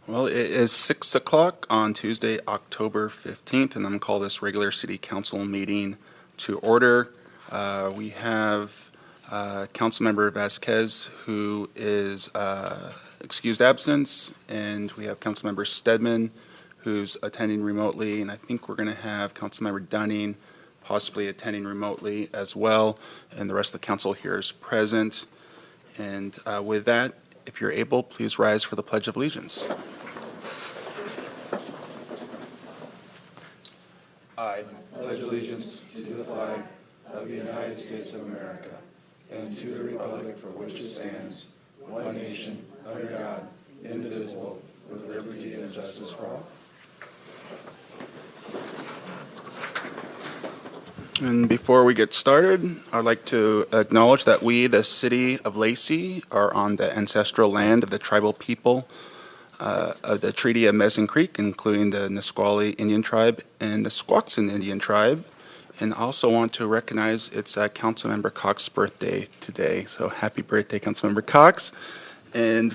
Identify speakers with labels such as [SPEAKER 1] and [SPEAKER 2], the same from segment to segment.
[SPEAKER 1] Well, it is 6 o'clock on Tuesday, October 15th, and I'm going to call this regular city council meeting to order. We have Councilmember Vasquez, who is excused absence, and we have Councilmember Stedman, who's attending remotely, and I think we're going to have Councilmember Dunning possibly attending remotely as well, and the rest of the council here is present. And with that, if you're able, please rise for the Pledge of Allegiance. I
[SPEAKER 2] pledge allegiance to the flag of the United States of America and to the republic for which it stands, one nation, under God, indivisible, with liberty and justice for all.
[SPEAKER 1] And before we get started, I'd like to acknowledge that we, the city of Lacey, are on the ancestral land of the tribal people of the Treaty of Medicine Creek, including the Nisqually Indian tribe and the Squaxin Indian tribe. And I also want to recognize it's Councilmember Cox's birthday today. So happy birthday, Councilmember Cox. And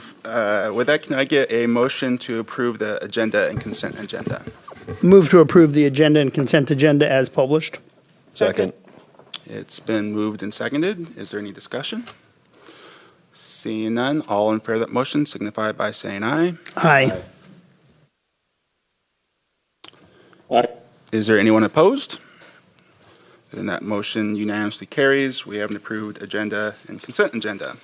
[SPEAKER 1] with that, can I get a motion to approve the agenda and consent agenda?
[SPEAKER 3] Move to approve the agenda and consent agenda as published.
[SPEAKER 4] Second.
[SPEAKER 1] It's been moved and seconded. Is there any discussion? Seeing none, all in favor of that motion signify by saying aye.
[SPEAKER 3] Aye.
[SPEAKER 4] Aye.
[SPEAKER 1] Is there anyone opposed? Then that motion unanimously carries. We have an approved agenda and consent agenda.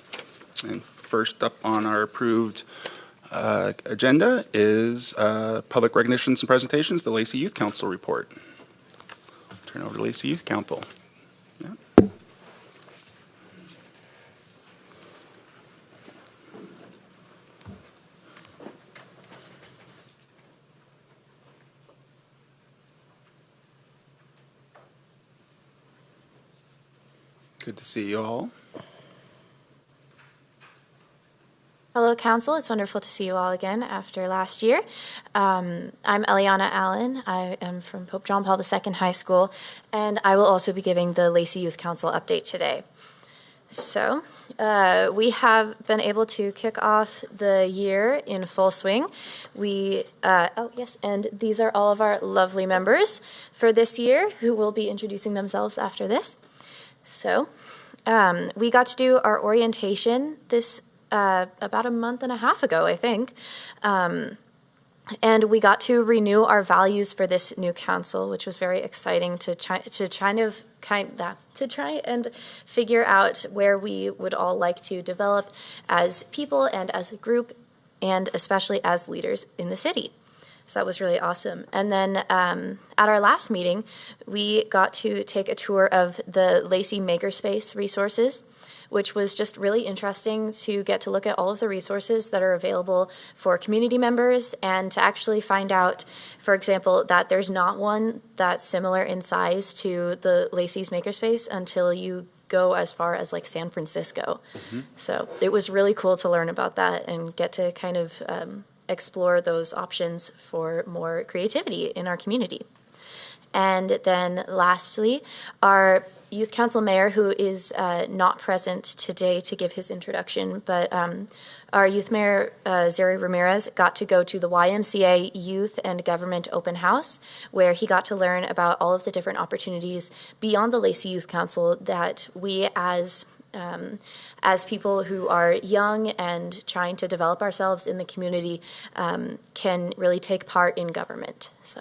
[SPEAKER 1] And first up on our approved agenda is public recognitions and presentations, the Lacey Youth Council report. Turn over to Lacey Youth Council. Yeah. Good to see you all.
[SPEAKER 5] Hello, Council. It's wonderful to see you all again after last year. I'm Eliana Allen. I am from Pope John Paul II High School, and I will also be giving the Lacey Youth Council update today. So, we have been able to kick off the year in full swing. And these are all of our lovely members for this year who will be introducing themselves after this. So, we got to do our orientation this about a month and a half ago, I think. And we got to renew our values for this new council, which was very exciting to try and figure out where we would all like to develop as people and as a group, and especially as leaders in the city. So that was really awesome. And then at our last meeting, we got to take a tour of the Lacey Makerspace resources, which was just really interesting to get to look at all of the resources that are available for community members and to actually find out, for example, that there's not one that's similar in size to the Lacey's Makerspace until you go as far as like San Francisco. Mm-hmm. So it was really cool to learn about that and get to kind of explore those options for more creativity in our community. And then lastly, our Youth Council Mayor, who is not present today to give his introduction, but our Youth Mayor, Zuri Ramirez, got to go to the YMCA Youth and Government Open House, where he got to learn about all of the different opportunities beyond the Lacey Youth Council that we as people who are young and trying to develop ourselves in the community can really take part in government. So.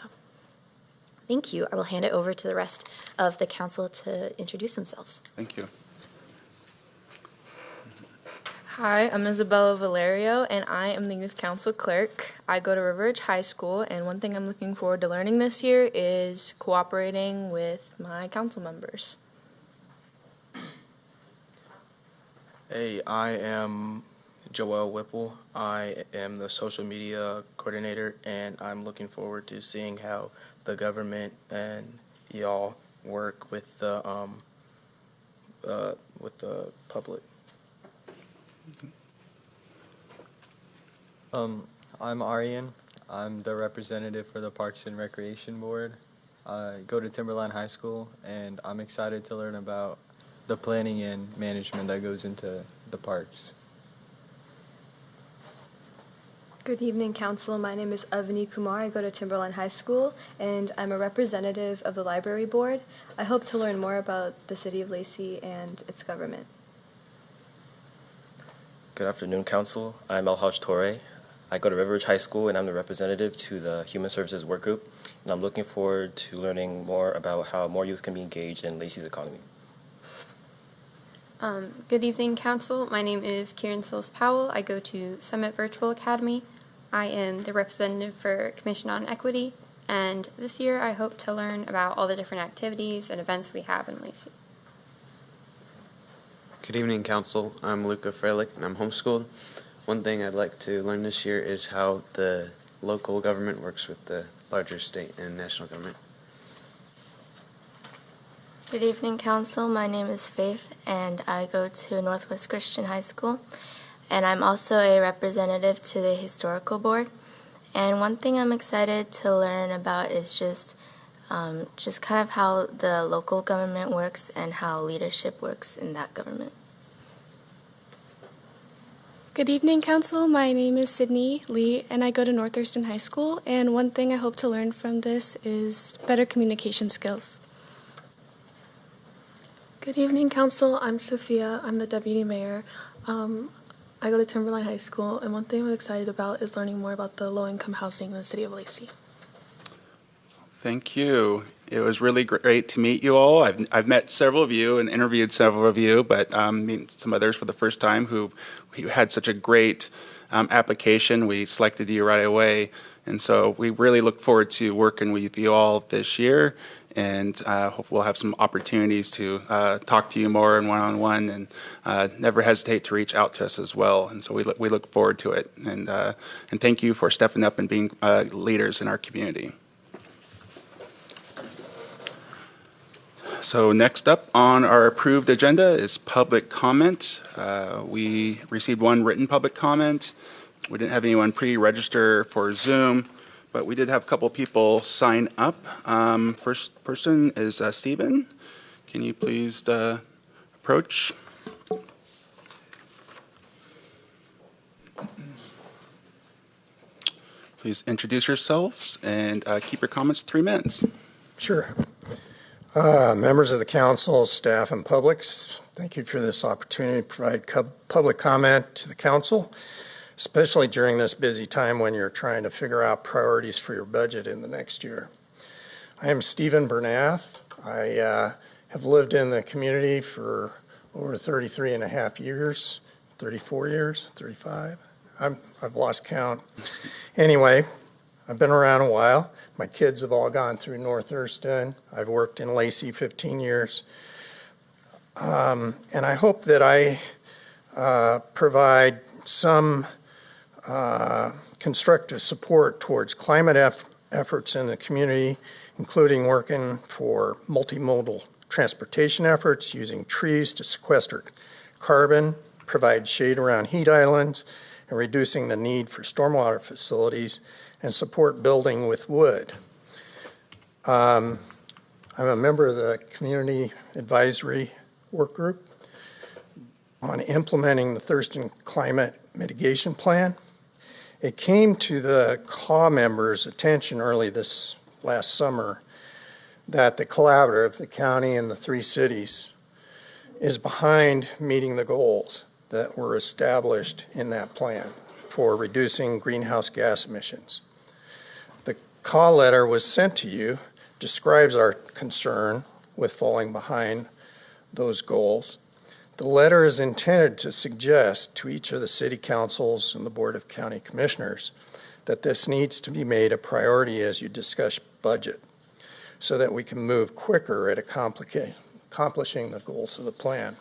[SPEAKER 5] Thank you. I will hand it over to the rest of the council to introduce themselves.
[SPEAKER 1] Thank you.
[SPEAKER 6] Hi, I'm Isabella Valerio, and I am the Youth Council Clerk. I go to River Ridge High School, and one thing I'm looking forward to learning this year is cooperating with my council members.
[SPEAKER 7] Hey, I am Joel Whipple. I am the social media coordinator, and I'm looking forward to seeing how the government and y'all work with the public.
[SPEAKER 4] I'm Aryan. I'm the representative for the Parks and Recreation Board. I go to Timberline High School, and I'm excited to learn about the planning and management that goes into the parks.
[SPEAKER 8] Good evening, Council. My name is Avani Kumar. I go to Timberline High School, and I'm a representative of the Library Board. I hope to learn more about the City of Lacey and its government.
[SPEAKER 9] Good afternoon, Council. I'm Elhaj Torre. I go to River Ridge High School, and I'm the representative to the Human Services Work Group. And I'm looking forward to learning more about how more youth can be engaged in Lacey's economy.
[SPEAKER 10] Good evening, Council. My name is Kieran Sills Powell. I go to Summit Virtual Academy. I am the representative for Commission on Equity, and this year I hope to learn about all the different activities and events we have in Lacey.
[SPEAKER 11] Good evening, Council. I'm Luca Freilich, and I'm homeschooled. One thing I'd like to learn this year is how the local government works with the larger state and national government.
[SPEAKER 12] Good evening, Council. My name is Faith, and I go to Northwest Christian High School. And I'm also a representative to the Historical Board. And one thing I'm excited to learn about is just kind of how the local government works and how leadership works in that government.
[SPEAKER 13] Good evening, Council. My name is Sydney Lee, and I go to North Thurston High School. And one thing I hope to learn from this is better communication skills.
[SPEAKER 14] Good evening, Council. I'm Sophia. I'm the Deputy Mayor. I go to Timberline High School, and one thing I'm excited about is learning more about the low-income housing in the City of Lacey.
[SPEAKER 1] Thank you. It was really great to meet you all. I've met several of you and interviewed several of you, but meet some others for the first time who had such a great application. We selected you right away, and so we really look forward to working with you all this year, and hope we'll have some opportunities to talk to you more and one-on-one, and never hesitate to reach out to us as well. And so we look forward to it, and thank you for stepping up and being leaders in our community. So next up on our approved agenda is public comment. We received one written public comment. We didn't have anyone pre-register for Zoom, but we did have a couple people sign up. First person is Stephen. Can you please approach? Please introduce yourselves and keep your comments 3 minutes.
[SPEAKER 15] Sure. Members of the council, staff, and publics, thank you for this opportunity to provide public comment to the council, especially during this busy time when you're trying to figure out priorities for your budget in the next year. I am Stephen Bernath. I have lived in the community for over 33 and a half years, 34 years, 35. I've lost count. Anyway, I've been around a while. My kids have all gone through North Thurston. I've worked in Lacey 15 years. And I hope that I provide some constructive support towards climate efforts in the community, including working for multimodal transportation efforts, using trees to sequester carbon, provide shade around heat islands, and reducing the need for stormwater facilities, and support building with wood. I'm a member of the Community Advisory Work Group on implementing the Thurston Climate Mitigation Plan. It came to the CAW members' attention early this last summer that the collaborative, the county and the 3 cities, is behind meeting the goals that were established in that plan for reducing greenhouse gas emissions. The call letter was sent to you, describes our concern with falling behind those goals. The letter is intended to suggest to each of the city councils and the Board of County Commissioners that this needs to be made a priority as you discuss budget so that we can move quicker at accomplishing the goals of the plan.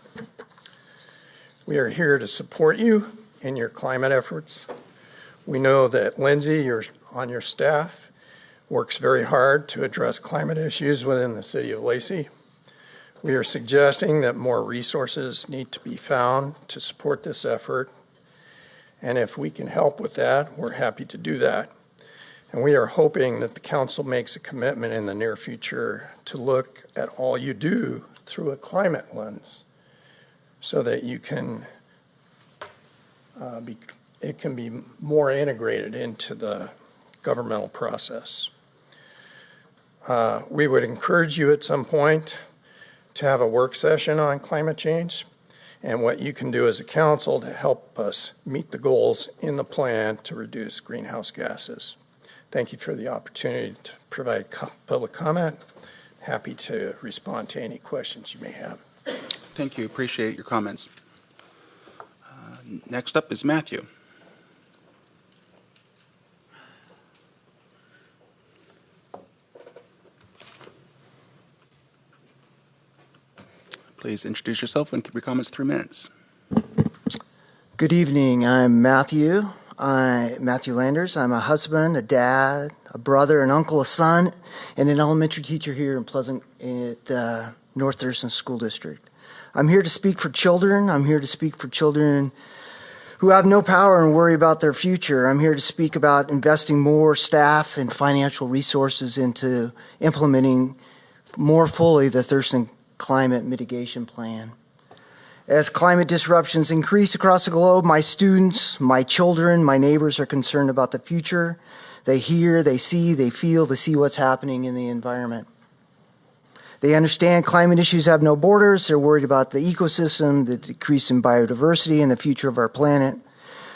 [SPEAKER 15] We are here to support you in your climate efforts. We know that Lindsay, on your staff, works very hard to address climate issues within the City of Lacey. We are suggesting that more resources need to be found to support this effort. And if we can help with that, we're happy to do that. And we are hoping that the council makes a commitment in the near future to look at all you do through a climate lens so that you can be it can be more integrated into the governmental process. We would encourage you at some point to have a work session on climate change and what you can do as a council to help us meet the goals in the plan to reduce greenhouse gases. Thank you for the opportunity to provide public comment. Happy to respond to any questions you may have.
[SPEAKER 1] Thank you. Appreciate your comments. Next up is Matthew. Please introduce yourself and keep your comments 3 minutes.
[SPEAKER 16] Good evening. I'm Matthew. Matthew Landers. I'm a husband, a dad, a brother, an uncle, a son, and an elementary teacher here in Pleasant at North Thurston School District. I'm here to speak for children. I'm here to speak for children who have no power and worry about their future. I'm here to speak about investing more staff and financial resources into implementing more fully the Thurston Climate Mitigation Plan. As climate disruptions increase across the globe, my students, my children, my neighbors are concerned about the future. They hear, they see, they feel, they see what's happening in the environment. They understand climate issues have no borders. They're worried about the ecosystem, the decrease in biodiversity, and the future of our planet.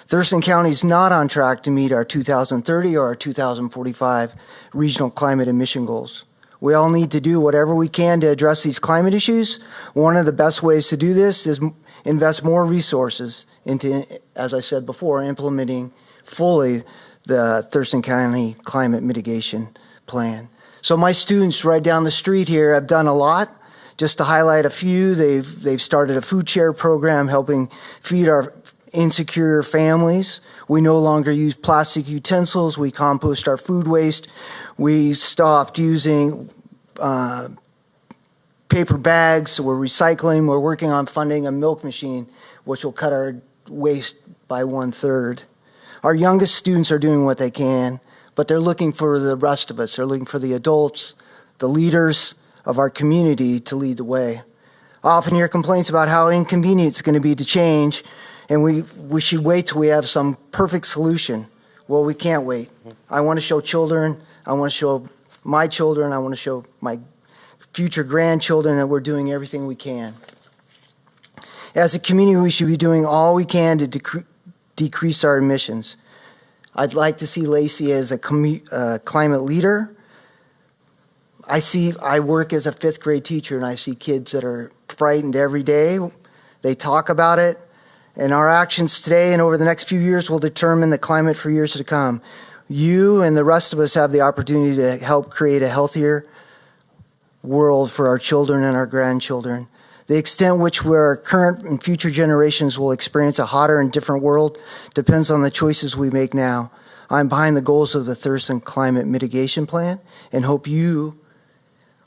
[SPEAKER 16] Thurston County is not on track to meet our 2030 or our 2045 regional climate emission goals. We all need to do whatever we can to address these climate issues. One of the best ways to do this is invest more resources into, as I said before, implementing fully the Thurston County Climate Mitigation Plan. So my students right down the street here have done a lot. Just to highlight a few, they've started a food share program helping feed our insecure families. We no longer use plastic utensils. We compost our food waste. We stopped using paper bags, so we're recycling. We're working on funding a milk machine, which will cut our waste by 1/3. Our youngest students are doing what they can, but they're looking for the rest of us. They're looking for the adults, the leaders of our community to lead the way. I often hear complaints about how inconvenient it's going to be to change, and we should wait till we have some perfect solution. Well, we can't wait. I want to show children, I want to show my children, I want to show my future grandchildren that we're doing everything we can. As a community, we should be doing all we can to decrease our emissions. I'd like to see Lacey as a climate leader. I work as a 5th grade teacher, and I see kids that are frightened every day. They talk about it, and our actions today and over the next few years will determine the climate for years to come. You and the rest of us have the opportunity to help create a healthier world for our children and our grandchildren. The extent which our current and future generations will experience a hotter and different world depends on the choices we make now. I'm behind the goals of the Thurston Climate Mitigation Plan and hope you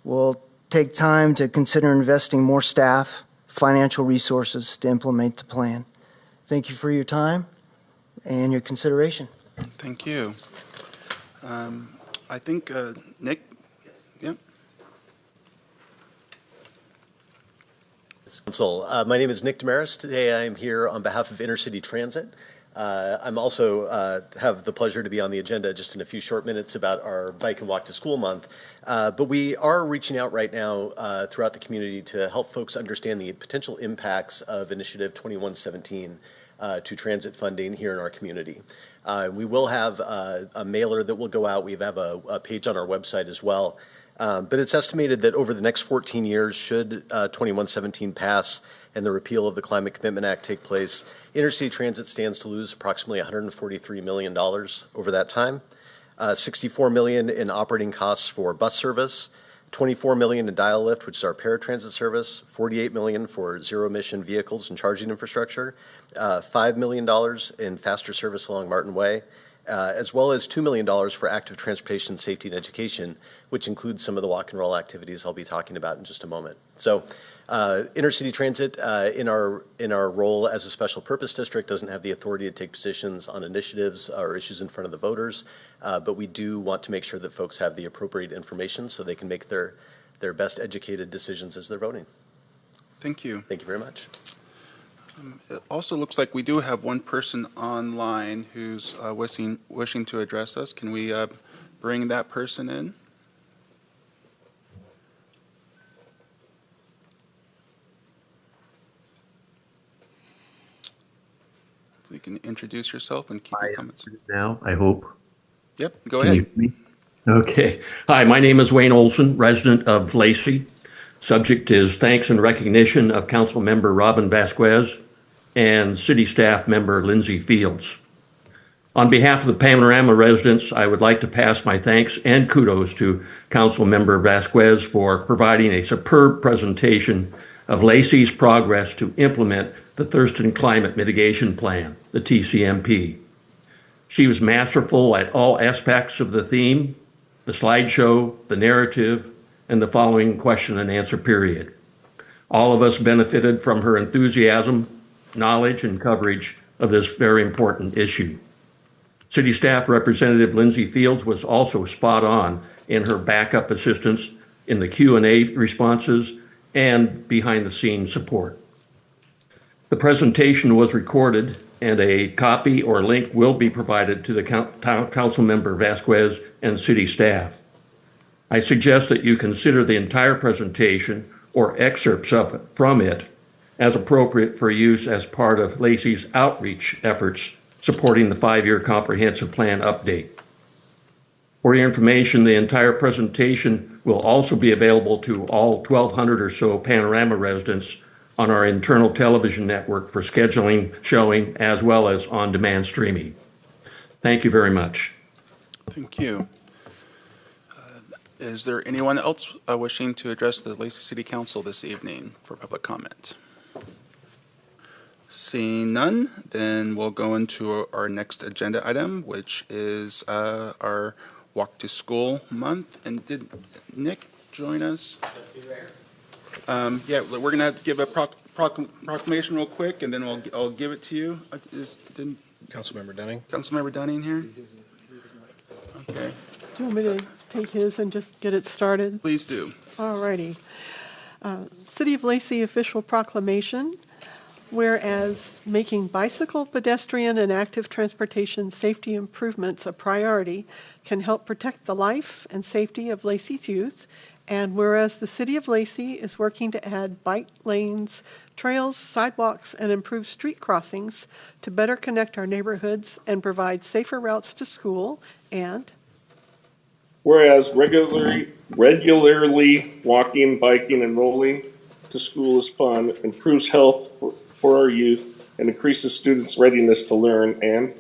[SPEAKER 16] will take time to consider investing more staff, financial resources to implement the plan. Thank you for your time and your consideration.
[SPEAKER 1] Thank you. I think, Nick? Yep.
[SPEAKER 17] Council. My name is Nick Damaris. Today I am here on behalf of Intercity Transit. I'm also have the pleasure to be on the agenda just in a few short minutes about our Bike and Walk to School Month. But we are reaching out right now throughout the community to help folks understand the potential impacts of Initiative 2117 to transit funding here in our community. We will have a mailer that will go out. We have a page on our website as well. But it's estimated that over the next 14 years, should 2117 pass and the repeal of the Climate Commitment Act take place, Intercity Transit stands to lose approximately $143 million over that time. $64 million in operating costs for bus service, $24 million in dial lift, which is our paratransit service, $48 million for zero-emission vehicles and charging infrastructure, $5 million in faster service along Martin Way, as well as $2 million for active transportation safety and education, which includes some of the walk and roll activities I'll be talking about in just a moment. So Intercity Transit, in our role as a special purpose district, doesn't have the authority to take positions on initiatives or issues in front of the voters, but we do want to make sure that folks have the appropriate information so they can make their best educated decisions as they're voting.
[SPEAKER 1] Thank you.
[SPEAKER 17] Thank you very much.
[SPEAKER 1] It also looks like we do have one person online who's wishing to address us. Can we bring that person in? You can introduce yourself and keep your comments.
[SPEAKER 18] Now, I hope.
[SPEAKER 1] Yep, go
[SPEAKER 18] Can
[SPEAKER 1] ahead.
[SPEAKER 18] you hear me? Okay. Hi, my name is Wayne Olson, resident of Lacey. Subject is thanks and recognition of Council Member Robin Vasquez and City Staff Member Lindsay Fields. On behalf of the Panorama residents, I would like to pass my thanks and kudos to Council Member Vasquez for providing a superb presentation of Lacey's progress to implement the Thurston Climate Mitigation Plan, the TCMP. She was masterful at all aspects of the theme, the slideshow, the narrative, and the following question and answer period. All of us benefited from her enthusiasm, knowledge, and coverage of this very important issue. City Staff Representative Lindsay Fields was also spot on in her backup assistance in the Q&A responses and behind-the-scenes support. The presentation was recorded, and a copy or link will be provided to the Council Member Vasquez and City staff. I suggest that you consider the entire presentation or excerpts from it as appropriate for use as part of Lacey's outreach efforts supporting the 5-year comprehensive plan update. For your information, the entire presentation will also be available to all 1,200 or so Panorama residents on our internal television network for scheduling, showing, as well as on-demand streaming. Thank you very much.
[SPEAKER 1] Thank you. Is there anyone else wishing to address the Lacey City Council this evening for public comment? Seeing none, then we'll go into our next agenda item, which is our Walk to School month. And did Nick join us? Yeah, we're going to have to give a proclamation real quick, and then I'll give it to you.
[SPEAKER 19] Councilmember Dunning.
[SPEAKER 1] Councilmember Dunning here? Okay.
[SPEAKER 20] Do you want me to take his and just get it started?
[SPEAKER 1] Please do.
[SPEAKER 20] All righty. City of Lacey official proclamation. Whereas making bicycle, pedestrian, and active transportation safety improvements a priority can help protect the life and safety of Lacey's youth, and whereas the City of Lacey is working to add bike lanes, trails, sidewalks, and improve street crossings to better connect our neighborhoods and provide safer routes to school, and
[SPEAKER 21] whereas regularly walking, biking, and rolling to school is fun, improves health for our youth, and increases students' readiness to learn, and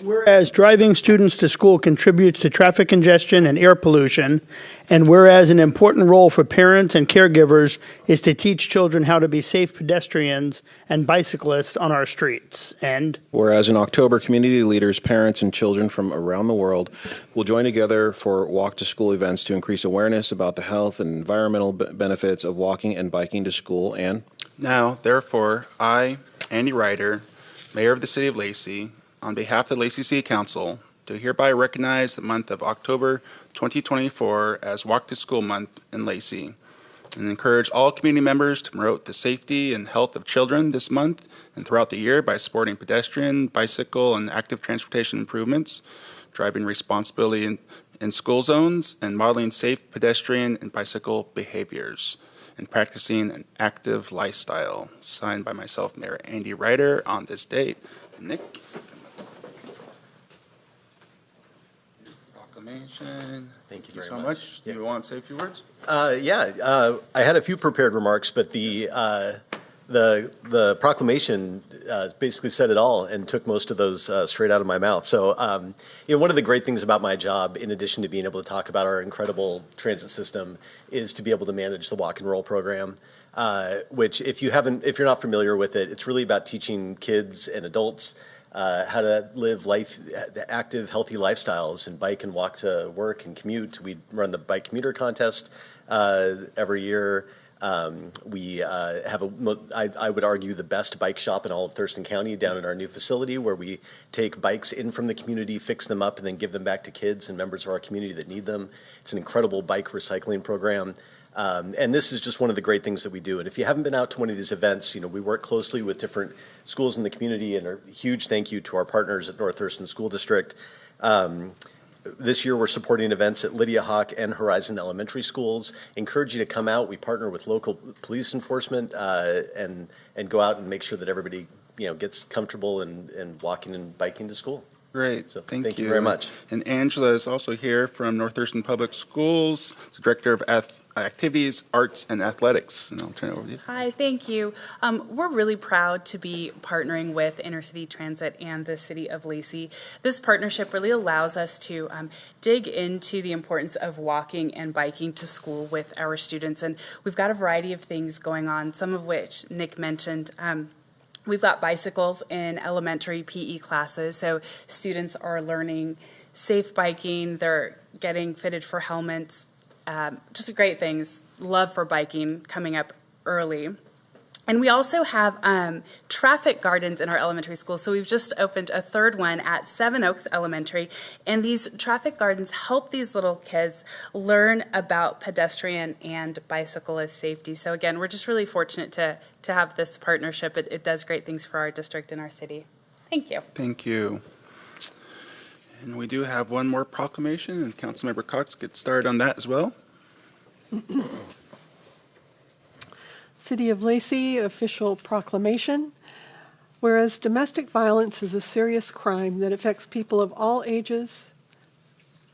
[SPEAKER 3] whereas driving students to school contributes to traffic congestion and air pollution, and whereas an important role for parents and caregivers is to teach children how to be safe pedestrians and bicyclists on our streets, and
[SPEAKER 19] whereas in October, community leaders, parents, and children from around the world will join together for walk to school events to increase awareness about the health and environmental benefits of walking and biking to school, and
[SPEAKER 1] now, therefore, I, Andy Ryder, Mayor of the City of Lacey, on behalf of the Lacey City Council, do hereby recognize the month of October 2024 as Walk to School Month in Lacey, and encourage all community members to promote the safety and health of children this month and throughout the year by supporting pedestrian, bicycle, and active transportation improvements, driving responsibility in school zones, and modeling safe pedestrian and bicycle behaviors, and practicing an active lifestyle. Signed by myself, Mayor Andy Ryder, on this date. Nick. Proclamation.
[SPEAKER 17] Thank you very
[SPEAKER 1] so
[SPEAKER 17] much.
[SPEAKER 1] Do you want to say a few words?
[SPEAKER 17] I had a few prepared remarks, but the proclamation basically said it all and took most of those straight out of my mouth. So, one of the great things about my job, in addition to being able to talk about our incredible transit system, is to be able to manage the Walk and Roll program. Which, if you're not familiar with it, it's really about teaching kids and adults how to live active, healthy lifestyles and bike and walk to work and commute. We run the bike commuter contest every year. We have I would argue, the best bike shop in all of Thurston County down in our new facility, where we take bikes in from the community, fix them up, and then give them back to kids and members of our community that need them. It's an incredible bike recycling program. And this is just one of the great things that we do. And if you haven't been out to one of these events, we work closely with different schools in the community, and a huge thank you to our partners at North Thurston School District. This year we're supporting events at Lydia Hawk and Horizon Elementary Schools. Encourage you to come out. We partner with local police enforcement and go out and make sure that everybody gets comfortable in walking and biking to school.
[SPEAKER 1] Great.
[SPEAKER 17] So
[SPEAKER 1] thank
[SPEAKER 17] you very much.
[SPEAKER 1] And Angela is also here from North Thurston Public Schools, the Director of Activities, Arts, and Athletics. And I'll turn it over to you.
[SPEAKER 2] Hi, thank you. We're really proud to be partnering with Intercity Transit and the City of Lacey. This partnership really allows us to dig into the importance of walking and biking to school with our students. And we've got a variety of things going on, some of which Nick mentioned. We've got bicycles in elementary PE classes, so students are learning safe biking. They're getting fitted for helmets. Just great things. Love for biking coming up early. And we also have traffic gardens in our elementary schools. So we've just opened a third one at Seven Oaks Elementary. And these traffic gardens help these little kids learn about pedestrian and bicyclist safety. So again, we're just really fortunate to have this partnership. It does great things for our district and our city. Thank you.
[SPEAKER 1] Thank you. And we do have one more proclamation, and Councilmember Cox gets started on that as well.
[SPEAKER 20] City of Lacey official proclamation. Whereas domestic violence is a serious crime that affects people of all ages,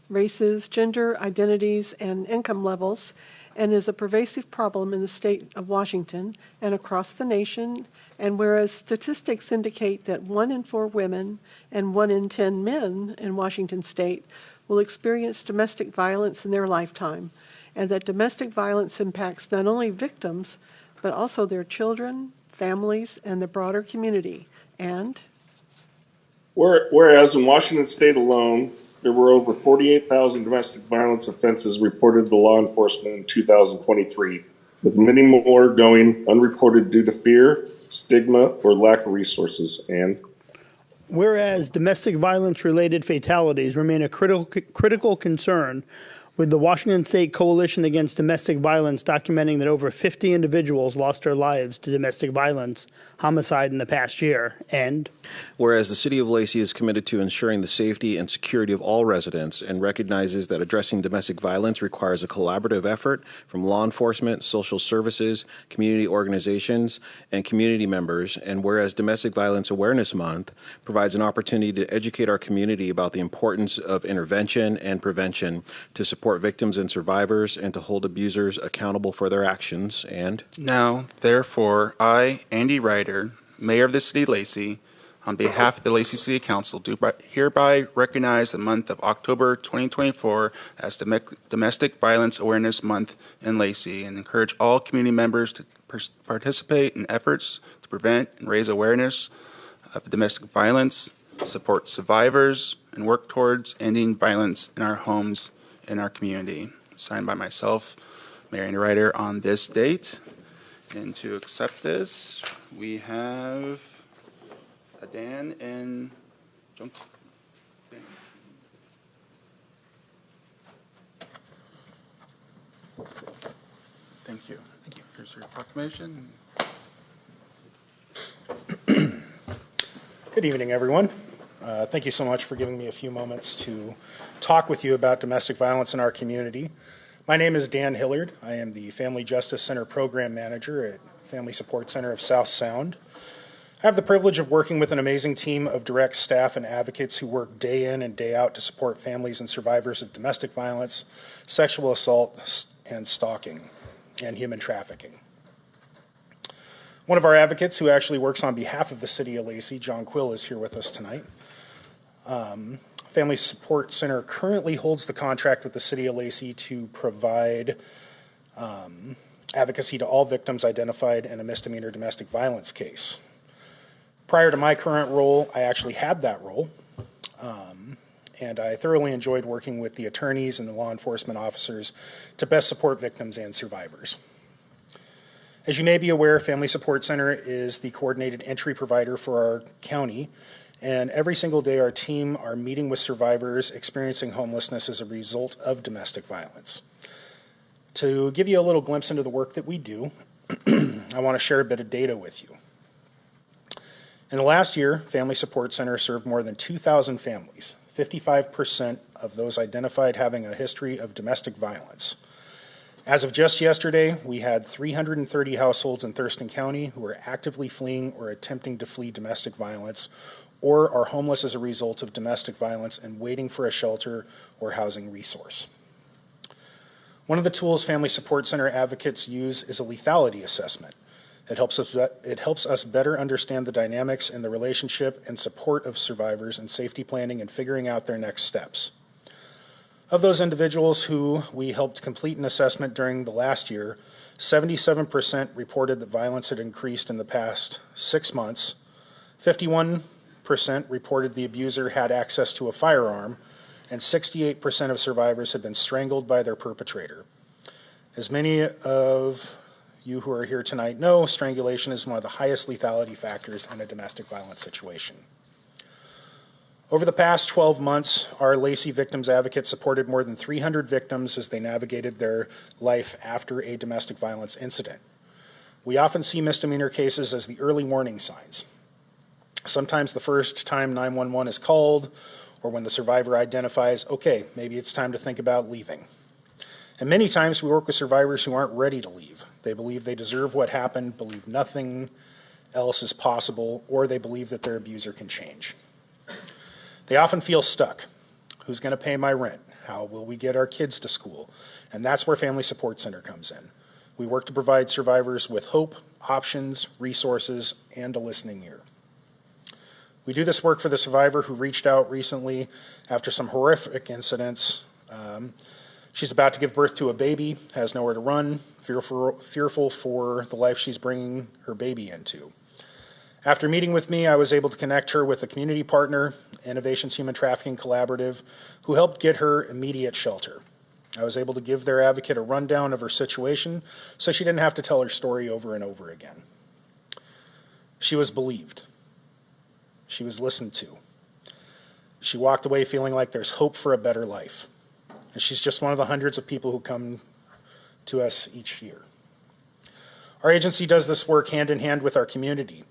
[SPEAKER 20] races, gender identities, and income levels, and is a pervasive problem in the state of Washington and across the nation, and whereas statistics indicate that 1 in 4 women and 1 in 10 men in Washington state will experience domestic violence in their lifetime, and that domestic violence impacts not only victims, but also their children, families, and the broader community. And
[SPEAKER 21] whereas in Washington state alone, there were over 48,000 domestic violence offenses reported to law enforcement in 2023, with many more going unreported due to fear, stigma, or lack of resources. And
[SPEAKER 3] whereas domestic violence-related fatalities remain a critical concern, with the Washington State Coalition Against Domestic Violence documenting that over 50 individuals lost their lives to domestic violence, homicide in the past year. And
[SPEAKER 19] whereas the City of Lacey is committed to ensuring the safety and security of all residents and recognizes that addressing domestic violence requires a collaborative effort from law enforcement, social services, community organizations, and community members, and whereas Domestic Violence Awareness Month provides an opportunity to educate our community about the importance of intervention and prevention to support victims and survivors and to hold abusers accountable for their actions. And
[SPEAKER 1] now, therefore, I, Andy Ryder, Mayor of the City of Lacey, on behalf of the Lacey City Council, do hereby recognize the month of October 2024 as Domestic Violence Awareness Month in Lacey, and encourage all community members to participate in efforts to prevent and raise awareness of domestic violence, support survivors, and work towards ending violence in our homes in our community. Signed by myself, Mayor Andy Ryder, on this date. And to accept this, we have Dan and John. Thank you. Thank you. Here's your proclamation.
[SPEAKER 22] Good evening, everyone. Thank you so much for giving me a few moments to talk with you about domestic violence in our community. My name is Dan Hillard. I am the Family Justice Center Program Manager at Family Support Center of South Sound. I have the privilege of working with an amazing team of direct staff and advocates who work day in and day out to support families and survivors of domestic violence, sexual assault, and stalking, and human trafficking. One of our advocates who actually works on behalf of the City of Lacey, John Quill, is here with us tonight. Family Support Center currently holds the contract with the City of Lacey to provide advocacy to all victims identified in a misdemeanor domestic violence case. Prior to my current role, I actually had that role, and I thoroughly enjoyed working with the attorneys and the law enforcement officers to best support victims and survivors. As you may be aware, Family Support Center is the coordinated entry provider for our county, and every single day our team are meeting with survivors experiencing homelessness as a result of domestic violence. To give you a little glimpse into the work that we do, I want to share a bit of data with you. In the last year, Family Support Center served more than 2,000 families, 55% of those identified having a history of domestic violence. As of just yesterday, we had 330 households in Thurston County who are actively fleeing or attempting to flee domestic violence, or are homeless as a result of domestic violence and waiting for a shelter or housing resource. One of the tools Family Support Center advocates use is a lethality assessment. It helps us better understand the dynamics in the relationship and support of survivors in safety planning and figuring out their next steps. Of those individuals who we helped complete an assessment during the last year, 77% reported that violence had increased in the past 6 months, 51% reported the abuser had access to a firearm, and 68% of survivors had been strangled by their perpetrator. As many of you who are here tonight know, strangulation is one of the highest lethality factors in a domestic violence situation. Over the past 12 months, our Lacey Victims Advocate supported more than 300 victims as they navigated their life after a domestic violence incident. We often see misdemeanor cases as the early warning signs. Sometimes the first time 911 is called, or when the survivor identifies, okay, maybe it's time to think about leaving. And many times we work with survivors who aren't ready to leave. They believe they deserve what happened, believe nothing else is possible, or they believe that their abuser can change. They often feel stuck. Who's going to pay my rent? How will we get our kids to school? And that's where Family Support Center comes in. We work to provide survivors with hope, options, resources, and a listening ear. We do this work for the survivor who reached out recently after some horrific incidents. She's about to give birth to a baby, has nowhere to run, fearful for the life she's bringing her baby into. After meeting with me, I was able to connect her with a community partner, Innovations Human Trafficking Collaborative, who helped get her immediate shelter. I was able to give their advocate a rundown of her situation so she didn't have to tell her story over and over again. She was believed. She was listened to. She walked away feeling like there's hope for a better life. And she's just one of the hundreds of people who come to us each year. Our agency does this work hand in hand with our community.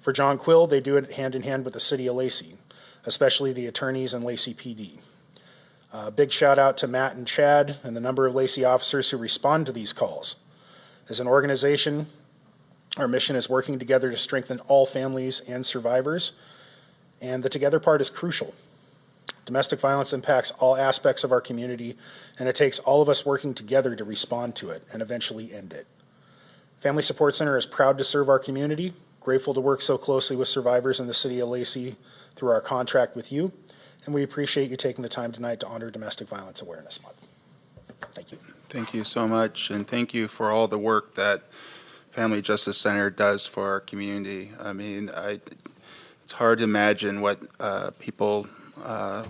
[SPEAKER 22] For John Quill, they do it hand in hand with the city of Lacey, especially the attorneys and Lacey PD. Big shout out to Matt and Chad and the number of Lacey officers who respond to these calls. As an organization, our mission is working together to strengthen all families and survivors, and the together part is crucial. Domestic violence impacts all aspects of our community, and it takes all of us working together to respond to it and eventually end it. Family Support Center is proud to serve our community, grateful to work so closely with survivors in the city of Lacey through our contract with you, and we appreciate you taking the time tonight to honor Domestic Violence Awareness Month. Thank you.
[SPEAKER 1] Thank you so much, and thank you for all the work that Family Justice Center does for our community. I mean, it's hard to imagine what people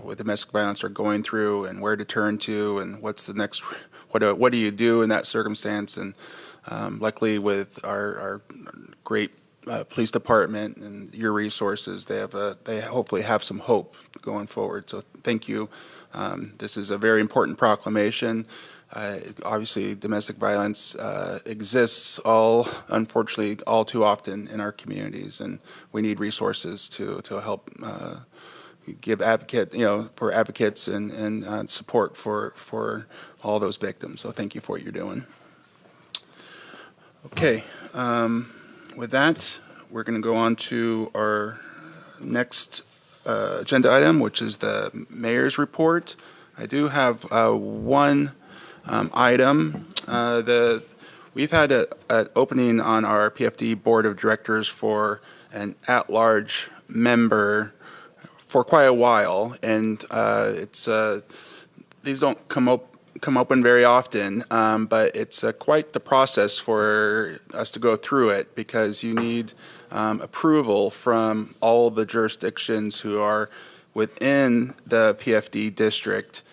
[SPEAKER 1] with domestic violence are going through and where to turn to and what's the next, what do you do in that circumstance. And luckily with our great police department and your resources, they hopefully have some hope going forward. So thank you. This is a very important proclamation. Obviously, domestic violence exists unfortunately, all too often in our communities, and we need resources to help give for advocates and support for all those victims. So thank you for what you're doing. Okay, with that, we're going to go on to our next agenda item, which is the mayor's report. I do have one item. We've had an opening on our PFD board of directors for an at-large member for quite a while, and these don't come open very often, but it's quite the process for us to go through it, because you need approval from all the jurisdictions who are within the PFD district,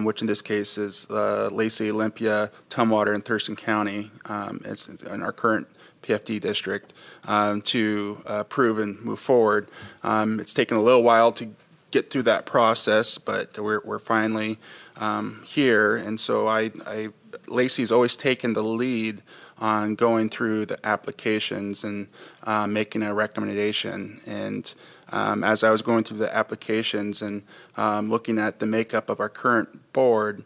[SPEAKER 1] which in this case is Lacey, Olympia, Tumwater, and Thurston County. It's in our current PFD district, to approve and move forward. It's taken a little while to get through that process, but we're finally here, and so I Lacey's always taken the lead on going through the applications and making a recommendation. And as I was going through the applications and looking at the makeup of our current board,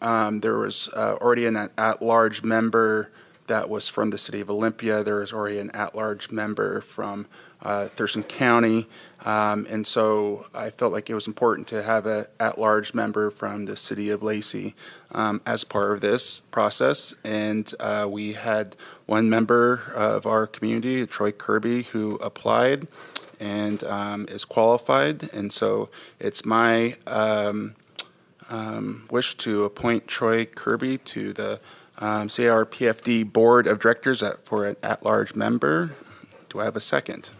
[SPEAKER 1] there was already an at-large member that was from the city of Olympia. There was already an at-large member from Thurston County. And so I felt like it was important to have an at-large member from the city of Lacey as part of this process. And we had one member of our community, Troy Kirby, who applied and is qualified. And so it's my wish to appoint Troy Kirby to the CRPFD Board of Directors for an at-large member. Do I have a second?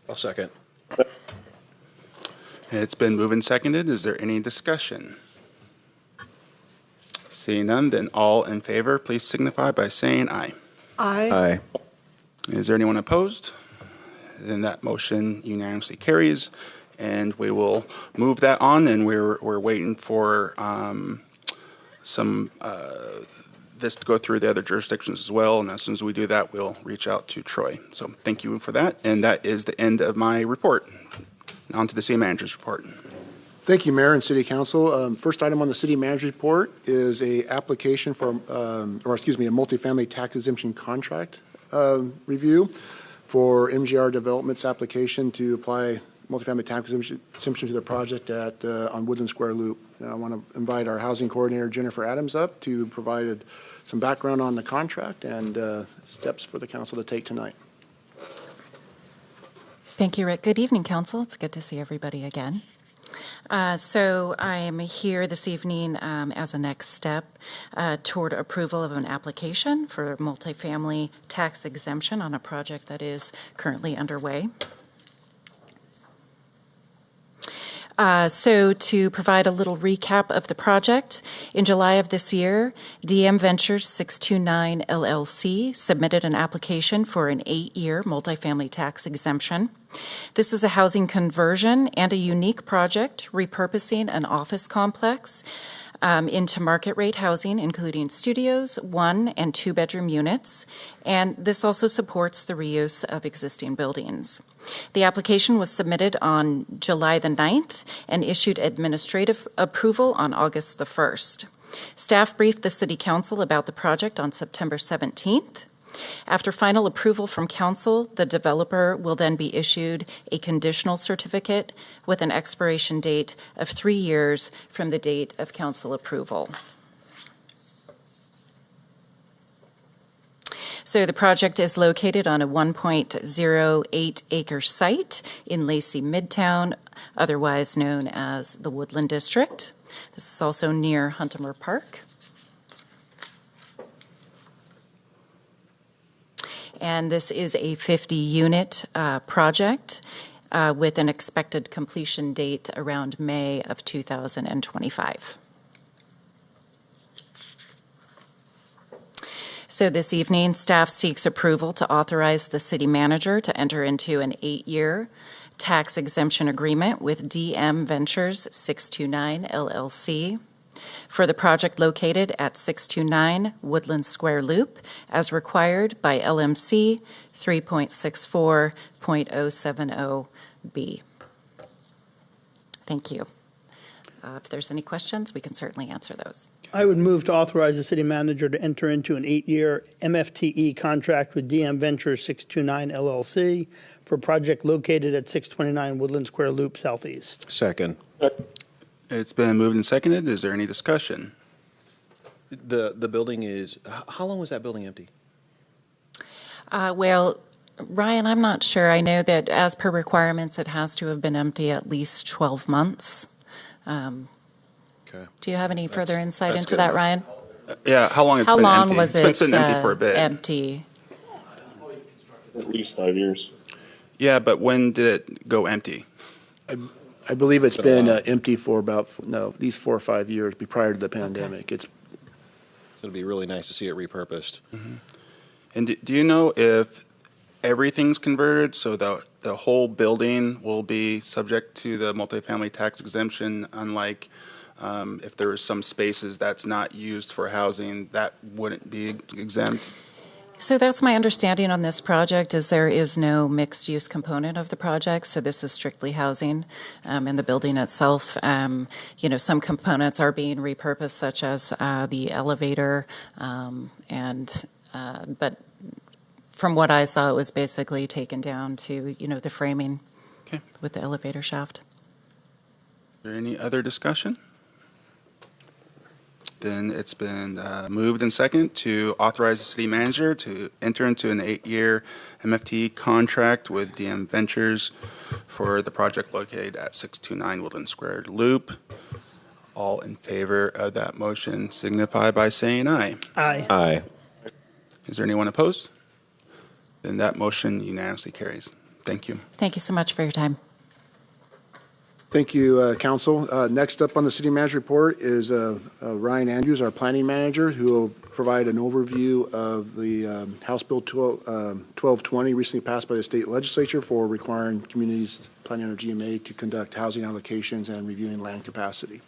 [SPEAKER 19] I'll second.
[SPEAKER 1] It's been moved and seconded. Is there any discussion? Seeing none, then all in favor, please signify by saying aye.
[SPEAKER 20] Aye.
[SPEAKER 19] Aye.
[SPEAKER 1] Is there anyone opposed? Then that motion unanimously carries, and we will move that on. And we're waiting for this to go through the other jurisdictions as well. And as soon as we do that, we'll reach out to Troy. So thank you for that. And that is the end of my report. On to the city manager's report.
[SPEAKER 5] Thank you, Mayor and City Council. First item on the City Manager report is a application for, a multifamily tax exemption contract review for MGR Development's application to apply multifamily tax exemption to the project on Woodland Square Loop. I want to invite our housing coordinator, Jennifer Adams, up to provide some background on the contract and steps for the council to take tonight.
[SPEAKER 6] Thank you, Rick. Good evening, Council. It's good to see everybody again. So I am here this evening as a next step toward approval of an application for multifamily tax exemption on a project that is currently underway. So to provide a little recap of the project, in July of this year, DM Ventures 629 LLC submitted an application for an 8-year multifamily tax exemption. This is a housing conversion and a unique project repurposing an office complex into market rate housing, including studios, 1- and 2-bedroom units, and this also supports the reuse of existing buildings. The application was submitted on July the 9th and issued administrative approval on August the 1st. Staff briefed the City Council about the project on September 17th. After final approval from Council, the developer will then be issued a conditional certificate with an expiration date of 3 years from the date of Council approval. So the project is located on a 1.08 acre site in Lacey Midtown, otherwise known as the Woodland District. This is also near Huntemer Park. And this is a 50-unit project with an expected completion date around May of 2025. So this evening, staff seeks approval to authorize the city manager to enter into an 8-year tax exemption agreement with DM Ventures 629 LLC for the project located at 629 Woodland Square Loop as required by LMC 3.64.070B. Thank you. If there's any questions, we can certainly answer those.
[SPEAKER 3] I would move to authorize the city manager to enter into an 8-year MFTE contract with DM Ventures 629 LLC for a project located at 629 Woodland Square Loop Southeast.
[SPEAKER 19] Second.
[SPEAKER 1] It's been moved and seconded. Is there any discussion?
[SPEAKER 19] The building is, how long was that building empty?
[SPEAKER 6] Well, Ryan, I'm not sure. I know that as per requirements, it has to have been empty at least 12 months.
[SPEAKER 19] Okay.
[SPEAKER 6] Do you have any further insight into
[SPEAKER 1] good
[SPEAKER 6] that,
[SPEAKER 1] enough.
[SPEAKER 6] Ryan?
[SPEAKER 1] Yeah, how long it's
[SPEAKER 6] How
[SPEAKER 1] been
[SPEAKER 6] long
[SPEAKER 1] empty?
[SPEAKER 6] was
[SPEAKER 1] It's been
[SPEAKER 6] it
[SPEAKER 1] sitting empty for a bit.
[SPEAKER 6] empty?
[SPEAKER 21] At least 5 years.
[SPEAKER 1] Yeah, but when did it go empty?
[SPEAKER 5] I believe it's been
[SPEAKER 19] while.
[SPEAKER 5] empty for at least 4 or 5 years prior to the pandemic.
[SPEAKER 6] Okay.
[SPEAKER 19] It'll be really nice to see it repurposed.
[SPEAKER 1] Mm-hmm. And do you know if everything's converted, so the whole building will be subject to the multifamily tax exemption, unlike If there is some spaces that's not used for housing, that wouldn't be exempt?
[SPEAKER 6] So that's my understanding on this project, is there is no mixed-use component of the project, so this is strictly housing. In the building itself, some components are being repurposed, such as the elevator, but from what I saw, it was basically taken down to, the framing with the elevator shaft.
[SPEAKER 1] Is there any other discussion? Then it's been moved and second to authorize the city manager to enter into an 8-year MFT contract with DM Ventures for the project located at 629 Woodland Square Loop. All in favor of that motion signify by saying aye.
[SPEAKER 3] Aye.
[SPEAKER 19] Aye.
[SPEAKER 1] Is there anyone opposed? Then that motion unanimously carries. Thank you.
[SPEAKER 6] Thank you so much for your time.
[SPEAKER 5] Thank you, Council. Next up on the city manager report is Ryan Andrews, our planning manager, who will provide an overview of the House Bill 1220 recently passed by the state legislature for requiring communities planning under GMA to conduct housing allocations and reviewing land capacity.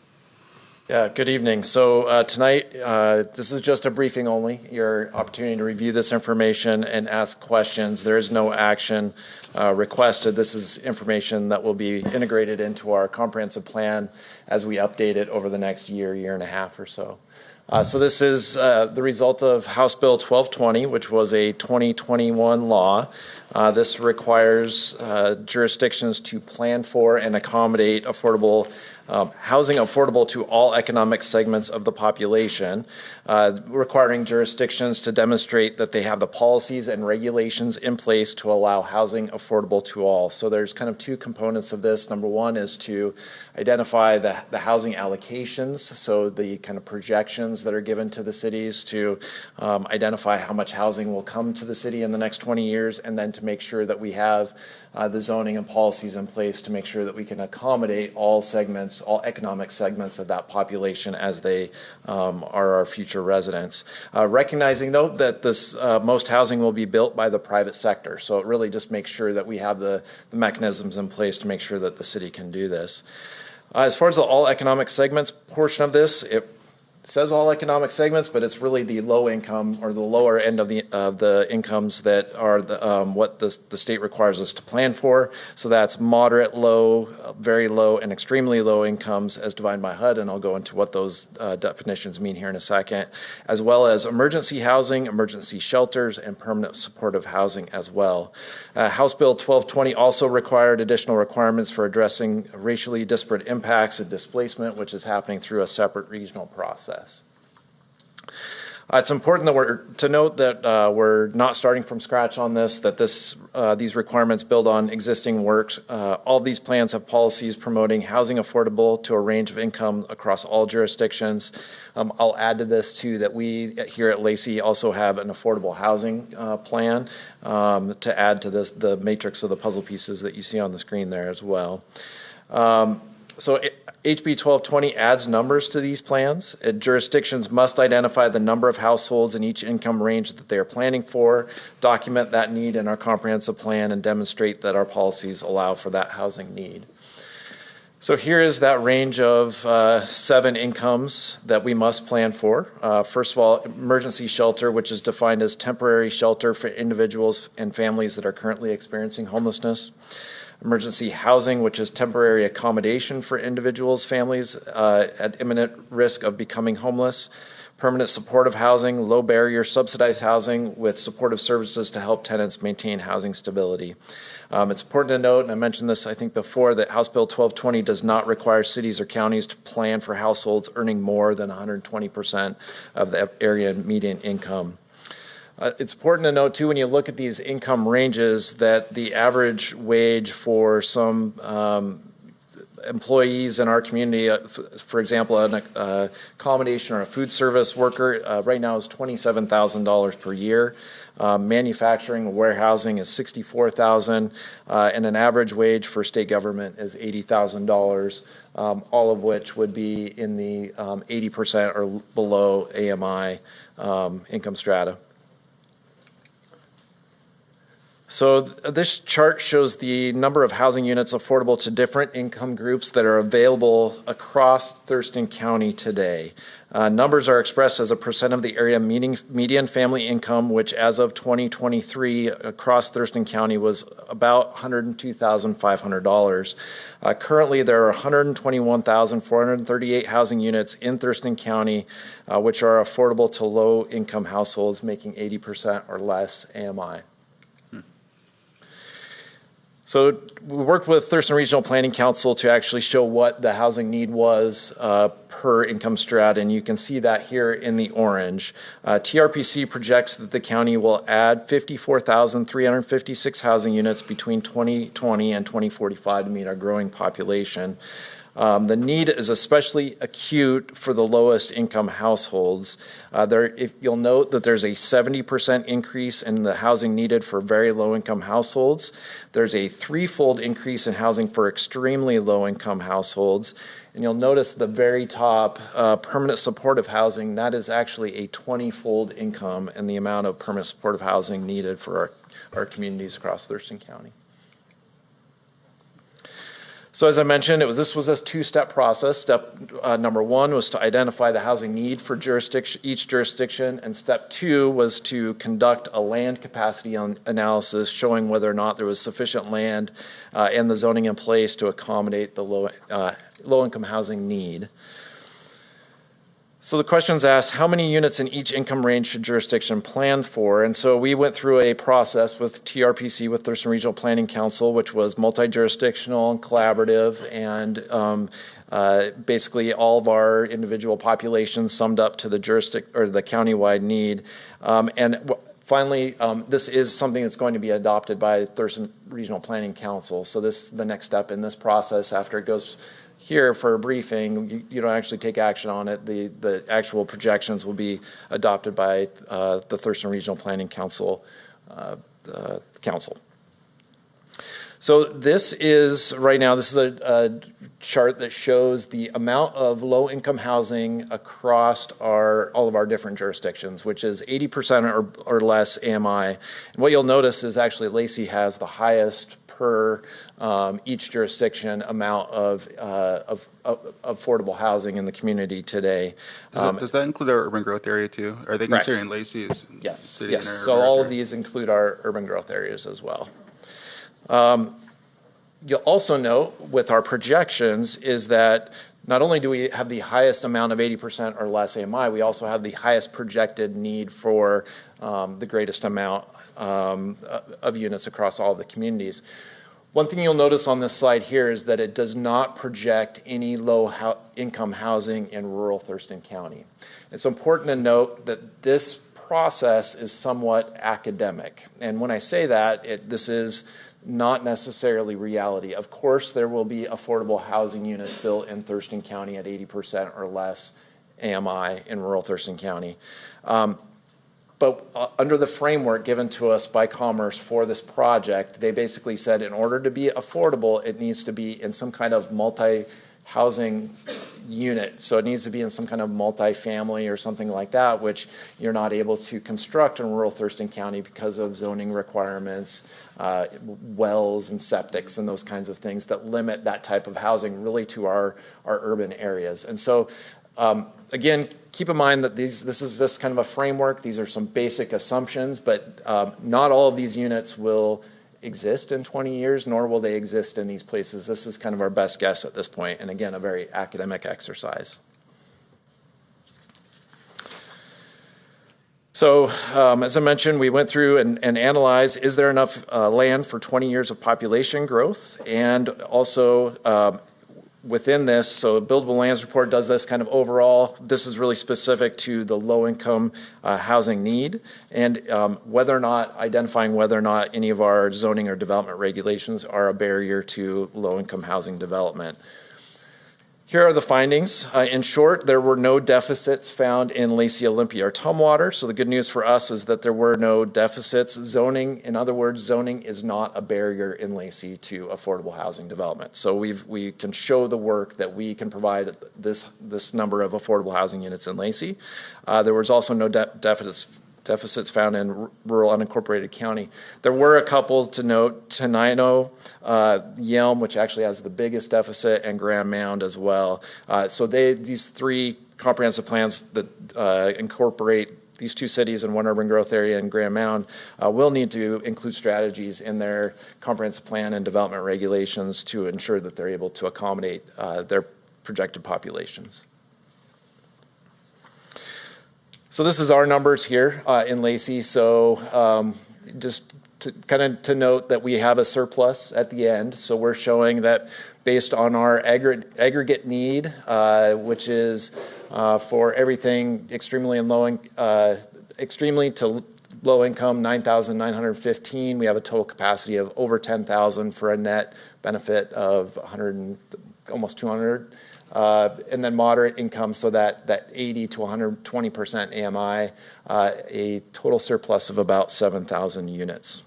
[SPEAKER 4] Yeah, good evening. So tonight, this is just a briefing only, your opportunity to review this information and ask questions. There is no action requested. This is information that will be integrated into our comprehensive plan as we update it over the next year and a half or so. So this is the result of House Bill 1220, which was a 2021 law. This requires jurisdictions to plan for and accommodate affordable housing affordable to all economic segments of the population, requiring jurisdictions to demonstrate that they have the policies and regulations in place to allow housing affordable to all. So there's kind of two components of this. Number one is to identify the housing allocations, so the kind of projections that are given to the cities to identify how much housing will come to the city in the next 20 years, and then to make sure that we have the zoning and policies in place to make sure that we can accommodate all segments, all economic segments of that population as they are our future residents. Recognizing, though, that this most housing will be built by the private sector. So it really just makes sure that we have the mechanisms in place to make sure that the city can do this. As far as the all economic segments portion of this, it says all economic segments, but it's really the low income or the lower end of the incomes that are what the state requires us to plan for. So that's moderate, low, very low, and extremely low incomes as defined by HUD, and I'll go into what those definitions mean here in a second, as well as emergency housing, emergency shelters, and permanent supportive housing as well. House Bill 1220 also required additional requirements for addressing racially disparate impacts and displacement, which is happening through a separate regional process. It's important to note that we're not starting from scratch on this, that these requirements build on existing work. All of these plans have policies promoting housing affordable to a range of income across all jurisdictions. I'll add to this, too, that we here at Lacey also have an affordable housing plan to add to the matrix of the puzzle pieces that you see on the screen there as well. HB 1220 adds numbers to these plans. Jurisdictions must identify the number of households in each income range that they are planning for, document that need in our comprehensive plan, and demonstrate that our policies allow for that housing need. So here is that range of 7 incomes that we must plan for. First of all, emergency shelter, which is defined as temporary shelter for individuals and families that are currently experiencing homelessness. Emergency housing, which is temporary accommodation for individuals, families at imminent risk of becoming homeless. Permanent supportive housing, low barrier subsidized housing with supportive services to help tenants maintain housing stability. It's important to note, and I mentioned this I think before, that House Bill 1220 does not require cities or counties to plan for households earning more than 120% of the area median income. It's important to note, too, when you look at these income ranges, that the average wage for some employees in our community, for example, an accommodation or a food service worker, right now is $27,000 per year. Manufacturing and warehousing is $64,000, and an average wage for state government is $80,000, all of which would be in the 80% or below AMI income strata. So this chart shows the number of housing units affordable to different income groups that are available across Thurston County today. Numbers are expressed as a percent of the area median family income, which as of 2023 across Thurston County was about $102,500. Currently, there are 121,438 housing units in Thurston County, which are affordable to low-income households making 80% or less AMI. So we worked with Thurston Regional Planning Council to actually show what the housing need was per income strata, and you can see that here in the orange. TRPC projects that the county will add 54,356 housing units between 2020 and 2045 to meet our growing population. The need is especially acute for the lowest income households. You'll note that there's a 70% increase in the housing needed for very low income households. There's a threefold increase in housing for extremely low income households. And you'll notice the very top permanent supportive housing, that is actually a 20-fold income in the amount of permanent supportive housing needed for our communities across Thurston County. So as I mentioned, this was a two-step process. Step number one was to identify the housing need for each jurisdiction, and step two was to conduct a land capacity analysis showing whether or not there was sufficient land and the zoning in place to accommodate the low-income housing need. So the questions asked, how many units in each income range should jurisdiction plan for? And so we went through a process with TRPC, with Thurston Regional Planning Council, which was multi-jurisdictional and collaborative, and basically all of our individual populations summed up to the the countywide need. Finally, this is something that's going to be adopted by Thurston Regional Planning Council. So the next step in this process, after it goes here for a briefing, you don't actually take action on it. The actual projections will be adopted by the Thurston Regional Planning Council. So this is a chart that shows the amount of low-income housing across all of our different jurisdictions, which is 80% or less AMI. And what you'll notice is actually Lacey has the highest per each jurisdiction amount of affordable housing in the community today.
[SPEAKER 1] Does that include our urban growth area too? Are they considering Lacey as
[SPEAKER 4] yes,
[SPEAKER 1] city?
[SPEAKER 4] Yes. So all of these include our urban growth areas as well. You'll also note with our projections is that not only do we have the highest amount of 80% or less AMI, we also have the highest projected need for the greatest amount of units across all of the communities. One thing you'll notice on this slide here is that it does not project any low-income housing in rural Thurston County. It's important to note that this process is somewhat academic. And when I say that, this is not necessarily reality. Of course, there will be affordable housing units built in Thurston County at 80% or less AMI in rural Thurston County. But under the framework given to us by Commerce for this project, they basically said in order to be affordable, it needs to be in some kind of multi-housing unit. So it needs to be in some kind of multi-family or something like that, which you're not able to construct in rural Thurston County because of zoning requirements, wells and septics and those kinds of things that limit that type of housing really to our urban areas. And so again, keep in mind that this is just kind of a framework. These are some basic assumptions, but not all of these units will exist in 20 years, nor will they exist in these places. This is kind of our best guess at this point, and again, a very academic exercise. So as I mentioned, we went through and analyzed, is there enough land for 20 years of population growth? And also within this, so the Buildable Lands Report does this kind of overall. This is really specific to the low-income housing need, and identifying whether or not any of our zoning or development regulations are a barrier to low-income housing development. Here are the findings. In short, there were no deficits found in Lacey, Olympia, or Tumwater. So the good news for us is that there were no deficits. Zoning, in other words, zoning is not a barrier in Lacey to affordable housing development. So we can show the work that we can provide this number of affordable housing units in Lacey. There was also no deficits deficits found in rural unincorporated county. There were a couple to note: Tenino, Yelm, which actually has the biggest deficit, and Grand Mound as well. So these three comprehensive plans that incorporate these two cities and one urban growth area in Grand Mound will need to include strategies in their comprehensive plan and development regulations to ensure that they're able to accommodate their projected populations. So this is our numbers here in Lacey. So just to note that we have a surplus at the end. So we're showing that based on our aggregate need, which is for everything extremely to low income, 9,915. We have a total capacity of over 10,000 for a net benefit of 100, almost 200. And then moderate income, so that 80 to 120% AMI, a total surplus of about 7,000 units.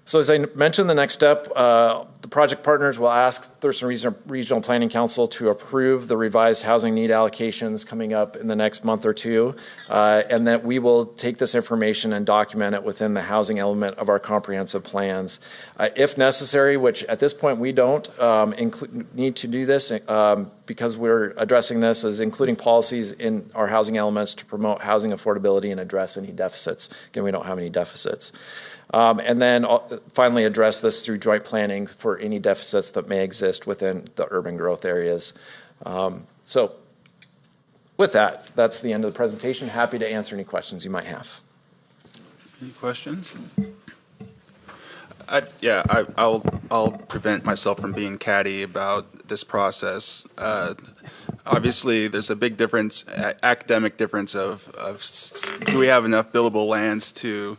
[SPEAKER 4] So as I mentioned, the next step, the project partners will ask Thurston Regional Planning Council to approve the revised housing need allocations coming up in the next month or two, and that we will take this information and document it within the housing element of our comprehensive plans. If necessary, which at this point we don't need to do this because we're addressing this as including policies in our housing elements to promote housing affordability and address any deficits. Again, we don't have any deficits. And then finally address this through joint planning for any deficits that may exist within the urban growth areas. So with that, that's the end of the presentation. Happy to answer any questions you might have.
[SPEAKER 1] Any questions? I'll prevent myself from being catty about this process. Obviously, there's a big difference, academic difference of do we have enough buildable lands to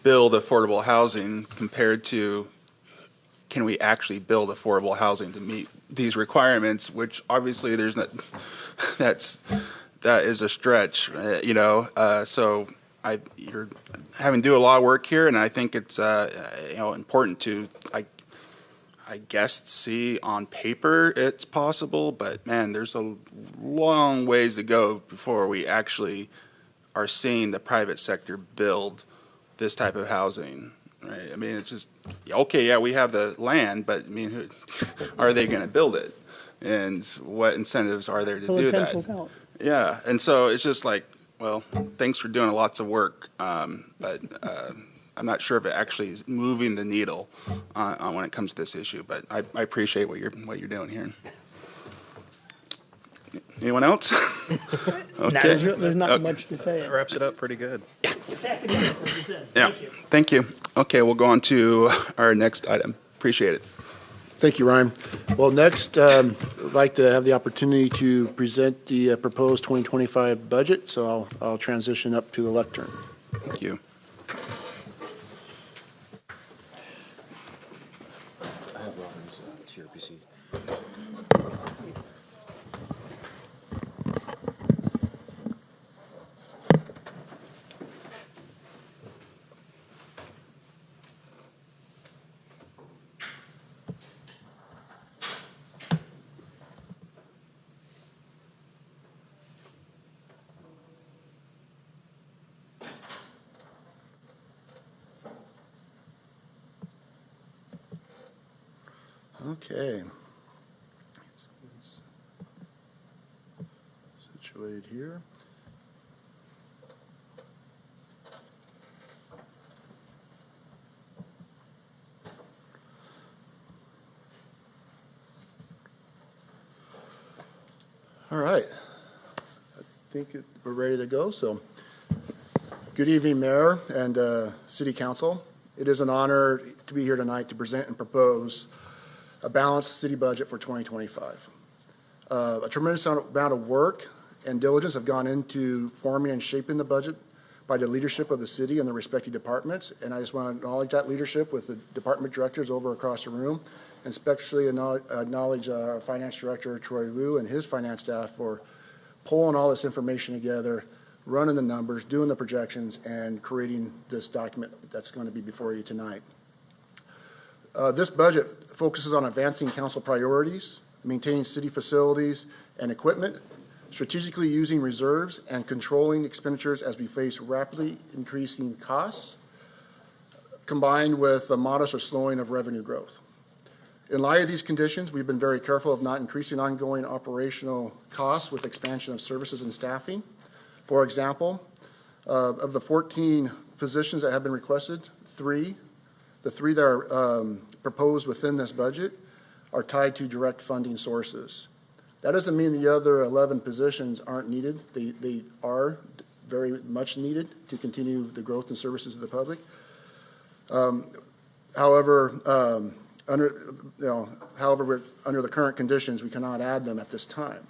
[SPEAKER 1] build affordable housing compared to can we actually build affordable housing to meet these requirements, which obviously there's not, that is a stretch, so you're having to do a lot of work here, and I think it's important to I guess see on paper it's possible, but man, there's a long ways to go before we actually are seeing the private sector build this type of housing, right? I mean, it's just, okay, yeah, we have the land, but I mean, are they going to build it? And what incentives are there to do that? Yeah, and so it's just like, well, thanks for doing lots of work, but I'm not sure if it actually is moving the needle on when it comes to this issue, but I appreciate what you're doing here. Anyone else? Okay.
[SPEAKER 3] There's not much to say.
[SPEAKER 19] That wraps it up pretty good.
[SPEAKER 1] Yeah. Thank you. Okay, we'll go on to our next item. Appreciate it.
[SPEAKER 5] Thank you, Ryan. Well, next, I'd like to have the opportunity to present the proposed 2025 budget, so I'll transition up to the lectern.
[SPEAKER 1] Thank you.
[SPEAKER 11] I have Robin's TRPC.
[SPEAKER 5] Okay. Situated here. All right. I think we're ready to go. So, good evening, Mayor and City Council. It is an honor to be here tonight to present and propose a balanced city budget for 2025. A tremendous amount of work and diligence have gone into forming and shaping the budget by the leadership of the city and the respective departments, and I just want to acknowledge that leadership with the department directors over across the room, and especially acknowledge our finance director, Troy Wu, and his finance staff for pulling all this information together, running the numbers, doing the projections, and creating this document that's going to be before you tonight. This budget focuses on advancing council priorities, maintaining city facilities and equipment strategically using reserves and controlling expenditures as we face rapidly increasing costs, combined with a modest or slowing of revenue growth. In light of these conditions, we've been very careful of not increasing ongoing operational costs with expansion of services and staffing. For example, of the 14 positions that have been requested, the three that are proposed within this budget are tied to direct funding sources. That doesn't mean the other 11 positions aren't needed. They are very much needed to continue the growth and services of the public. However, under the current conditions, we cannot add them at this time.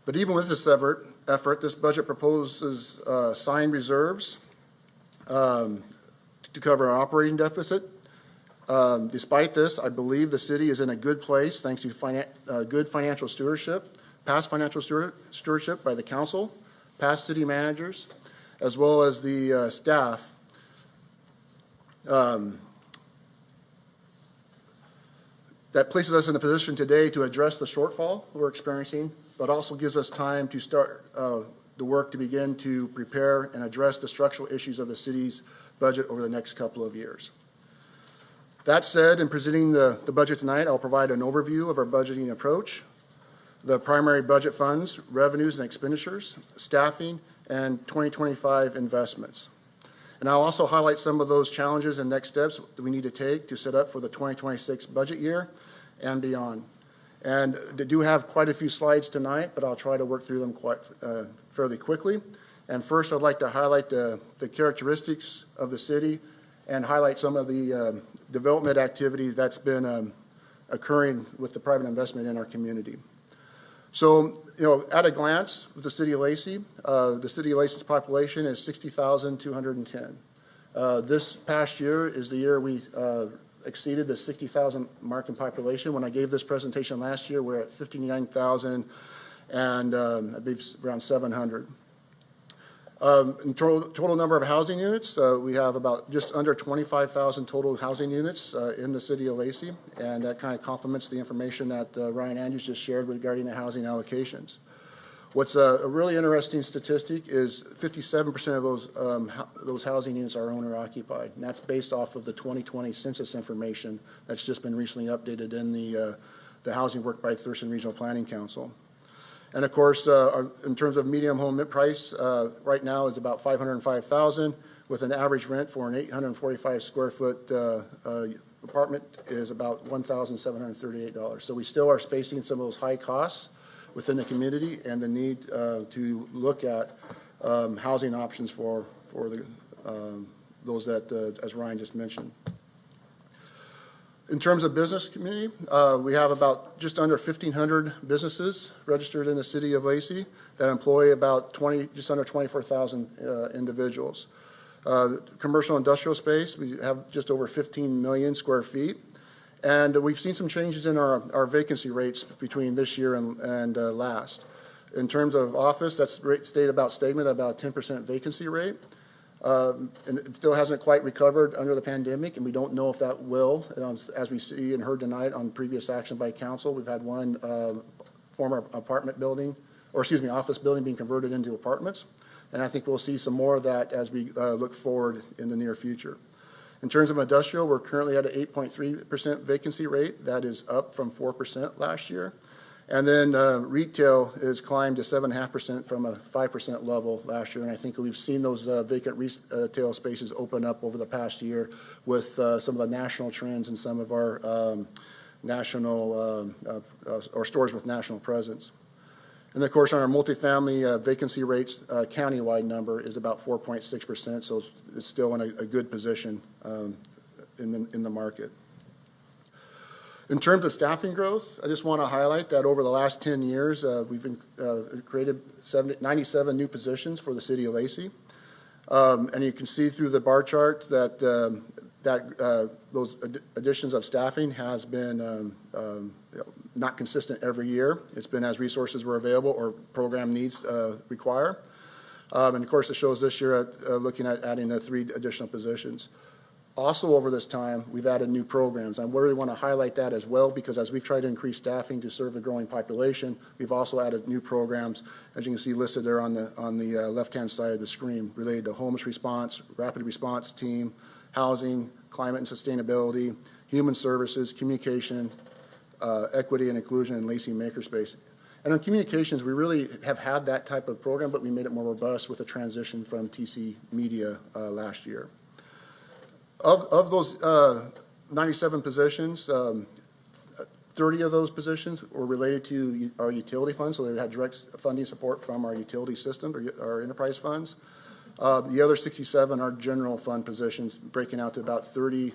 [SPEAKER 5] But even with this effort, this budget proposes signed reserves to cover our operating deficit. Despite this, I believe the city is in a good place thanks to good financial stewardship, past financial stewardship by the council, past city managers, as well as the staff. That places us in a position today to address the shortfall we're experiencing, but also gives us time to start the work to begin to prepare and address the structural issues of the city's budget over the next couple of years. That said, in presenting the budget tonight, I'll provide an overview of our budgeting approach, the primary budget funds, revenues and expenditures, staffing, and 2025 investments. And I'll also highlight some of those challenges and next steps that we need to take to set up for the 2026 budget year and beyond. And they do have quite a few slides tonight, but I'll try to work through them quite fairly quickly. And first, I'd like to highlight the characteristics of the city and highlight some of the development activity that's been occurring with the private investment in our community. So, at a glance, with the city of Lacey, the city of Lacey's population is 60,210. This past year is the year we exceeded the 60,000 mark in population. When I gave this presentation last year, we're at 59,000 and I believe around 700. In total number of housing units, we have about just under 25,000 total housing units in the city of Lacey, and that kind of complements the information that Ryan Andrews just shared regarding the housing allocations. What's a really interesting statistic is 57% of those housing units are owner occupied, and that's based off of the 2020 census information that's just been recently updated in the housing work by Thurston Regional Planning Council. And of course, in terms of median home price, right now is about $505,000, with an average rent for an 845 square foot apartment is about $1,738. So we still are facing some of those high costs within the community and the need to look at housing options for those that, as Ryan just mentioned. In terms of business community, we have about just under 1,500 businesses registered in the city of Lacey that employ about just under 24,000 individuals. Commercial industrial space, we have just over 15 million square feet. And we've seen some changes in our vacancy rates between this year and last. In terms of office, that's stayed about stagnant, about a 10% vacancy rate. And it still hasn't quite recovered under the pandemic, and we don't know if that will. As we see and heard tonight on previous action by council, we've had one former office building being converted into apartments. And I think we'll see some more of that as we look forward in the near future. In terms of industrial, we're currently at an 8.3% vacancy rate. That is up from 4% last year. And then retail has climbed to 7.5% from a 5% level last year. And I think we've seen those vacant retail spaces open up over the past year with some of the national trends and some of our national or stores with national presence. And of course, on our multifamily vacancy rates, countywide number is about 4.6%. So it's still in a good position in the market. In terms of staffing growth, I just want to highlight that over the last 10 years, we've created 97 new positions for the city of Lacey. And you can see through the bar chart that those additions of staffing has been not consistent every year. It's been as resources were available or program needs require. And of course, it shows this year looking at adding 3 additional positions. Also, over this time, we've added new programs. I really want to highlight that as well, because as we've tried to increase staffing to serve the growing population, we've also added new programs, as you can see listed there on the left-hand side of the screen, related to homeless response, rapid response team, housing, climate and sustainability, human services, communication, equity and inclusion, and Lacey Makerspace. And on communications, we really have had that type of program, but we made it more robust with a transition from TC Media last year. Of those 97 positions, 30 of those positions were related to our utility funds, so they had direct funding support from our utility system, or our enterprise funds. The other 67 are general fund positions, breaking out to about 30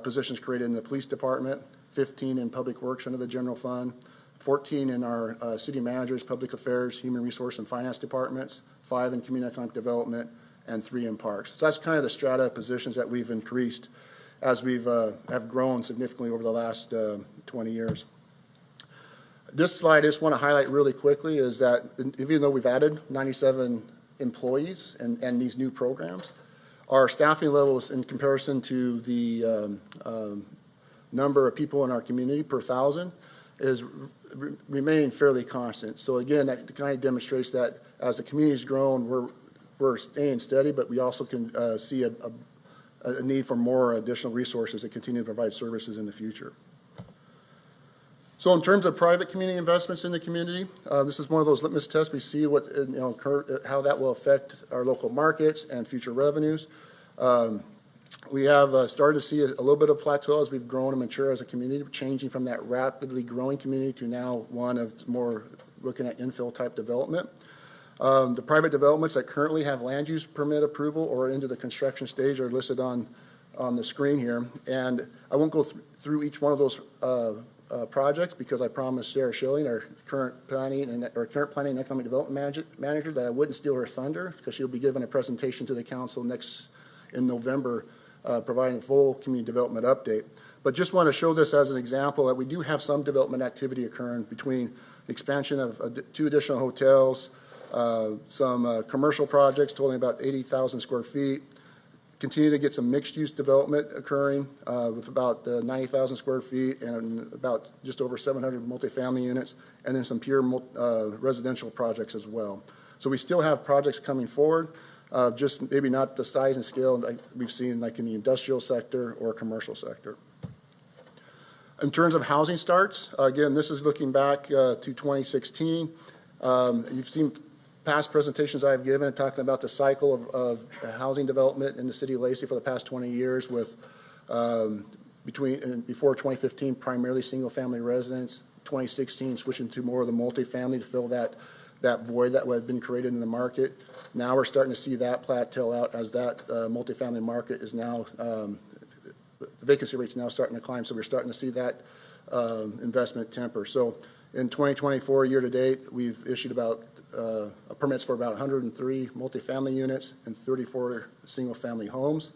[SPEAKER 5] positions created in the police department, 15 in public works under the general fund, 14 in our city managers, public affairs, human resource and finance departments, 5 in community economic development, and 3 in parks. So that's kind of the strata of positions that we've increased as we've have grown significantly over the last 20 years. This slide I just want to highlight really quickly is that even though we've added 97 employees and these new programs, our staffing levels in comparison to the number of people in our community per thousand is remain fairly constant. So again, that kind of demonstrates that as the community's grown, we're staying steady, but we also can see a need for more additional resources to continue to provide services in the future. So in terms of private community investments in the community, this is one of those litmus tests. We see what how that will affect our local markets and future revenues. We have started to see a little bit of plateau as we've grown and mature as a community, changing from that rapidly growing community to now one of more looking at infill type development. The private developments that currently have land use permit approval or into the construction stage are listed on the screen here. And I won't go through each one of those projects because I promised Sarah Schilling, our current planning and economic development manager, that I wouldn't steal her thunder because she'll be giving a presentation to the council in November, providing a full community development update. But just want to show this as an example that we do have some development activity occurring between the expansion of 2 additional hotels, some commercial projects totaling about 80,000 square feet, continue to get some mixed-use development occurring with about 90,000 square feet and about just over 700 multifamily units, and then some pure residential projects as well. So we still have projects coming forward, just maybe not the size and scale like we've seen like in the industrial sector or commercial sector. In terms of housing starts, again, this is looking back to 2016. You've seen past presentations I've given talking about the cycle of housing development in the city of Lacey for the past 20 years with before 2015, primarily single-family residents, 2016 switching to more of the multifamily to fill that void that had been created in the market. Now we're starting to see that plateau out as that multifamily market is now, the vacancy rate's now starting to climb, so we're starting to see that investment temper. So in 2024, year to date, we've issued about permits for about 103 multifamily units and 34 single-family homes.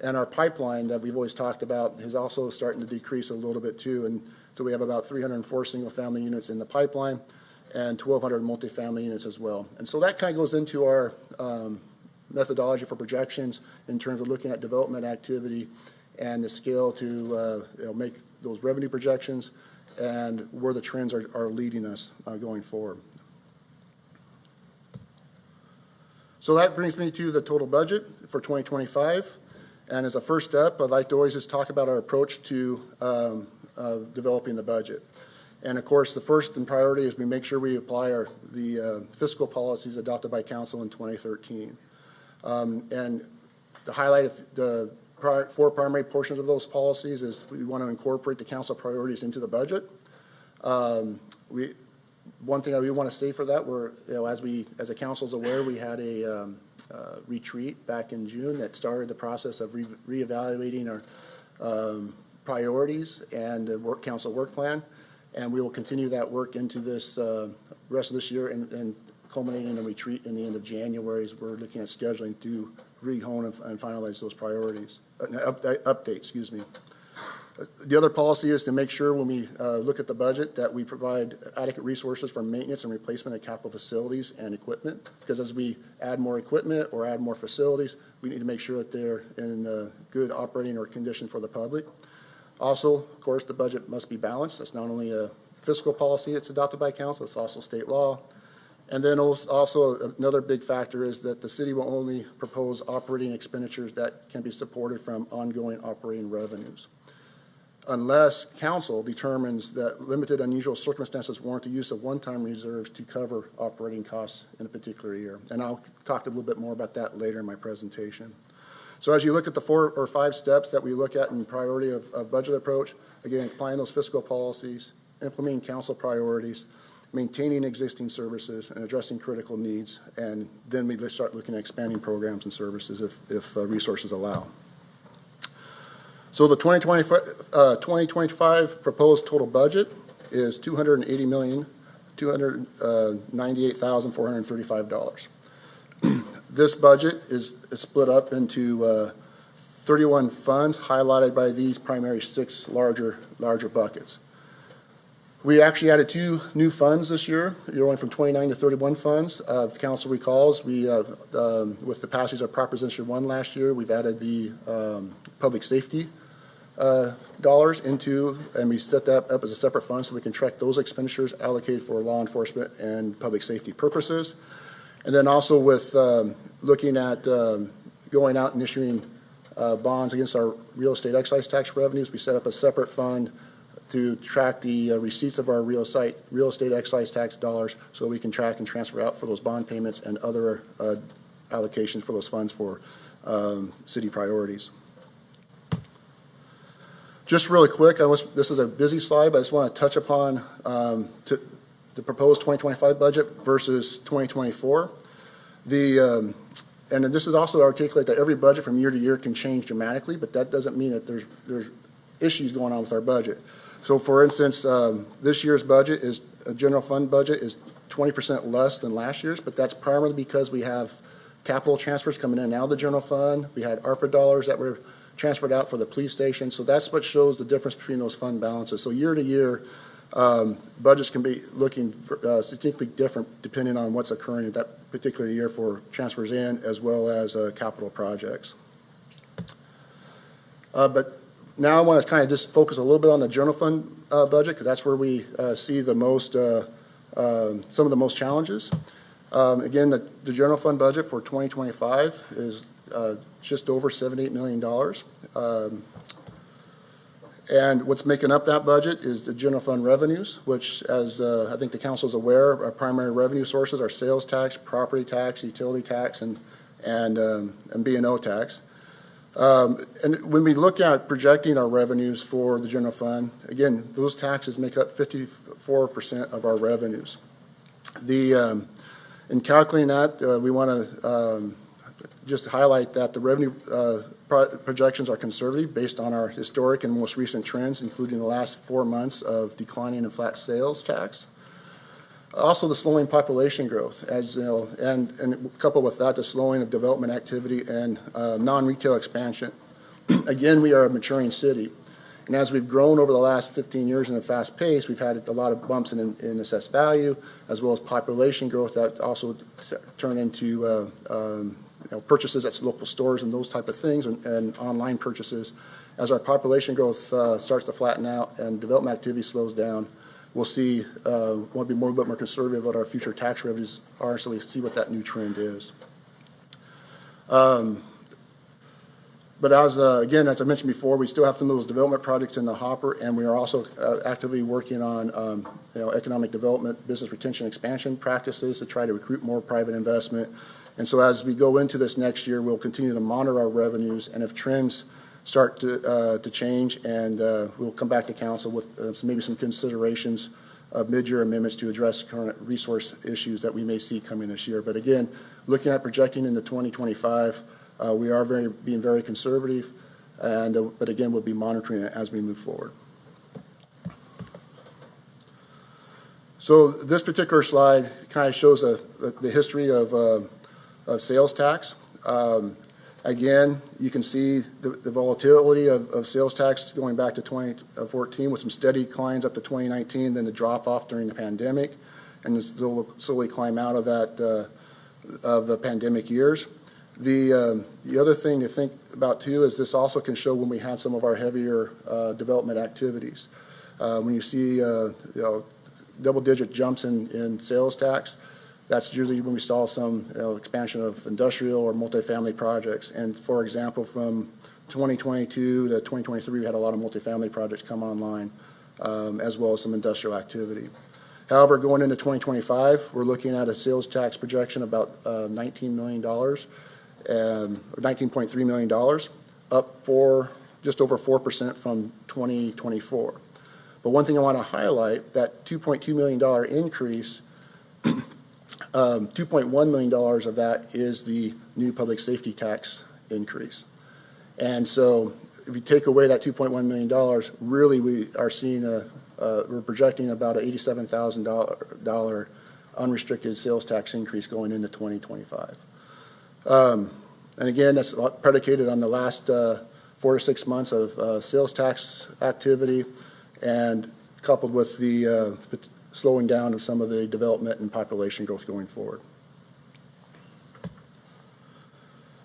[SPEAKER 5] And our pipeline that we've always talked about is also starting to decrease a little bit too. And so we have about 304 single-family units in the pipeline and 1,200 multifamily units as well. And so that kind of goes into our methodology for projections in terms of looking at development activity and the scale to make those revenue projections and where the trends are leading us going forward. So that brings me to the total budget for 2025. And as a first step, I'd like to always just talk about our approach to developing the budget. And of course, the first and priority is we make sure we apply the fiscal policies adopted by council in 2013. And the highlight of the 4 primary portions of those policies is we want to incorporate the council priorities into the budget. One thing I really want to say for that, as a council is aware, we had a retreat back in June that started the process of reevaluating our priorities and council work plan. And we will continue that work into this rest of this year and culminating in a retreat in the end of January as we're looking at scheduling to re-hone and finalize those priorities, updates, excuse me. The other policy is to make sure when we look at the budget that we provide adequate resources for maintenance and replacement of capital facilities and equipment, because as we add more equipment or add more facilities, we need to make sure that they're in good operating or condition for the public. Also, of course, the budget must be balanced. That's not only a fiscal policy that's adopted by council, it's also state law. And then also another big factor is that the city will only propose operating expenditures that can be supported from ongoing operating revenues, unless council determines that limited unusual circumstances warrant the use of one-time reserves to cover operating costs in a particular year. And I'll talk a little bit more about that later in my presentation. So as you look at the 4 or 5 steps that we look at in priority of budget approach, again, applying those fiscal policies, implementing council priorities, maintaining existing services, and addressing critical needs, and then we start looking at expanding programs and services if resources allow. So the 2025 proposed total budget is $280,298,435. This budget is split up into 31 funds, highlighted by these primary 6 larger buckets. We actually added 2 new funds this year. You're going from 29 to 31 funds. If council recalls, we with the passage of Proposition 1 last year, we've added the public safety dollars into, and we set that up as a separate fund so we can track those expenditures allocated for law enforcement and public safety purposes. And then also with looking at going out and issuing bonds against our real estate excise tax revenues, we set up a separate fund to track the receipts of our real estate excise tax dollars so we can track and transfer out for those bond payments and other allocations for those funds for city priorities. Just really quick, this is a busy slide, but I just want to touch upon the proposed 2025 budget versus 2024. And this is also to articulate that every budget from year to year can change dramatically, but that doesn't mean that there's issues going on with our budget. So for instance, this year's budget is a general fund budget is 20% less than last year's, but that's primarily because we have capital transfers coming in and out of the general fund. We had ARPA dollars that were transferred out for the police station. So that's what shows the difference between those fund balances. So year to year, budgets can be looking significantly different depending on what's occurring at that particular year for transfers in as well as capital projects. But now I want to kind of just focus a little bit on the general fund budget because that's where we see the most, some of the most challenges. Again, the general fund budget for 2025 is just over $78 million. And what's making up that budget is the general fund revenues, which, as I think the council is aware, our primary revenue sources are sales tax, property tax, utility tax, and B&O tax. And when we look at projecting our revenues for the general fund, again, those taxes make up 54% of our revenues. In calculating that, we want to just highlight that the revenue projections are conservative based on our historic and most recent trends, including the last 4 months of declining and flat sales tax. Also, the slowing population growth, as you know, and coupled with that, the slowing of development activity and non-retail expansion. Again, we are a maturing city, and as we've grown over the last 15 years in a fast pace, we've had a lot of bumps in assessed value, as well as population growth that also turn into purchases at local stores and those type of things, and online purchases. As our population growth starts to flatten out and development activity slows down, we'll see, want to be a bit more conservative about our future tax revenues are, so we see what that new trend is. But again, as I mentioned before, we still have some of those development projects in the hopper, and we are also actively working on economic development, business retention, expansion practices to try to recruit more private investment. And so as we go into this next year, we'll continue to monitor our revenues, and if trends start to change, and we'll come back to council with maybe some considerations of mid-year amendments to address current resource issues that we may see coming this year. But again, looking at projecting into 2025, we are being very conservative, but again, we'll be monitoring it as we move forward. So this particular slide kind of shows the history of sales tax. Again, you can see the volatility of sales tax going back to 2014 with some steady declines up to 2019, then the drop off during the pandemic, and then slowly climb out of that of the pandemic years. The other thing to think about too is this also can show when we had some of our heavier development activities. When you see double-digit jumps in sales tax, that's usually when we saw some expansion of industrial or multifamily projects. And for example, from 2022 to 2023, we had a lot of multifamily projects come online, as well as some industrial activity. However, going into 2025, we're looking at a sales tax projection about $19 million, or $19.3 million, up for just over 4% from 2024. But one thing I want to highlight, that $2.2 million increase, $2.1 million of that is the new public safety tax increase. And so if you take away that $2.1 million, really we are seeing we're projecting about an $87,000 unrestricted sales tax increase going into 2025. And again, that's predicated on the last 4 to 6 months of sales tax activity, and coupled with the slowing down of some of the development and population growth going forward.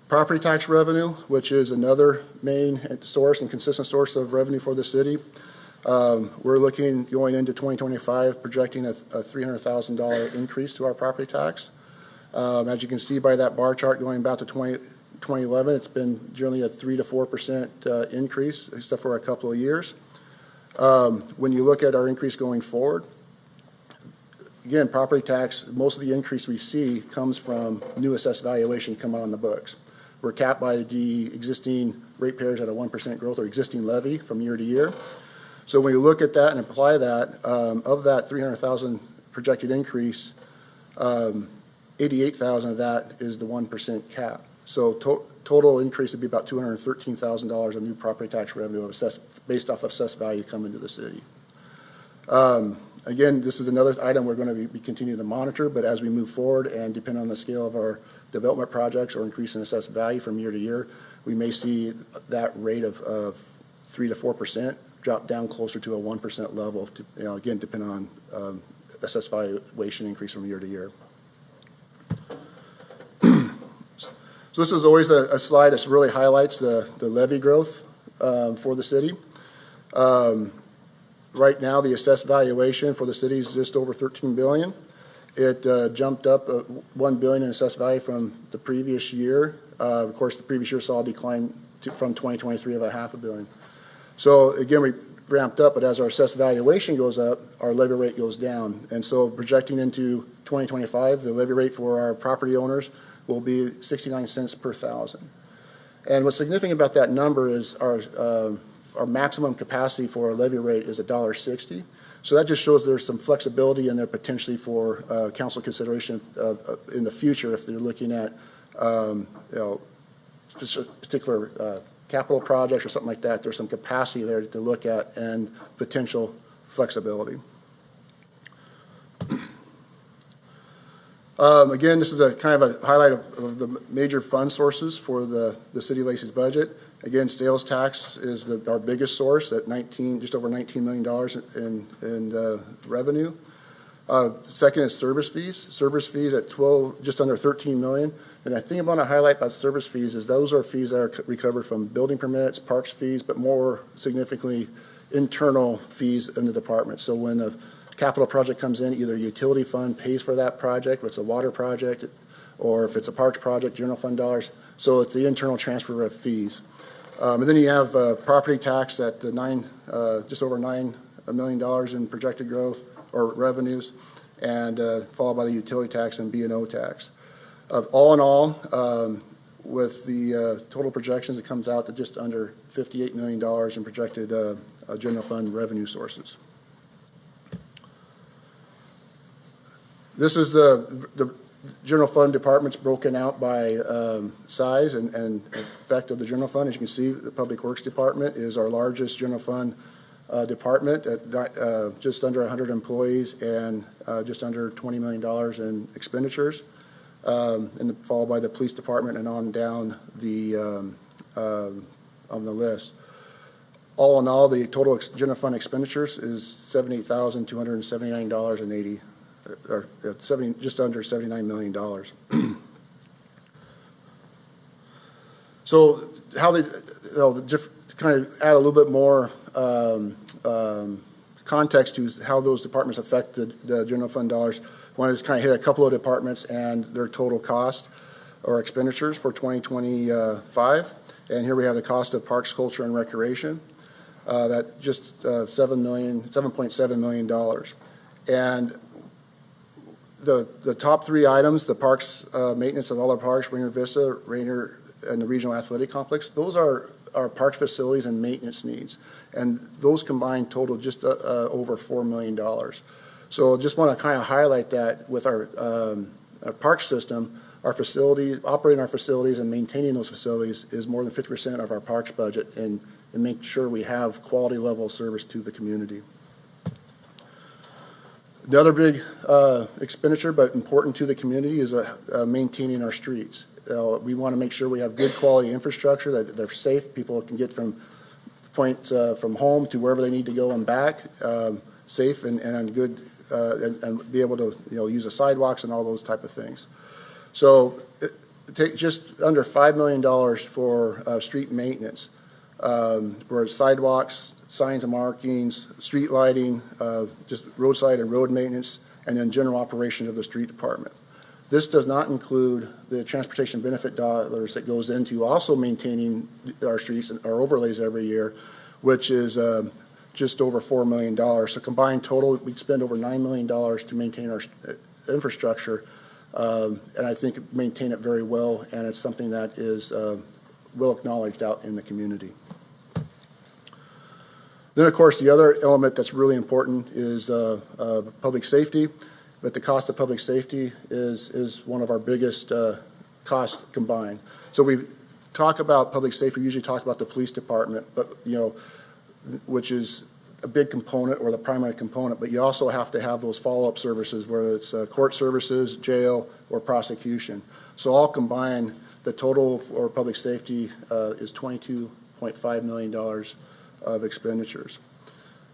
[SPEAKER 5] Property tax revenue, which is another main source and consistent source of revenue for the city. We're looking, going into 2025, projecting a $300,000 increase to our property tax. As you can see by that bar chart going back to 2011, it's been generally a 3 to 4% increase, except for a couple of years. When you look at our increase going forward, again, property tax, most of the increase we see comes from new assessed valuation coming on the books. We're capped by the existing ratepayers at a 1% growth or existing levy from year to year. So when you look at that and apply that, of that 300,000 projected increase, 88,000 of that is the 1% cap. So total increase would be about $213,000 of new property tax revenue based off of assessed value coming to the city. Again, this is another item we're going to be continuing to monitor, but as we move forward and depend on the scale of our development projects or increase in assessed value from year to year, we may see that rate of 3 to 4% drop down closer to a 1% level, again, depending on assessed valuation increase from year to year. So this is always a slide that really highlights the levy growth for the city. Right now, the assessed valuation for the city is just over $13 billion. It jumped up $1 billion in assessed value from the previous year. Of course, the previous year saw a decline from 2023 of $500 million. So again, we ramped up, but as our assessed valuation goes up, our levy rate goes down. And so projecting into 2025, the levy rate for our property owners will be 69 cents per thousand. And what's significant about that number is our maximum capacity for a levy rate is $1.60. So that just shows there's some flexibility in there potentially for council consideration in the future if they're looking at particular capital projects or something like that. There's some capacity there to look at and potential flexibility. Again, this is a kind of a highlight of the major fund sources for the City of Lacey's budget. Again, sales tax is our biggest source at just over $19 million in revenue. Second is service fees. Service fees at just under $13 million. And I think I want to highlight about service fees is those are fees that are recovered from building permits, parks fees, but more significantly internal fees in the department. So when a capital project comes in, either utility fund pays for that project, if it's a water project, or if it's a parks project, general fund dollars. So it's the internal transfer of fees. And then you have property tax at just over $9 million in projected growth or revenues, and followed by the utility tax and B&O tax. All in all, with the total projections, it comes out to just under $58 million in projected general fund revenue sources. This is the general fund departments broken out by size and effect of the general fund. As you can see, the Public Works Department is our largest general fund department at just under 100 employees and just under $20 million in expenditures. and followed by the police department and on down on the list. All in all, the total general fund expenditures is $78,279.80, or just under $79 million. So how they, kind of add a little bit more context to how those departments affect the general fund dollars. I want to just kind of hit a couple of departments and their total cost or expenditures for 2025. And here we have the cost of parks, culture, and recreation. That just $7.7 million. And the top three items, the parks maintenance of all our parks, Rainier Vista, Rainier, and the Regional Athletic Complex, those are our park facilities and maintenance needs. And those combined total just over $4 million. So just want to kind of highlight that with our park system, operating our facilities and maintaining those facilities is more than 50% of our parks budget, and make sure we have quality level of service to the community. The other big expenditure, but important to the community, is maintaining our streets. We want to make sure we have good quality infrastructure, that they're safe. People can get from points from home to wherever they need to go and back safe and on good, and be able to use the sidewalks and all those type of things. So take just under $5 million for street maintenance, for sidewalks, signs and markings, street lighting, just roadside and road maintenance, and then general operation of the street department. This does not include the transportation benefit dollars that goes into also maintaining our streets and our overlays every year, which is just over $4 million. So combined total, we spend over $9 million to maintain our infrastructure, and I think maintain it very well, and it's something that is well acknowledged out in the community. Then, of course, the other element that's really important is public safety. But the cost of public safety is one of our biggest costs combined. So we talk about public safety. We usually talk about the police department, but which is a big component or the primary component. But you also have to have those follow-up services, whether it's court services, jail, or prosecution. So all combined, the total for public safety is $22.5 million of expenditures.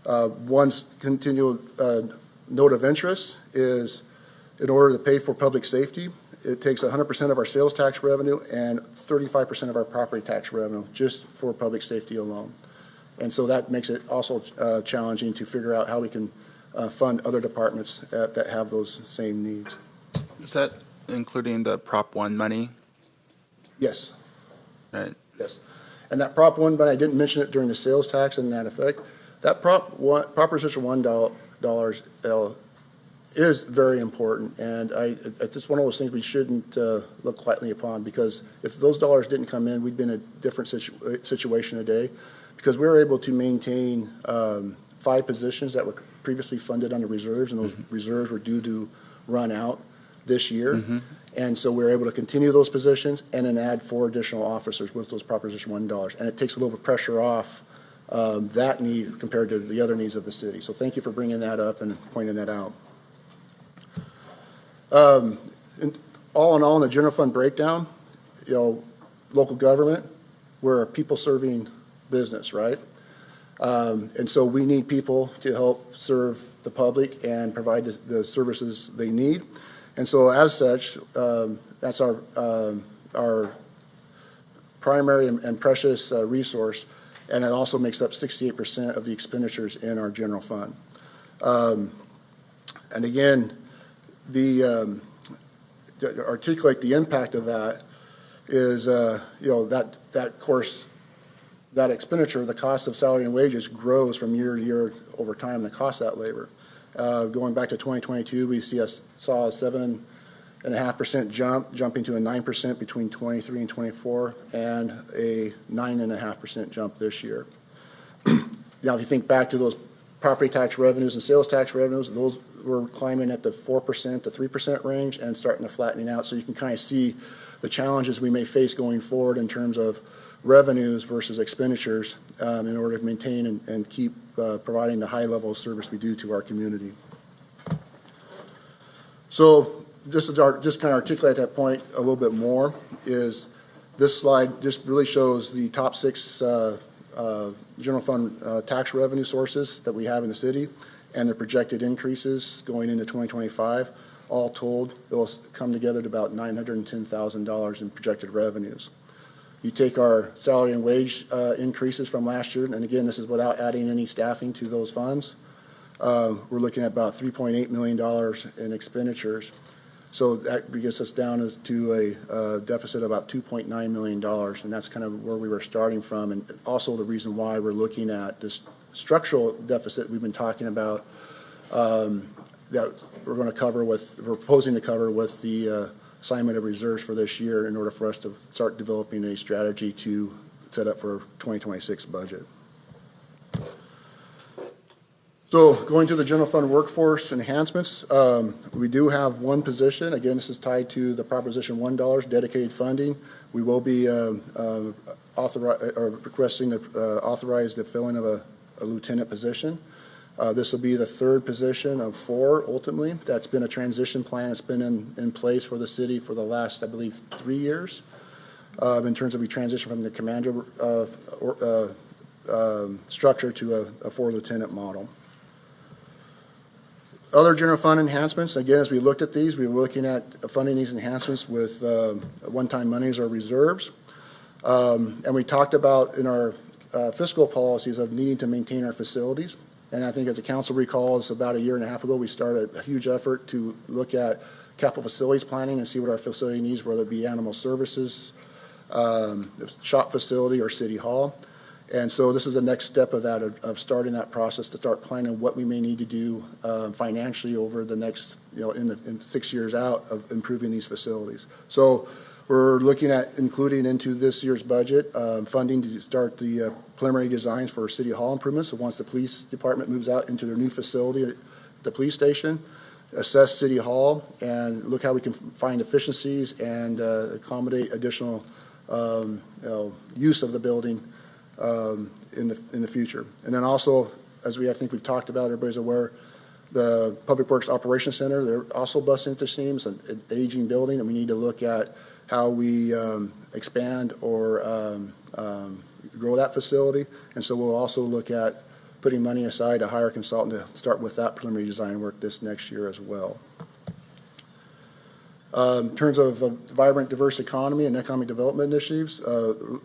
[SPEAKER 5] One continual note of interest is, in order to pay for public safety, it takes 100% of our sales tax revenue and 35% of our property tax revenue just for public safety alone. And so that makes it also challenging to figure out how we can fund other departments that have those same needs.
[SPEAKER 1] Is that including the Prop 1 money?
[SPEAKER 5] Yes.
[SPEAKER 1] Right.
[SPEAKER 5] Yes. And that Prop 1, but I didn't mention it during the sales tax and that effect. That Proposition 1 dollars is very important, and it's one of those things we shouldn't look lightly upon, because if those dollars didn't come in, we'd be in a different situation today, because we were able to maintain 5 positions that were previously funded under reserves, and those reserves were due to run out this year. And so we were able to continue those positions and then add 4 additional officers with those Proposition 1 dollars, and it takes a little bit of pressure off that need compared to the other needs of the city. So thank you for bringing that up and pointing that out. And all in all, in the general fund breakdown, local government, we're a people-serving business, right? And so we need people to help serve the public and provide the services they need. And so as such, that's our primary and precious resource, and it also makes up 68% of the expenditures in our general fund. And again, to articulate the impact of that is, that expenditure, the cost of salary and wages, grows from year to year over time, the cost of that labor. Going back to 2022, we saw a 7.5% jumping to a 9% between 23 and 24, and a 9.5% jump this year. Now, if you think back to those property tax revenues and sales tax revenues, those were climbing at the 4% to 3% range and starting to flattening out. So you can kind of see the challenges we may face going forward in terms of revenues versus expenditures in order to maintain and keep providing the high level of service we do to our community. So just kind of articulate that point a little bit more, is this slide just really shows the top 6 general fund tax revenue sources that we have in the city and the projected increases going into 2025. All told, it will come together to about $910,000 in projected revenues. You take our salary and wage increases from last year, and again, this is without adding any staffing to those funds. We're looking at about $3.8 million in expenditures. So that gets us down to a deficit of about $2.9 million, and that's kind of where we were starting from, and also the reason why we're looking at this structural deficit we've been talking about that we're proposing to cover with the assignment of reserves for this year in order for us to start developing a strategy to set up for 2026 budget. So going to the general fund workforce enhancements, we do have one position. Again, this is tied to the Proposition $1 dedicated funding. We will be requesting to authorize the filling of a lieutenant position. This will be the 3rd position of 4 ultimately. That's been a transition plan. It's been in place for the city for the last, I believe, 3 years in terms of we transition from the commander structure to a 4-lieutenant model. Other general fund enhancements, again, as we looked at these, we were looking at funding these enhancements with one-time monies or reserves. And we talked about in our fiscal policies of needing to maintain our facilities. And I think as the council recalls, about 1.5 years ago, we started a huge effort to look at capital facilities planning and see what our facility needs, whether it be animal services, shop facility, or city hall. And so this is the next step of that, of starting that process to start planning what we may need to do financially over the next, in 6 years out of improving these facilities. So we're looking at including into this year's budget funding to start the preliminary designs for City Hall improvements. So once the police department moves out into their new facility at the police station, assess City Hall and look how we can find efficiencies and accommodate additional use of the building in the future. And then also, as I think we've talked about, everybody's aware, the Public Works Operations Center, they're also busting into seams, an aging building, and we need to look at how we expand or grow that facility. And so we'll also look at putting money aside to hire a consultant to start with that preliminary design work this next year as well. In terms of a vibrant, diverse economy and economic development initiatives,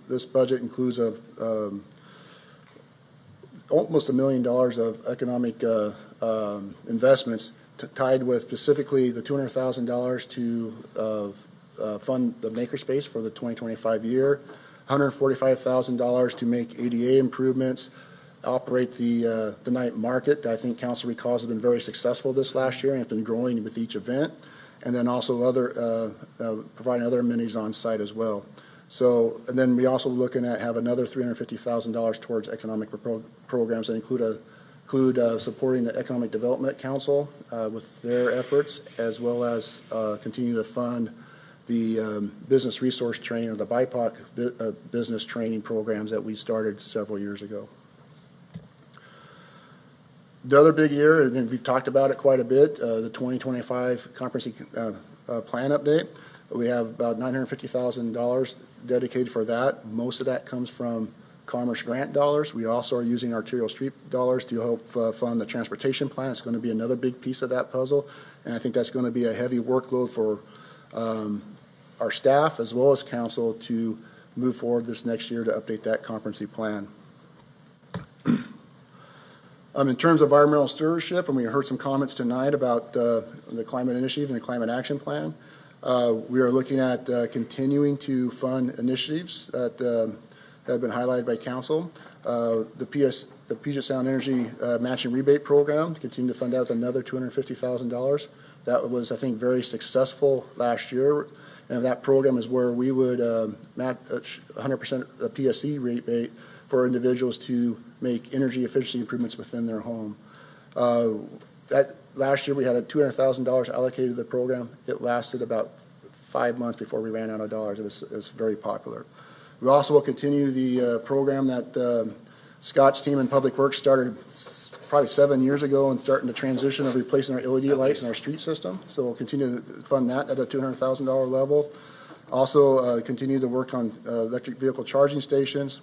[SPEAKER 5] this budget includes almost $1 million of economic investments tied with specifically the $200,000 to fund the makerspace for the 2025 year, $145,000 to make ADA improvements, operate the night market. I think council recalls have been very successful this last year and have been growing with each event. And then also providing other amenities on site as well. So, and then we also looking at have another $350,000 towards economic programs that include supporting the Economic Development Council with their efforts, as well as continue to fund the business resource training or the BIPOC business training programs that we started several years ago. The other big year, and we've talked about it quite a bit, the 2025 comprehensive plan update. We have about $950,000 dedicated for that. Most of that comes from Commerce grant dollars. We also are using arterial street dollars to help fund the transportation plan. It's going to be another big piece of that puzzle, and I think that's going to be a heavy workload for our staff as well as council to move forward this next year to update that comprehensive plan. In terms of environmental stewardship, and we heard some comments tonight about the climate initiative and the climate action plan, we are looking at continuing to fund initiatives that have been highlighted by council. The Puget Sound Energy Matching Rebate Program, continue to fund out another $250,000. That was, I think, very successful last year. And that program is where we would match 100% PSE rebate for individuals to make energy efficiency improvements within their home. That last year we had $200,000 allocated to the program. It lasted about 5 months before we ran out of dollars. It was very popular. We also will continue the program that Scott's team in Public Works started probably 7 years ago and starting to transition of replacing our LED lights in our street system. So we'll continue to fund that at a $200,000 level. Also continue to work on electric vehicle charging stations.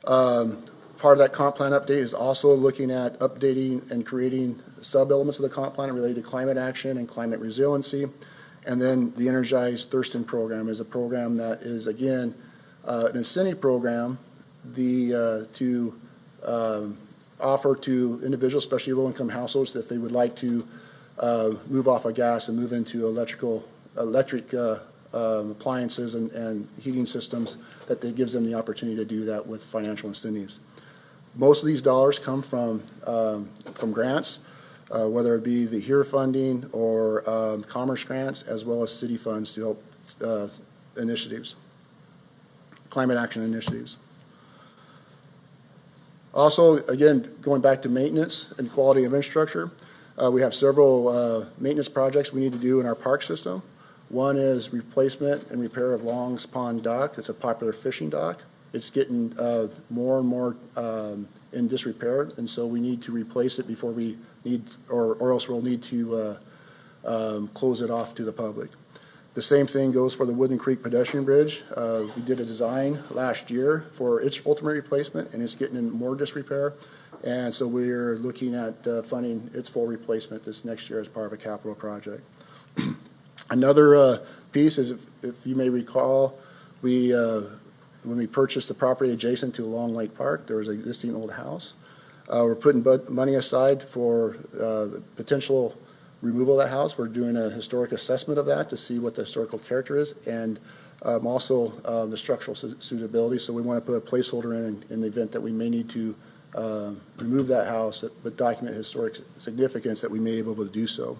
[SPEAKER 5] Part of that comp plan update is also looking at updating and creating sub-elements of the comp plan related to climate action and climate resiliency. And then the Energized Thurston program is a program that is, again, an incentive program to offer to individuals, especially low-income households, that they would like to move off of gas and move into electric appliances and heating systems, that gives them the opportunity to do that with financial incentives. Most of these dollars come from grants, whether it be the HERE funding or commerce grants, as well as city funds to help initiatives, climate action initiatives. Also, again, going back to maintenance and quality of infrastructure, we have several maintenance projects we need to do in our park system. One is replacement and repair of Long's Pond Dock. It's a popular fishing dock. It's getting more and more in disrepair, and so we need to replace it before we need, or else we'll need to close it off to the public. The same thing goes for the Wooden Creek pedestrian bridge. We did a design last year for its ultimate replacement, and it's getting in more disrepair. And so we're looking at funding its full replacement this next year as part of a capital project. Another piece is, if you may recall, when we purchased the property adjacent to Long Lake Park, there was an existing old house. We're putting money aside for potential removal of that house. We're doing a historic assessment of that to see what the historical character is, and also the structural suitability. So we want to put a placeholder in the event that we may need to remove that house, but document historic significance that we may be able to do so.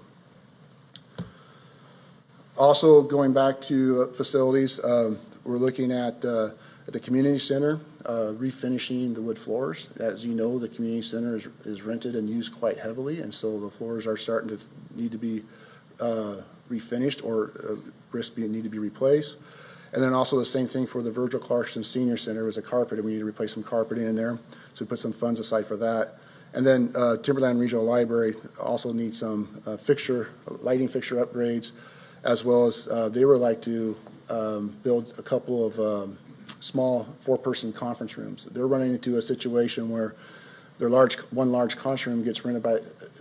[SPEAKER 5] Also, going back to facilities, we're looking at the community center, refinishing the wood floors. As you know, the community center is rented and used quite heavily, and so the floors are starting to need to be refinished or need to be replaced. And then also the same thing for the Virgil Clarkson Senior Center. Was a carpet, and we need to replace some carpeting in there, so we put some funds aside for that. And then Timberland Regional Library also needs some lighting fixture upgrades, as well as they would like to build a couple of small 4-person conference rooms. They're running into a situation where one large conference room gets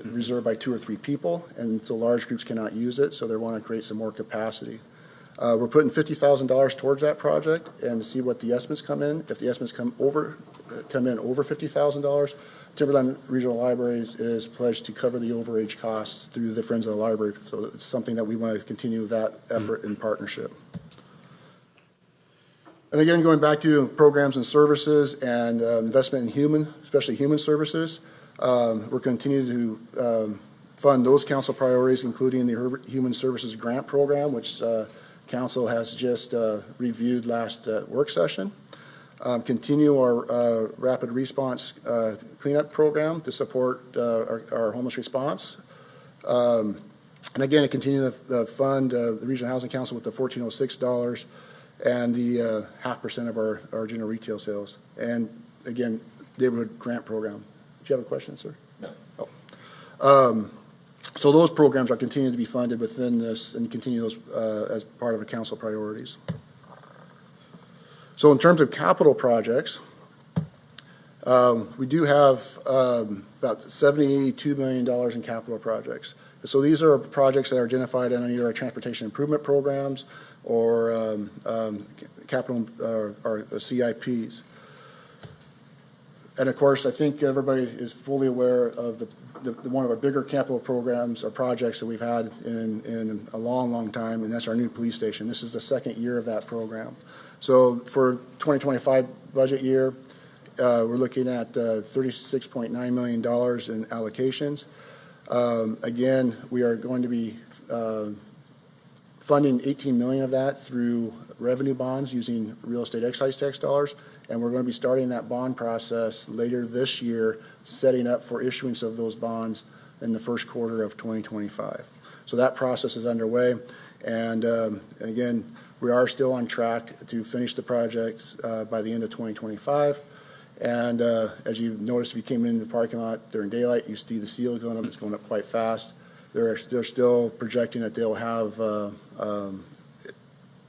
[SPEAKER 5] reserved by 2 or 3 people, and so large groups cannot use it, so they want to create some more capacity. We're putting $50,000 towards that project and to see what the estimates come in. If the estimates come in over $50,000, Timberland Regional Library is pledged to cover the overage costs through the Friends of the Library. So it's something that we want to continue that effort in partnership. And again, going back to programs and services and investment in especially human services, we're continuing to fund those council priorities, including the Human Services Grant Program, which council has just reviewed last work session. Continue our rapid response cleanup program to support our homeless response. And again, to continue to fund the Regional Housing Council with the $1,406 and the 0.5% of our general retail sales. And again, neighborhood grant program. Do you have a question, sir? No. Oh. So those programs are continuing to be funded within this and continue those as part of the council priorities. So in terms of capital projects, we do have about $72 million in capital projects. So these are projects that are identified in either our transportation improvement programs or capital or CIPs. And of course, I think everybody is fully aware of one of our bigger capital programs or projects that we've had in a long time, and that's our new police station. This is the second year of that program. So for 2025 budget year, we're looking at $36.9 million in allocations. Again, we are going to be funding $18 million of that through revenue bonds using real estate excise tax dollars, and we're going to be starting that bond process later this year, setting up for issuance of those bonds in the first quarter of 2025. So that process is underway, and again, we are still on track to finish the project by the end of 2025, And as you noticed, if you came into the parking lot during daylight, you see the seal going up. It's going up quite fast. They're still projecting that they'll have the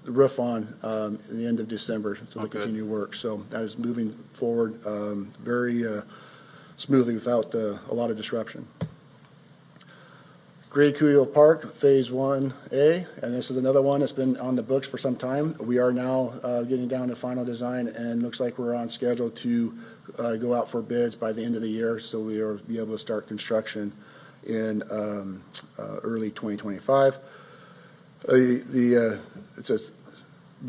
[SPEAKER 5] roof on at the end of December, so they continue work. So that is moving forward very smoothly without a lot of disruption. Great Cuyo Park, Phase 1A, and this is another one that's been on the books for some time. We are now getting down to final design, and looks like we're on schedule to go out for bids by the end of the year, so we will be able to start construction in early 2025. We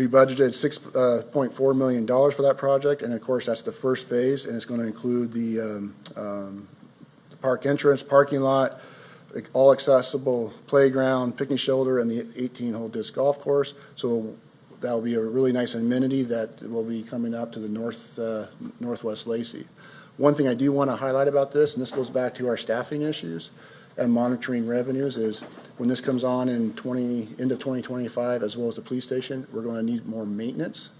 [SPEAKER 5] budgeted $6.4 million for that project, and of course that's the first phase, and it's going to include the park entrance, parking lot, all accessible playground, picnic shelter, and the 18-hole disc golf course. So that will be a really nice amenity that will be coming up to the northwest Lacey. One thing I do want to highlight about this, and this goes back to our staffing issues and monitoring revenues, is when this comes on in end of 2025, as well as the police station, we're going to need more maintenance,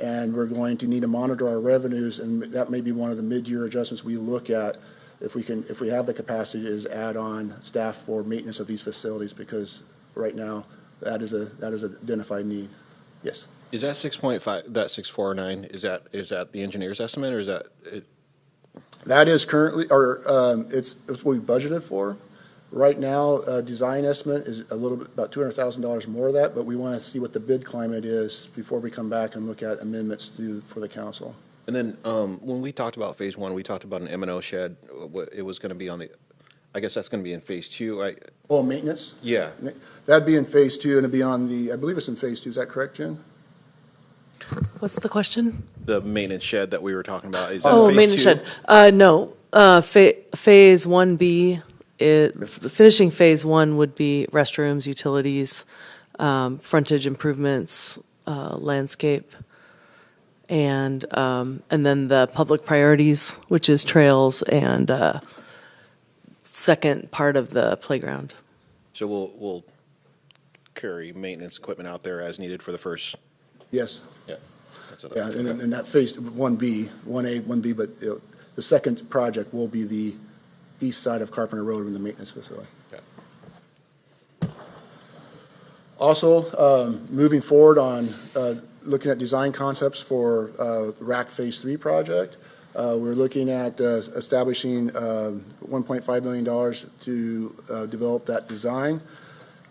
[SPEAKER 5] and we're going to need to monitor our revenues, and that may be one of the mid-year adjustments we look at. If we have the capacity, is add on staff for maintenance of these facilities, because right now that is an identified need. Yes.
[SPEAKER 19] Is that 6.5, that 649, is that the engineer's estimate, or is that it?
[SPEAKER 5] That is currently, or it's what we budgeted for. Right now, design estimate is a little bit, about $200,000 more of that, but we want to see what the bid climate is before we come back and look at amendments for the council.
[SPEAKER 19] And then when we talked about phase 1, we talked about an M&O shed. It was going to be on the, I guess that's going to be in phase 2.
[SPEAKER 5] Oh, maintenance?
[SPEAKER 19] Yeah.
[SPEAKER 5] That'd be in phase 2, and it'd be on the, I believe it's in phase 2. Is that correct, Jen?
[SPEAKER 7] What's the question?
[SPEAKER 19] The maintenance shed that we were talking about. Is that phase
[SPEAKER 7] maintenance
[SPEAKER 19] 2?
[SPEAKER 7] shed. No. Phase 1B, finishing phase 1 would be restrooms, utilities, frontage improvements, landscape, and then the public priorities, which is trails and second part of the playground.
[SPEAKER 19] So we'll carry maintenance equipment out there as needed for the first.
[SPEAKER 5] Yes.
[SPEAKER 19] Yeah.
[SPEAKER 5] Yeah, and that phase 1B, 1A, 1B, but the second project will be the east side of Carpenter Road in the maintenance facility.
[SPEAKER 19] Okay.
[SPEAKER 5] Also, moving forward on looking at design concepts for RAC Phase 3 project, we're looking at establishing $1.5 million to develop that design.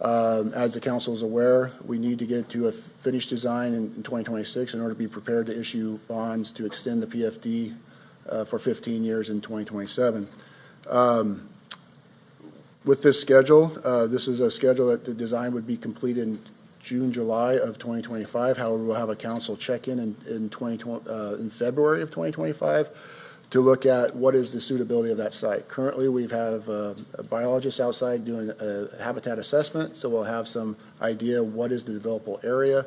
[SPEAKER 5] As the council is aware, we need to get to a finished design in 2026 in order to be prepared to issue bonds to extend the PFD for 15 years in 2027. With this schedule, this is a schedule that the design would be completed in June, July of 2025. However, we'll have a council check-in in February of 2025 to look at what is the suitability of that site. Currently, we have a biologist outside doing a habitat assessment, so we'll have some idea what is the developable area.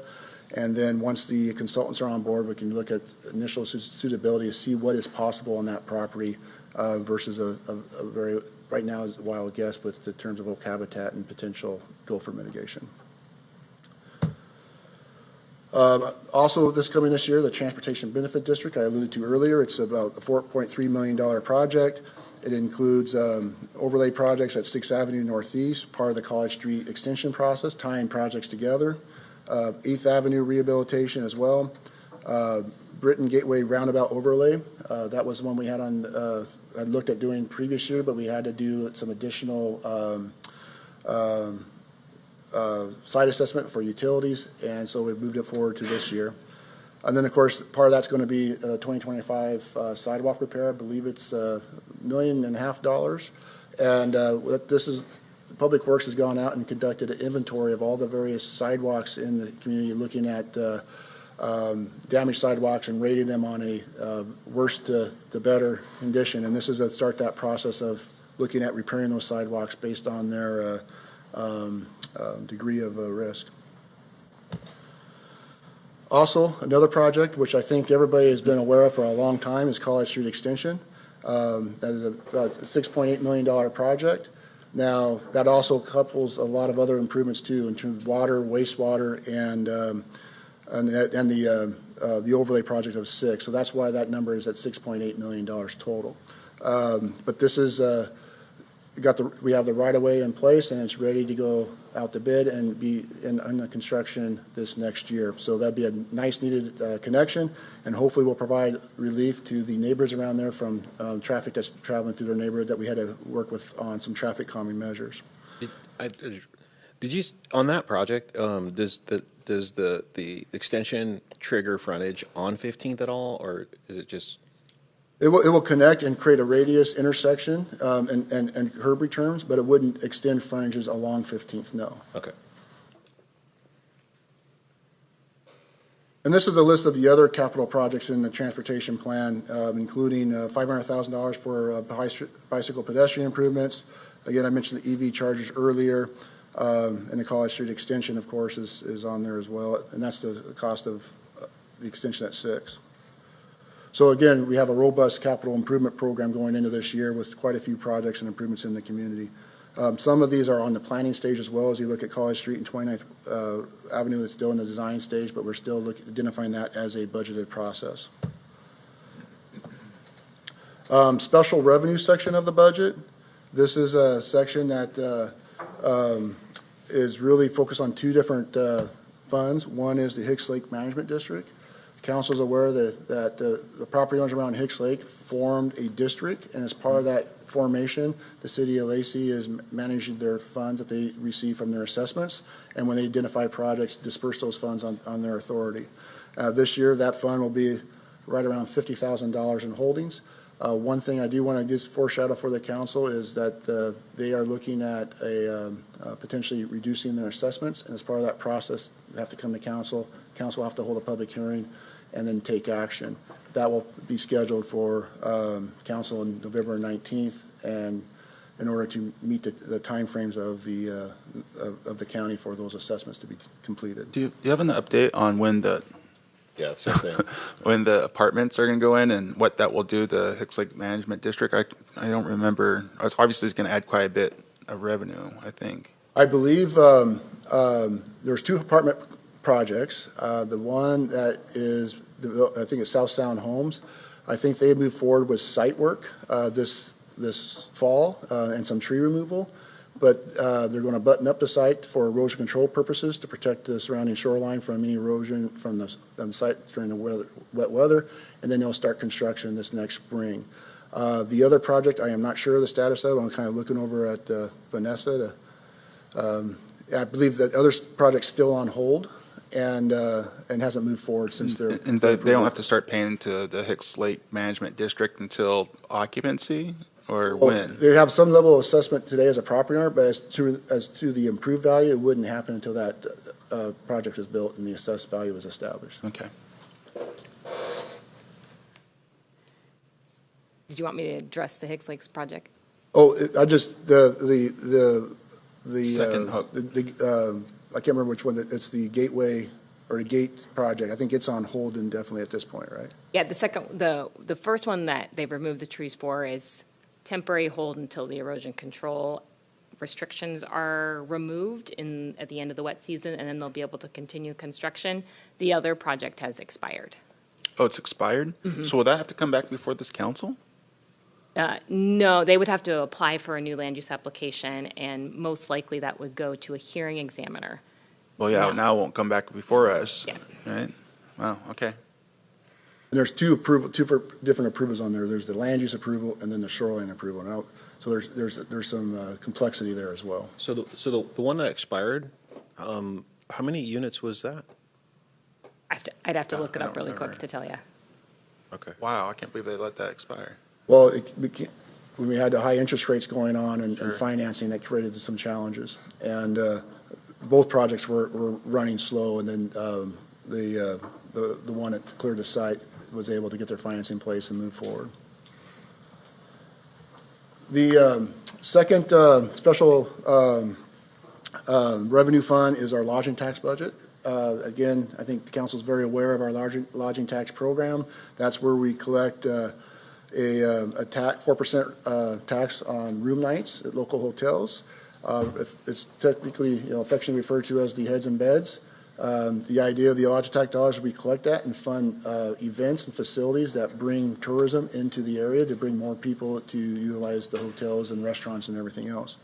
[SPEAKER 5] And then once the consultants are on board, we can look at initial suitability to see what is possible on that property versus a very, right now, is a wild guess with the terms of oak habitat and potential gopher mitigation. Also, this year, the Transportation Benefit District I alluded to earlier, it's about a $4.3 million project. It includes overlay projects at 6th Avenue Northeast, part of the College Street extension process, tying projects together. 8th Avenue rehabilitation as well. Britton Gateway roundabout overlay. That was one we had on, I looked at doing previous year, but we had to do some additional site assessment for utilities, and so we moved it forward to this year. And then, of course, part of that's going to be 2025 sidewalk repair. I believe it's $1.5 million. And this is, Public Works has gone out and conducted an inventory of all the various sidewalks in the community, looking at damaged sidewalks and rating them on a worst to better condition. And this is to start that process of looking at repairing those sidewalks based on their degree of risk. Also, another project which I think everybody has been aware of for a long time is College Street Extension. That is about a $6.8 million project. Now, that also couples a lot of other improvements too, in terms of water, wastewater, and the the overlay project of 6. So that's why that number is at $6.8 million total. But this is, we have the right-of-way in place, and it's ready to go out to bid and be in the construction this next year. So that'd be a nice needed connection, and hopefully will provide relief to the neighbors around there from traffic that's traveling through their neighborhood that we had to work with on some traffic calming measures.
[SPEAKER 19] Did you, on that project, does the extension trigger frontage on 15th at all, or is it just?
[SPEAKER 5] It will connect and create a radius intersection and curb returns, but it wouldn't extend frontages along 15th, no.
[SPEAKER 19] Okay.
[SPEAKER 5] And this is a list of the other capital projects in the transportation plan, including $500,000 for bicycle pedestrian improvements. Again, I mentioned the EV chargers earlier, and the College Street extension, of course, is on there as well, and that's the cost of the extension at 6. So again, we have a robust capital improvement program going into this year with quite a few projects and improvements in the community. Some of these are on the planning stage as well. As you look at College Street and 29th Avenue, it's still in the design stage, but we're still identifying that as a budgeted process. Special revenue section of the budget. This is a section that is really focused on 2 different funds. One is the Hicks Lake Management District. Council is aware that the property owners around Hicks Lake formed a district, and as part of that formation, the city of Lacey is managing their funds that they receive from their assessments, and when they identify projects, disperse those funds on their authority. This year, that fund will be right around $50,000 in holdings. One thing I do want to just foreshadow for the council is that they are looking at potentially reducing their assessments, and as part of that process, they have to come to council. Council will have to hold a public hearing and then take action. That will be scheduled for council on November 19th, and in order to meet the timeframes of the county for those assessments to be completed.
[SPEAKER 1] Do you have an update on when the
[SPEAKER 19] same thing.
[SPEAKER 1] when the apartments are going to go in and what that will do to the Hicks Lake Management District? I don't remember. It's obviously going to add quite a bit of revenue, I think.
[SPEAKER 5] I believe there's 2 apartment projects. The one that is, I think it's South Sound Homes. I think they moved forward with site work this fall and some tree removal. But they're going to button up the site for erosion control purposes to protect the surrounding shoreline from any erosion from the site during the wet weather, and then they'll start construction this next spring. The other project, I am not sure of the status of. I'm kind of looking over at Vanessa. I believe that other project's still on hold and hasn't moved forward since their.
[SPEAKER 1] And they don't have to start paying to the Hicks Lake Management District until occupancy? Or when?
[SPEAKER 5] They have some level of assessment today as a property owner, but as to the improved value, it wouldn't happen until that project was built and the assessed value was established.
[SPEAKER 1] Okay.
[SPEAKER 8] Did you want me to address the Hicks Lakes project?
[SPEAKER 5] Oh, I just the
[SPEAKER 1] second hook.
[SPEAKER 5] I can't remember which one. It's the Gateway or a Gate project. I think it's on hold indefinitely at this point, right?
[SPEAKER 8] Yeah, the first one that they've removed the trees for is temporary hold until the erosion control restrictions are removed at the end of the wet season, and then they'll be able to continue construction. The other project has expired.
[SPEAKER 1] Oh, it's expired?
[SPEAKER 8] Mm-hmm.
[SPEAKER 1] So will that have to come back before this council?
[SPEAKER 8] No, they would have to apply for a new land use application, and most likely that would go to a hearing examiner.
[SPEAKER 1] Well, yeah, now it won't come back before us.
[SPEAKER 8] Yeah.
[SPEAKER 1] Right? Wow, okay.
[SPEAKER 5] And there's two different approvals on there. There's the land use approval and then the shoreline approval. Now, so there's some complexity there as well.
[SPEAKER 19] So the one that expired, how many units was that?
[SPEAKER 8] I'd have to look it up really quick to tell you.
[SPEAKER 1] Okay. Wow, I can't believe they let that expire.
[SPEAKER 5] Well, when we had the high interest rates going on and financing, that created some challenges. And both projects were running slow, and then the one that cleared the site was able to get their financing in place and move forward. The second special revenue fund is our lodging tax budget. Again, I think the council is very aware of our lodging tax program. That's where we collect a 4% tax on room nights at local hotels. It's technically affectionately referred to as the heads and beds. The idea of the lodging tax dollars, we collect that and fund events and facilities that bring tourism into the area to bring more people to utilize the hotels and restaurants and everything else.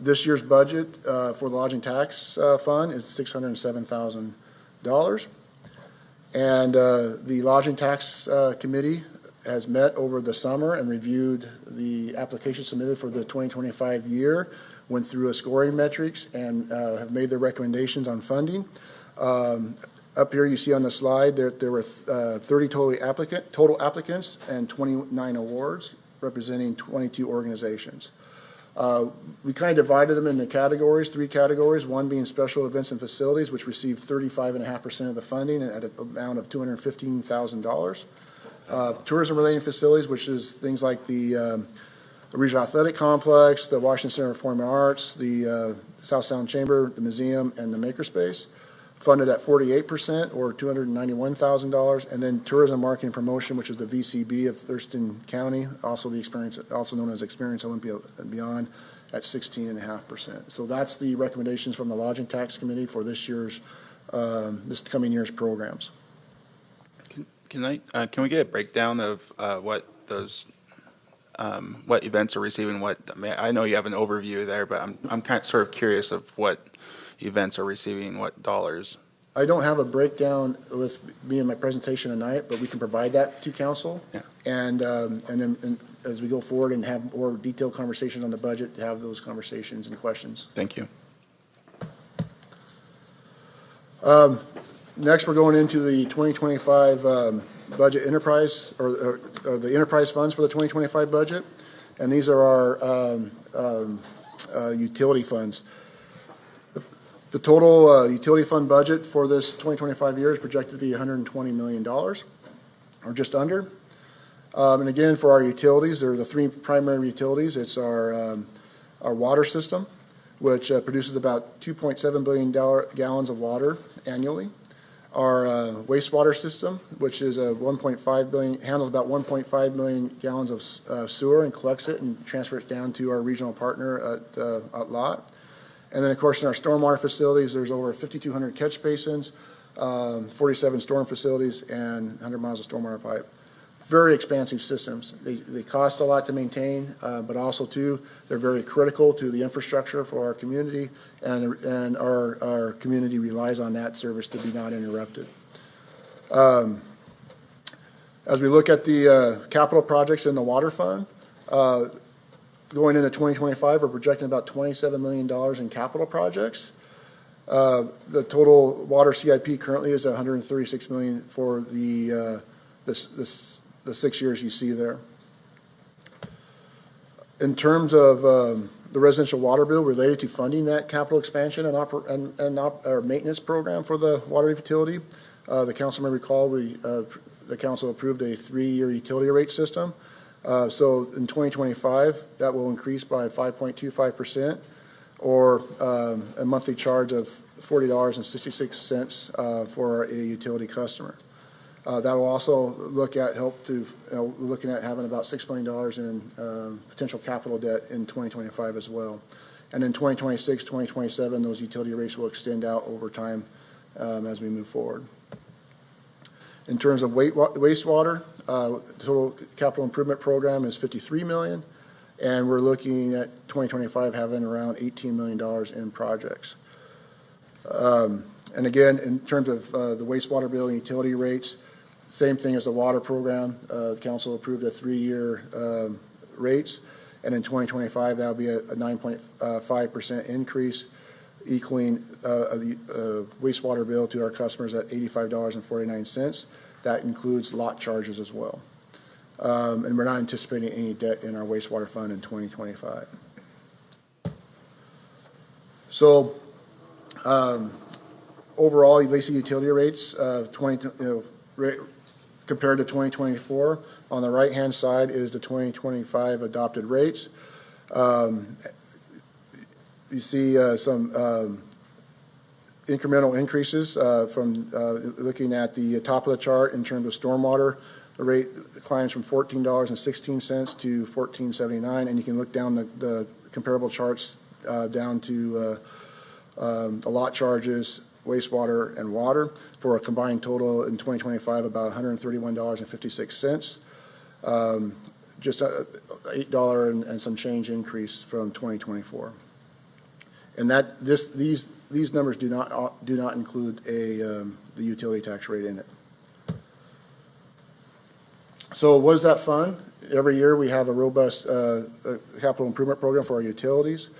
[SPEAKER 5] This year's budget for the lodging tax fund is $607,000. And the lodging tax committee has met over the summer and reviewed the application submitted for the 2025 year, went through a scoring metrics, and have made their recommendations on funding. Up here you see on the slide there were 30 total applicants and 29 awards representing 22 organizations. We kind of divided them into categories, 3 categories, one being special events and facilities, which received 35.5% of the funding at an amount of $215,000. Tourism-related facilities, which is things like the Regional Athletic Complex, the Washington Center for Performing Arts, the South Sound Chamber, the museum, and the Makerspace, funded at 48% or $291,000. And then tourism marketing promotion, which is the VCB of Thurston County, also known as Experience Olympia and Beyond, at 16.5%. So that's the recommendations from the Lodging Tax Committee for this coming year's programs.
[SPEAKER 1] Can we get a breakdown of what events are receiving what? I know you have an overview there, but I'm kind of sort of curious of what events are receiving what dollars.
[SPEAKER 5] I don't have a breakdown with me in my presentation tonight, but we can provide that to council. Yeah. And then as we go forward and have more detailed conversations on the budget, to have those conversations and questions.
[SPEAKER 1] Thank you.
[SPEAKER 5] Next, we're going into the 2025 budget enterprise, or the enterprise funds for the 2025 budget, and these are our utility funds. The total utility fund budget for this 2025 year is projected to be $120 million, or just under. And again, for our utilities, there are the 3 primary utilities. It's our water system, which produces about 2.7 billion gallons of water annually. Our wastewater system, which is handles about 1.5 million gallons of sewer and collects it and transfers it down to our regional partner at Lot. And then, of course, in our stormwater facilities, there's over 5,200 catch basins, 47 storm facilities, and 100 miles of stormwater pipe. Very expansive systems. They cost a lot to maintain, but also, too, they're very critical to the infrastructure for our community, and our community relies on that service to be not interrupted. As we look at the capital projects in the water fund, going into 2025, we're projecting about $27 million in capital projects. The total water CIP currently is $136 million for the 6 years you see there. In terms of the residential water bill related to funding that capital expansion and our maintenance program for the water utility, the council may recall the council approved a 3-year utility rate system. So in 2025, that will increase by 5.25%, or a monthly charge of $40.66 for a utility customer. That will also looking at having about $6 million in potential capital debt in 2025 as well. And in 2026, 2027, those utility rates will extend out over time as we move forward. In terms of wastewater, the total capital improvement program is $53 million, and we're looking at 2025 having around $18 million in projects. And again, in terms of the wastewater bill and utility rates, same thing as the water program. The council approved a 3-year rates, and in 2025 that'll be a 9.5% increase, equaling the wastewater bill to our customers at $85.49. That includes lot charges as well. And we're not anticipating any debt in our wastewater fund in 2025. So overall, Lacey utility rates compared to 2024, on the right-hand side is the 2025 adopted rates. You see some incremental increases from looking at the top of the chart in terms of stormwater. The rate climbs from $14.16 to $14.79, and you can look down the comparable charts down to the lot charges wastewater, and water for a combined total in 2025 about $131.56. Just $8 and some change increase from 2024. And these numbers do not include the utility tax rate in it. So what does that fund? Every year we have a robust capital improvement program for our utilities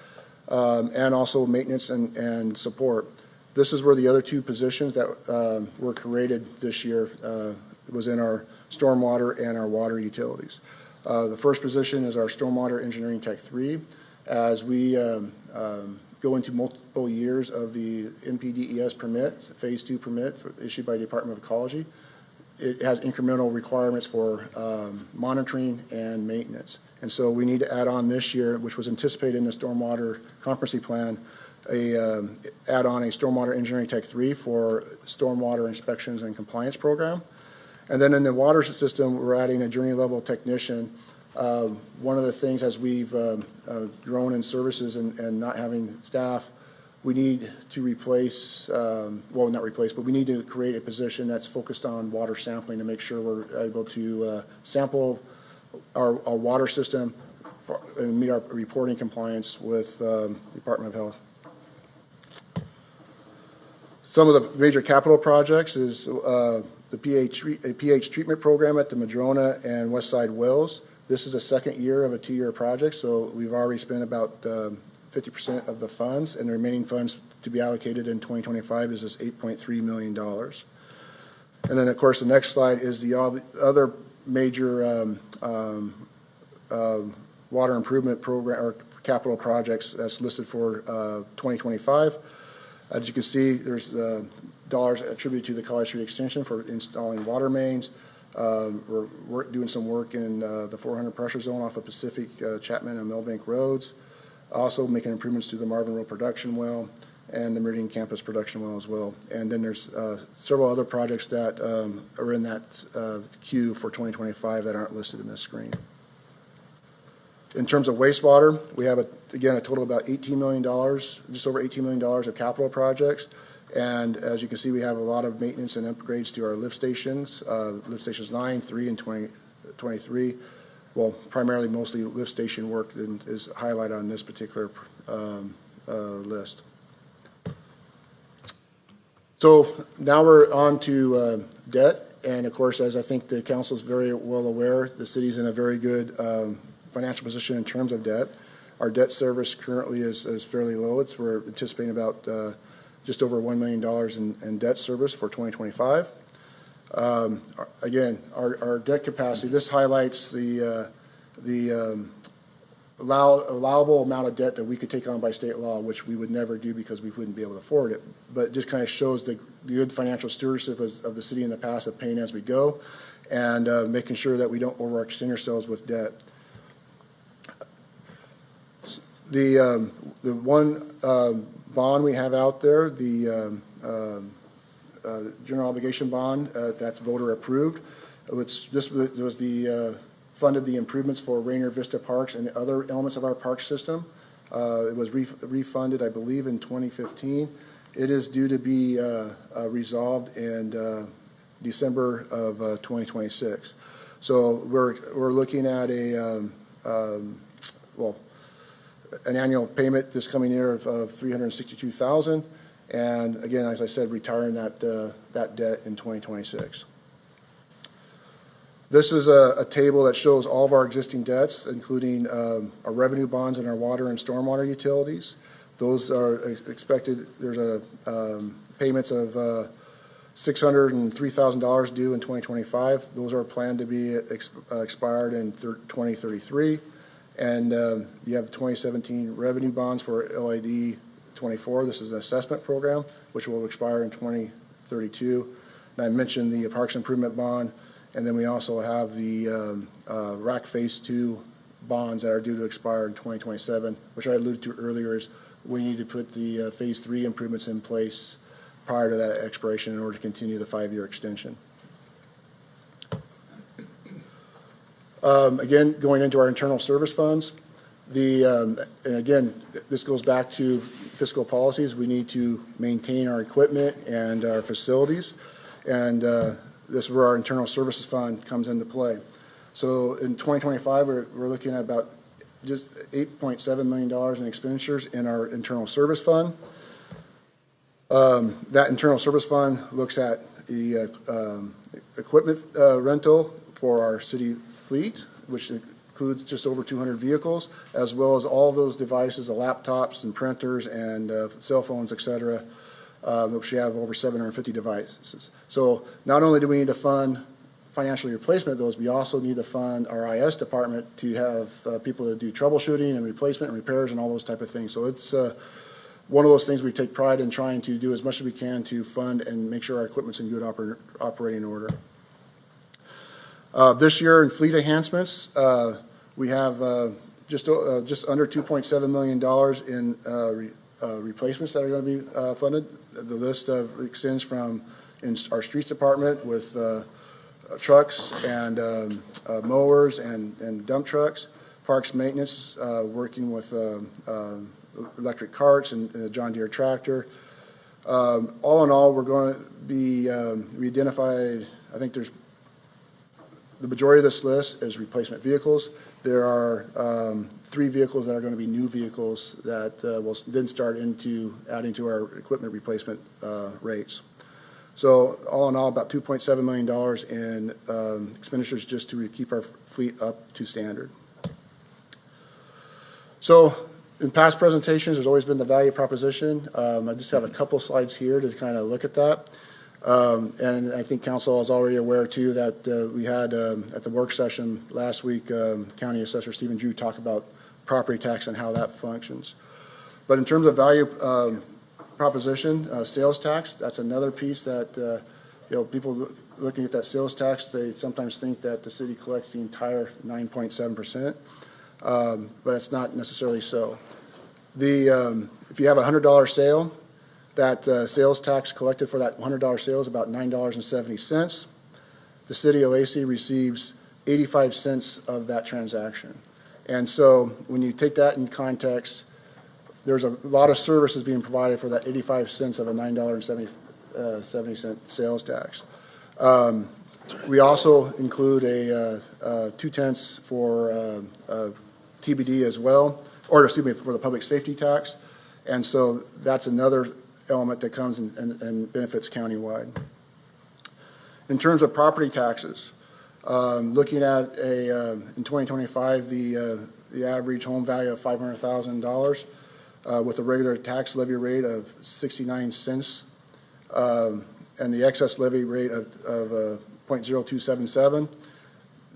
[SPEAKER 5] and also maintenance and support. This is where the other two positions that were created this year was in our stormwater and our water utilities. The first position is our Stormwater Engineering Tech 3. As we go into multiple years of the NPDES permit, Phase 2 permit issued by the Department of Ecology, it has incremental requirements for monitoring and maintenance. And so we need to add on this year, which was anticipated in the Stormwater Competency Plan, add on a Stormwater Engineering Tech 3 for Stormwater Inspections and Compliance Program. And then in the water system, we're adding a journey level technician. One of the things as we've grown in services and not having staff, we need to replace, well, not replace, but we need to create a position that's focused on water sampling to make sure we're able to sample our water system and meet our reporting compliance with the Department of Health. Some of the major capital projects is the pH treatment program at the Madrona and Westside Wells. This is the second year of a 2-year project, so we've already spent about 50% of the funds, and the remaining funds to be allocated in 2025 is this $8.3 million. And then, of course, the next slide is the other major water improvement program or capital projects that's listed for 2025. As you can see, there's dollars attributed to the College Street Extension for installing water mains. We're doing some work in the 400 pressure zone off of Pacific, Chapman, and Millbank roads. Also making improvements to the Marvin Road production well and the Meridian Campus production well as well. And then there's several other projects that are in that queue for 2025 that aren't listed in this screen. In terms of wastewater, we have, again, a total of about $18 million, just over $18 million of capital projects. And as you can see, we have a lot of maintenance and upgrades to our lift stations 9, 3, and 23. Well, primarily mostly lift station work is highlighted on this particular list. So now we're on to debt. And of course, as I think the council is very well aware, the city's in a very good financial position in terms of debt. Our debt service currently is fairly low. We're anticipating about just over $1 million in debt service for 2025. Again, our debt capacity, this highlights the allowable amount of debt that we could take on by state law, which we would never do because we wouldn't be able to afford it. But it just kind of shows the good financial stewardship of the city in the past of paying as we go and making sure that we don't overextend ourselves with debt. The one bond we have out there, the general obligation bond, that's voter approved. This was the funded the improvements for Rainier Vista Parks and other elements of our park system. It was refunded, I believe, in 2015. It is due to be resolved in December of 2026. So we're looking at an annual payment this coming year of $362,000, and again, as I said, retiring that debt in 2026. This is a table that shows all of our existing debts, including our revenue bonds and our water and stormwater utilities. Those are expected. There's payments of $603,000 due in 2025. Those are planned to be expired in 2033. And you have the 2017 revenue bonds for LID 24. This is an assessment program, which will expire in 2032. And I mentioned the Parks Improvement Bond. And then we also have the RAC Phase 2 bonds that are due to expire in 2027, which I alluded to earlier is we need to put the Phase 3 improvements in place prior to that expiration in order to continue the 5-year extension. Again, going into our internal service funds, And again, this goes back to fiscal policies. We need to maintain our equipment and our facilities, and this is where our internal services fund comes into play. So in 2025, we're looking at about just $8.7 million in expenditures in our internal service fund. That internal service fund looks at the equipment rental for our city fleet, which includes just over 200 vehicles, as well as all those devices, the laptops and printers and cell phones, et cetera, which we have over 750 devices. So not only do we need to fund financial replacement of those, we also need to fund our IS department to have people that do troubleshooting and replacement and repairs and all those type of things. So it's one of those things we take pride in trying to do as much as we can to fund and make sure our equipment's in good operating order. This year in fleet enhancements, we have just under $2.7 million in replacements that are going to be funded. The list extends from in our streets department with trucks and mowers and dump trucks, parks maintenance, working with electric carts and a John Deere tractor. All in all, we're going to be, we identified, I think there's, the majority of this list is replacement vehicles. There are 3 vehicles that are going to be new vehicles that will then start into adding to our equipment replacement rates. So all in all, about $2.7 million in expenditures just to keep our fleet up to standard. So in past presentations, there's always been the value proposition. I just have a couple slides here to kind of look at that. And I think council is already aware too that we had at the work session last week, County Assessor Stephen Drew talked about property tax and how that functions. But in terms of value proposition, sales tax, that's another piece that people looking at that sales tax, they sometimes think that the city collects the entire 9.7%, but it's not necessarily so. If you have a $100 sale, that sales tax collected for that $100 sale is about $9.70. The city of Lacey receives 85 cents of that transaction. And so when you take that in context, there's a lot of services being provided for that 85 cents of a $9.70 sales tax. We also include a 2/10 for TBD as well, or excuse me, for the public safety tax. And so that's another element that comes and benefits countywide. In terms of property taxes, looking at in 2025, the average home value of $500,000 with a regular tax levy rate of 69 cents and the excess levy rate of 0.0277.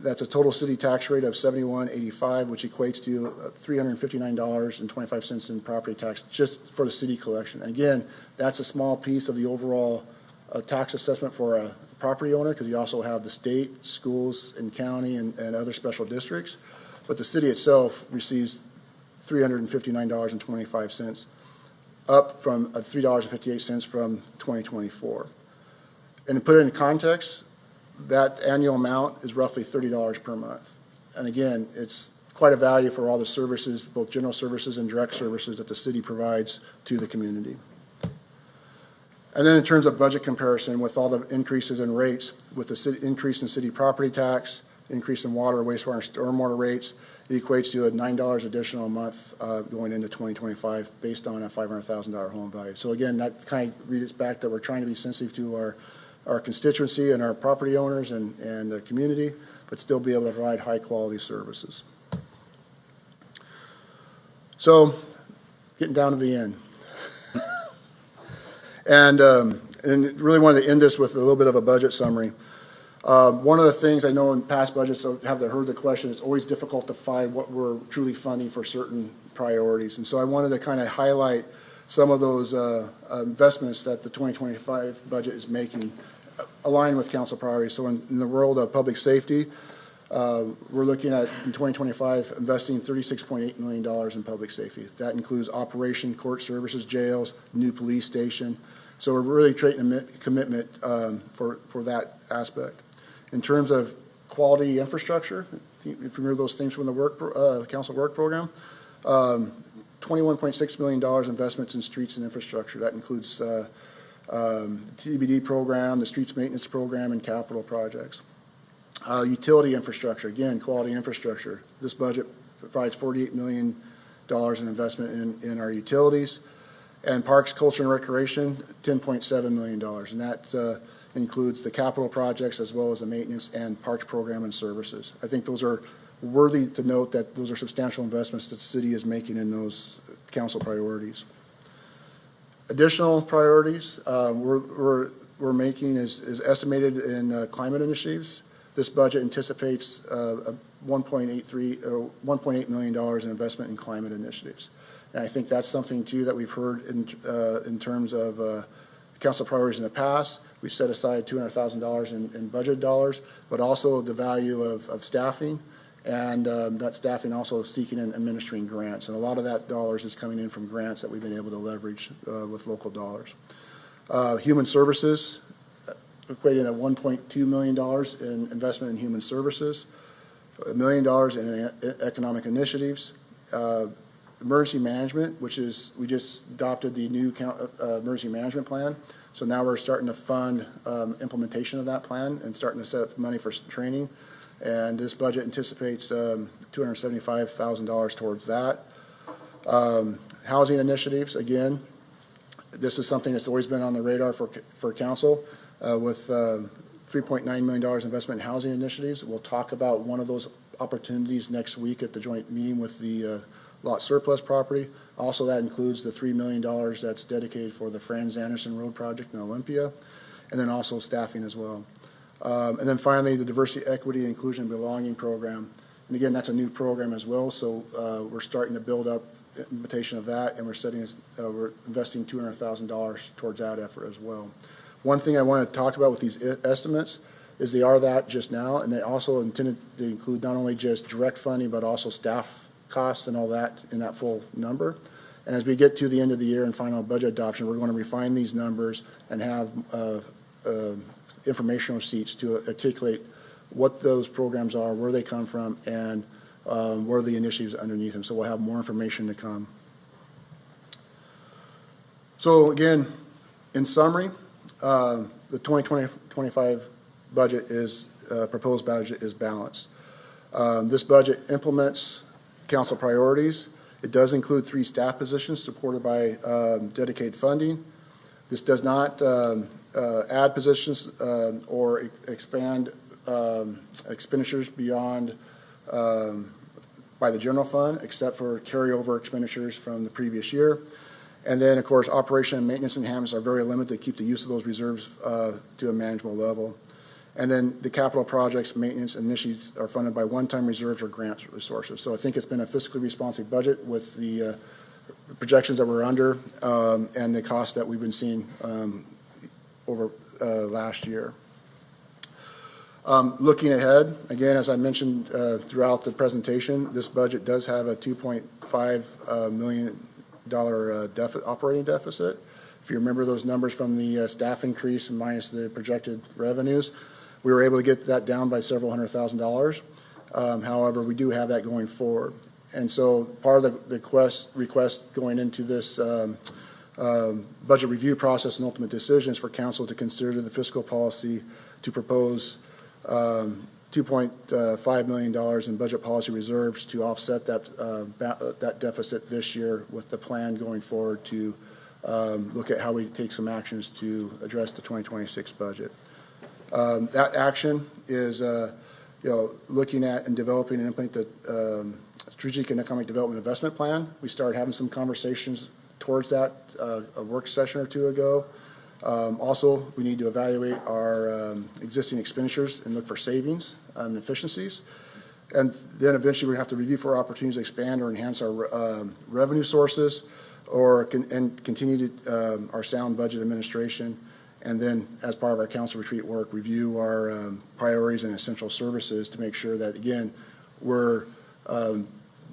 [SPEAKER 5] That's a total city tax rate of $71.85, which equates to $359.25 in property tax just for the city collection. Again, that's a small piece of the overall tax assessment for a property owner, because you also have the state, schools, and county, and other special districts. But the city itself receives $359.25, up from $3.58 from 2024. And to put it in context, that annual amount is roughly $30 per month. And again, it's quite a value for all the services, both general services and direct services that the city provides to the community. And then in terms of budget comparison, with all the increases in rates, with the city, increase in city property tax, increase in water, wastewater, and stormwater rates, it equates to a $9 additional a month going into 2025 based on a $500,000 home value. So again, that kind of reads back that we're trying to be sensitive to our constituency and our property owners and the community, but still be able to provide high quality services. So getting down to the end. And really wanted to end this with a little bit of a budget summary. One of the things I know in past budgets, so have heard the question, it's always difficult to find what we're truly funding for certain priorities. And so I wanted to kind of highlight some of those investments that the 2025 budget is making, aligned with council priorities. So in the world of public safety, we're looking at, in 2025, investing $36.8 million in public safety. That includes operation, court services, jails, new police station. So we're really creating a commitment for that aspect. In terms of quality infrastructure, if you remember those things from the council work program, $21.6 million investments in streets and infrastructure. That includes TBD program, the streets maintenance program, and capital projects. Utility infrastructure, again, quality infrastructure. This budget provides $48 million in investment in our utilities. And parks, culture, and recreation, $10.7 million. And that includes the capital projects as well as the maintenance and parks program and services. I think those are worthy to note that those are substantial investments that the city is making in those council priorities. Additional priorities we're making is estimated in climate initiatives. This budget anticipates $1.8 million in investment in climate initiatives. And I think that's something, too, that we've heard in terms of council priorities in the past. We've set aside $200,000 in budget dollars, but also the value of staffing, and that staffing also seeking and administering grants. And a lot of that dollars is coming in from grants that we've been able to leverage with local dollars. Human services, equating at $1.2 million in investment in human services, $1 million in economic initiatives, emergency management, which is, we just adopted the new emergency management plan. So now we're starting to fund implementation of that plan and starting to set up money for training. And this budget anticipates $275,000 towards that. Housing initiatives, again, this is something that's always been on the radar for council with $3.9 million investment in housing initiatives. We'll talk about one of those opportunities next week at the joint meeting with the lot surplus property. Also, that includes the $3 million that's dedicated for the Franz Anderson Road project in Olympia, and then also staffing as well. And then finally, the Diversity, Equity, Inclusion, and Belonging program. And again, that's a new program as well, so we're starting to build up implementation of that, and we're investing $200,000 towards that effort as well. One thing I want to talk about with these estimates is they are that just now, and they also intended to include not only just direct funding, but also staff costs and all that in that full number. And as we get to the end of the year and final budget adoption, we're going to refine these numbers and have informational sheets to articulate what those programs are, where they come from, and where are the initiatives underneath them. So we'll have more information to come. So again, in summary, the 2020-25 budget is proposed budget is balanced. This budget implements council priorities. It does include 3 staff positions supported by dedicated funding. This does not add positions or expand expenditures beyond by the general fund, except for carryover expenditures from the previous year. And then, of course, operation and maintenance enhancements are very limited to keep the use of those reserves to a manageable level. And then the capital projects, maintenance, initiatives are funded by one-time reserves or grant resources. So I think it's been a fiscally responsive budget with the projections that we're under and the cost that we've been seeing over last year. Looking ahead, again, as I mentioned throughout the presentation, this budget does have a $2.5 million operating deficit. If you remember those numbers from the staff increase minus the projected revenues, we were able to get that down by several $100,000. However, we do have that going forward. And so part of the request going into this budget review process and ultimate decision is for council to consider the fiscal policy to propose $2.5 million in budget policy reserves to offset that deficit this year, with the plan going forward to look at how we take some actions to address the 2026 budget. That action is looking at and developing and implementing the Strategic and Economic Development Investment Plan. We started having some conversations towards that a work session or two ago. Also, we need to evaluate our existing expenditures and look for savings and efficiencies. And then eventually we have to review for opportunities to expand or enhance our revenue sources or continue our sound budget administration. And then as part of our council retreat work, review our priorities and essential services to make sure that, again, we're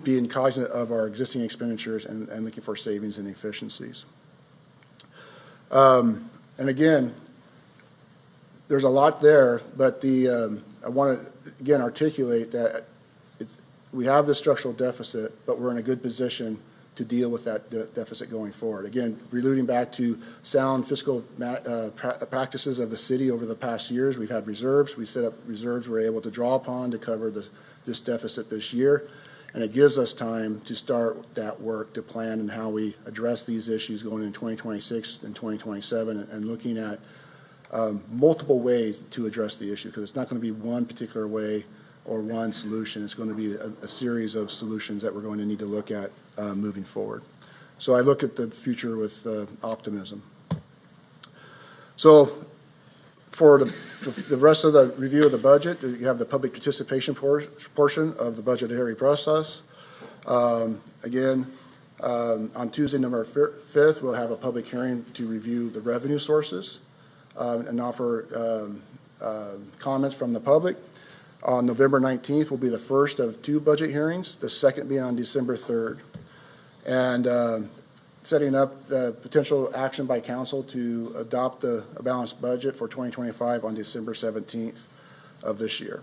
[SPEAKER 5] being cognizant of our existing expenditures and looking for savings and efficiencies. And again, there's a lot there, but I want to, again, articulate that we have this structural deficit, but we're in a good position to deal with that deficit going forward. Again, alluding back to sound fiscal practices of the city over the past years, we've had reserves. We set up reserves we're able to draw upon to cover this deficit this year. And it gives us time to start that work to plan and how we address these issues going into 2026 and 2027 and looking at multiple ways to address the issue, because it's not going to be one particular way or one solution. It's going to be a series of solutions that we're going to need to look at moving forward. So I look at the future with optimism. So for the rest of the review of the budget, you have the public participation portion of the budgetary process. Again, on Tuesday, November 5th, we'll have a public hearing to review the revenue sources and offer comments from the public. On November 19th will be the first of 2 budget hearings, the second being on December 3rd. And setting up the potential action by council to adopt a balanced budget for 2025 on December 17th of this year.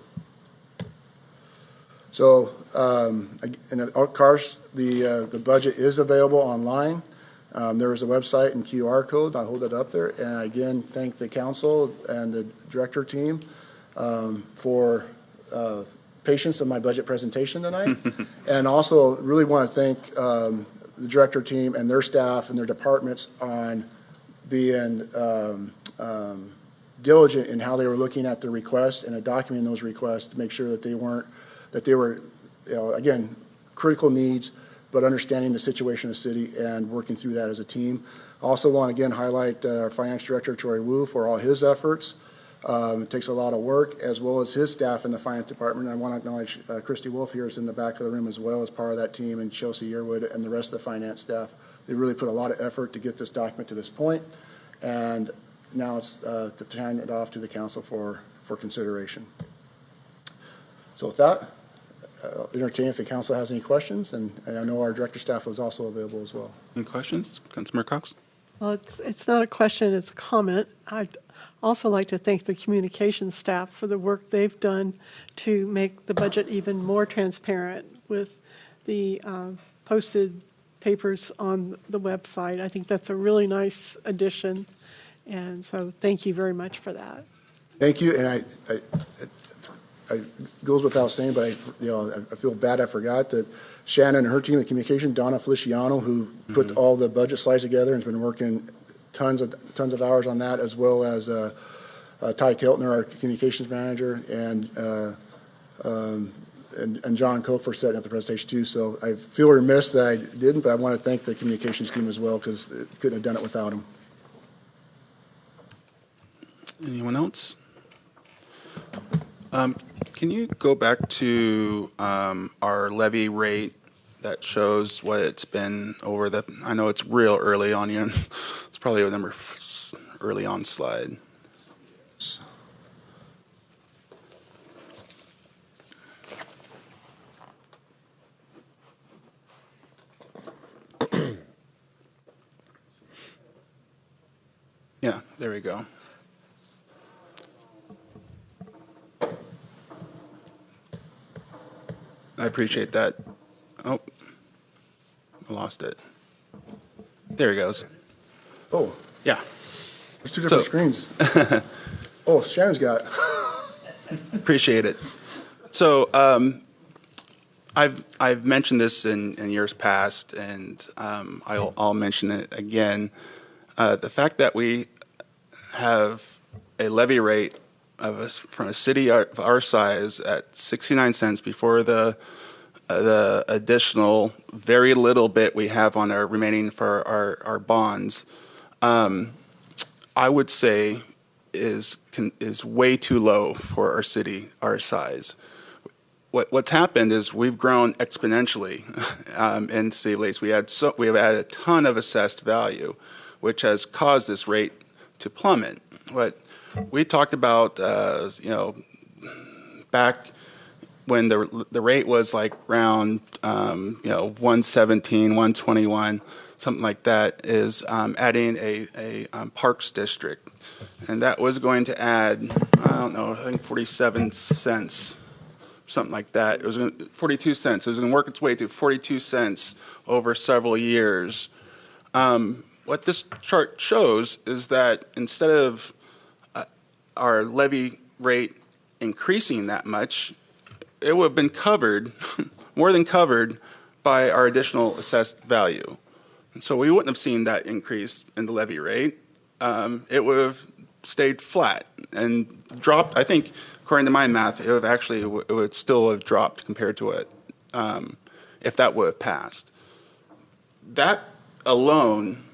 [SPEAKER 5] So, and of course, the budget is available online. There is a website and QR code. I'll hold it up there. And I again thank the council and the director team for patience in my budget presentation tonight. And also really want to thank the director team and their staff and their departments on being diligent in how they were looking at the requests and documenting those requests to make sure that they were, again, critical needs, but understanding the situation of the city and working through that as a team. I also want to again highlight our finance director, Troy Wu, for all his efforts. It takes a lot of work, as well as his staff in the finance department. I want to acknowledge Christy Wolf here is in the back of the room as well as part of that team, and Chelsea Yearwood and the rest of the finance staff. They really put a lot of effort to get this document to this point, and now it's to hand it off to the council for consideration. So with that, I'll entertain if the council has any questions, and I know our director staff was also available as well.
[SPEAKER 1] Any questions? Councilmember Cox?
[SPEAKER 20] Well, it's not a question, it's a comment. I'd also like to thank the communications staff for the work they've done to make the budget even more transparent with the posted papers on the website. I think that's a really nice addition, and so thank you very much for that.
[SPEAKER 5] Thank you, and it goes without saying, but I feel bad I forgot that Shannon and her team of communication, Donna Feliciano, who put all the budget slides together and has been working tons of hours on that, as well as Ty Keltner, our communications manager, and John Cope for setting up the presentation too. So I feel remiss that I didn't, but I want to thank the communications team as well, because couldn't have done it without them.
[SPEAKER 1] Anyone else? Can you go back to our levy rate that shows what it's been over the, I know it's real early on, it's probably a number early on slide. Yeah, there we go. I appreciate that. Oh, I lost it. There he goes.
[SPEAKER 5] Oh.
[SPEAKER 1] Yeah.
[SPEAKER 5] There's two different screens. Oh, Shannon's got it.
[SPEAKER 1] Appreciate it. So I've mentioned this in years past, and I'll mention it again. The fact that we have a levy rate from a city of our size at 69 cents before the additional very little bit we have on our remaining for our bonds, I would say is way too low for our city our size. What's happened is we've grown exponentially in the city of Lacey. We have added a ton of assessed value, which has caused this rate to plummet. What we talked about, back when the rate was like around 117, 121, something like that, is adding a parks district, and that was going to add, I don't know, I think 47 cents something like that. It was 42 cents. It was going to work its way to 42 cents over several years. What this chart shows is that instead of our levy rate increasing that much, it would have been covered, more than covered, by our additional assessed value. And so we wouldn't have seen that increase in the levy rate. It would have stayed flat and dropped. I think, according to my math, it would still have dropped compared to it if that would have passed. That alone,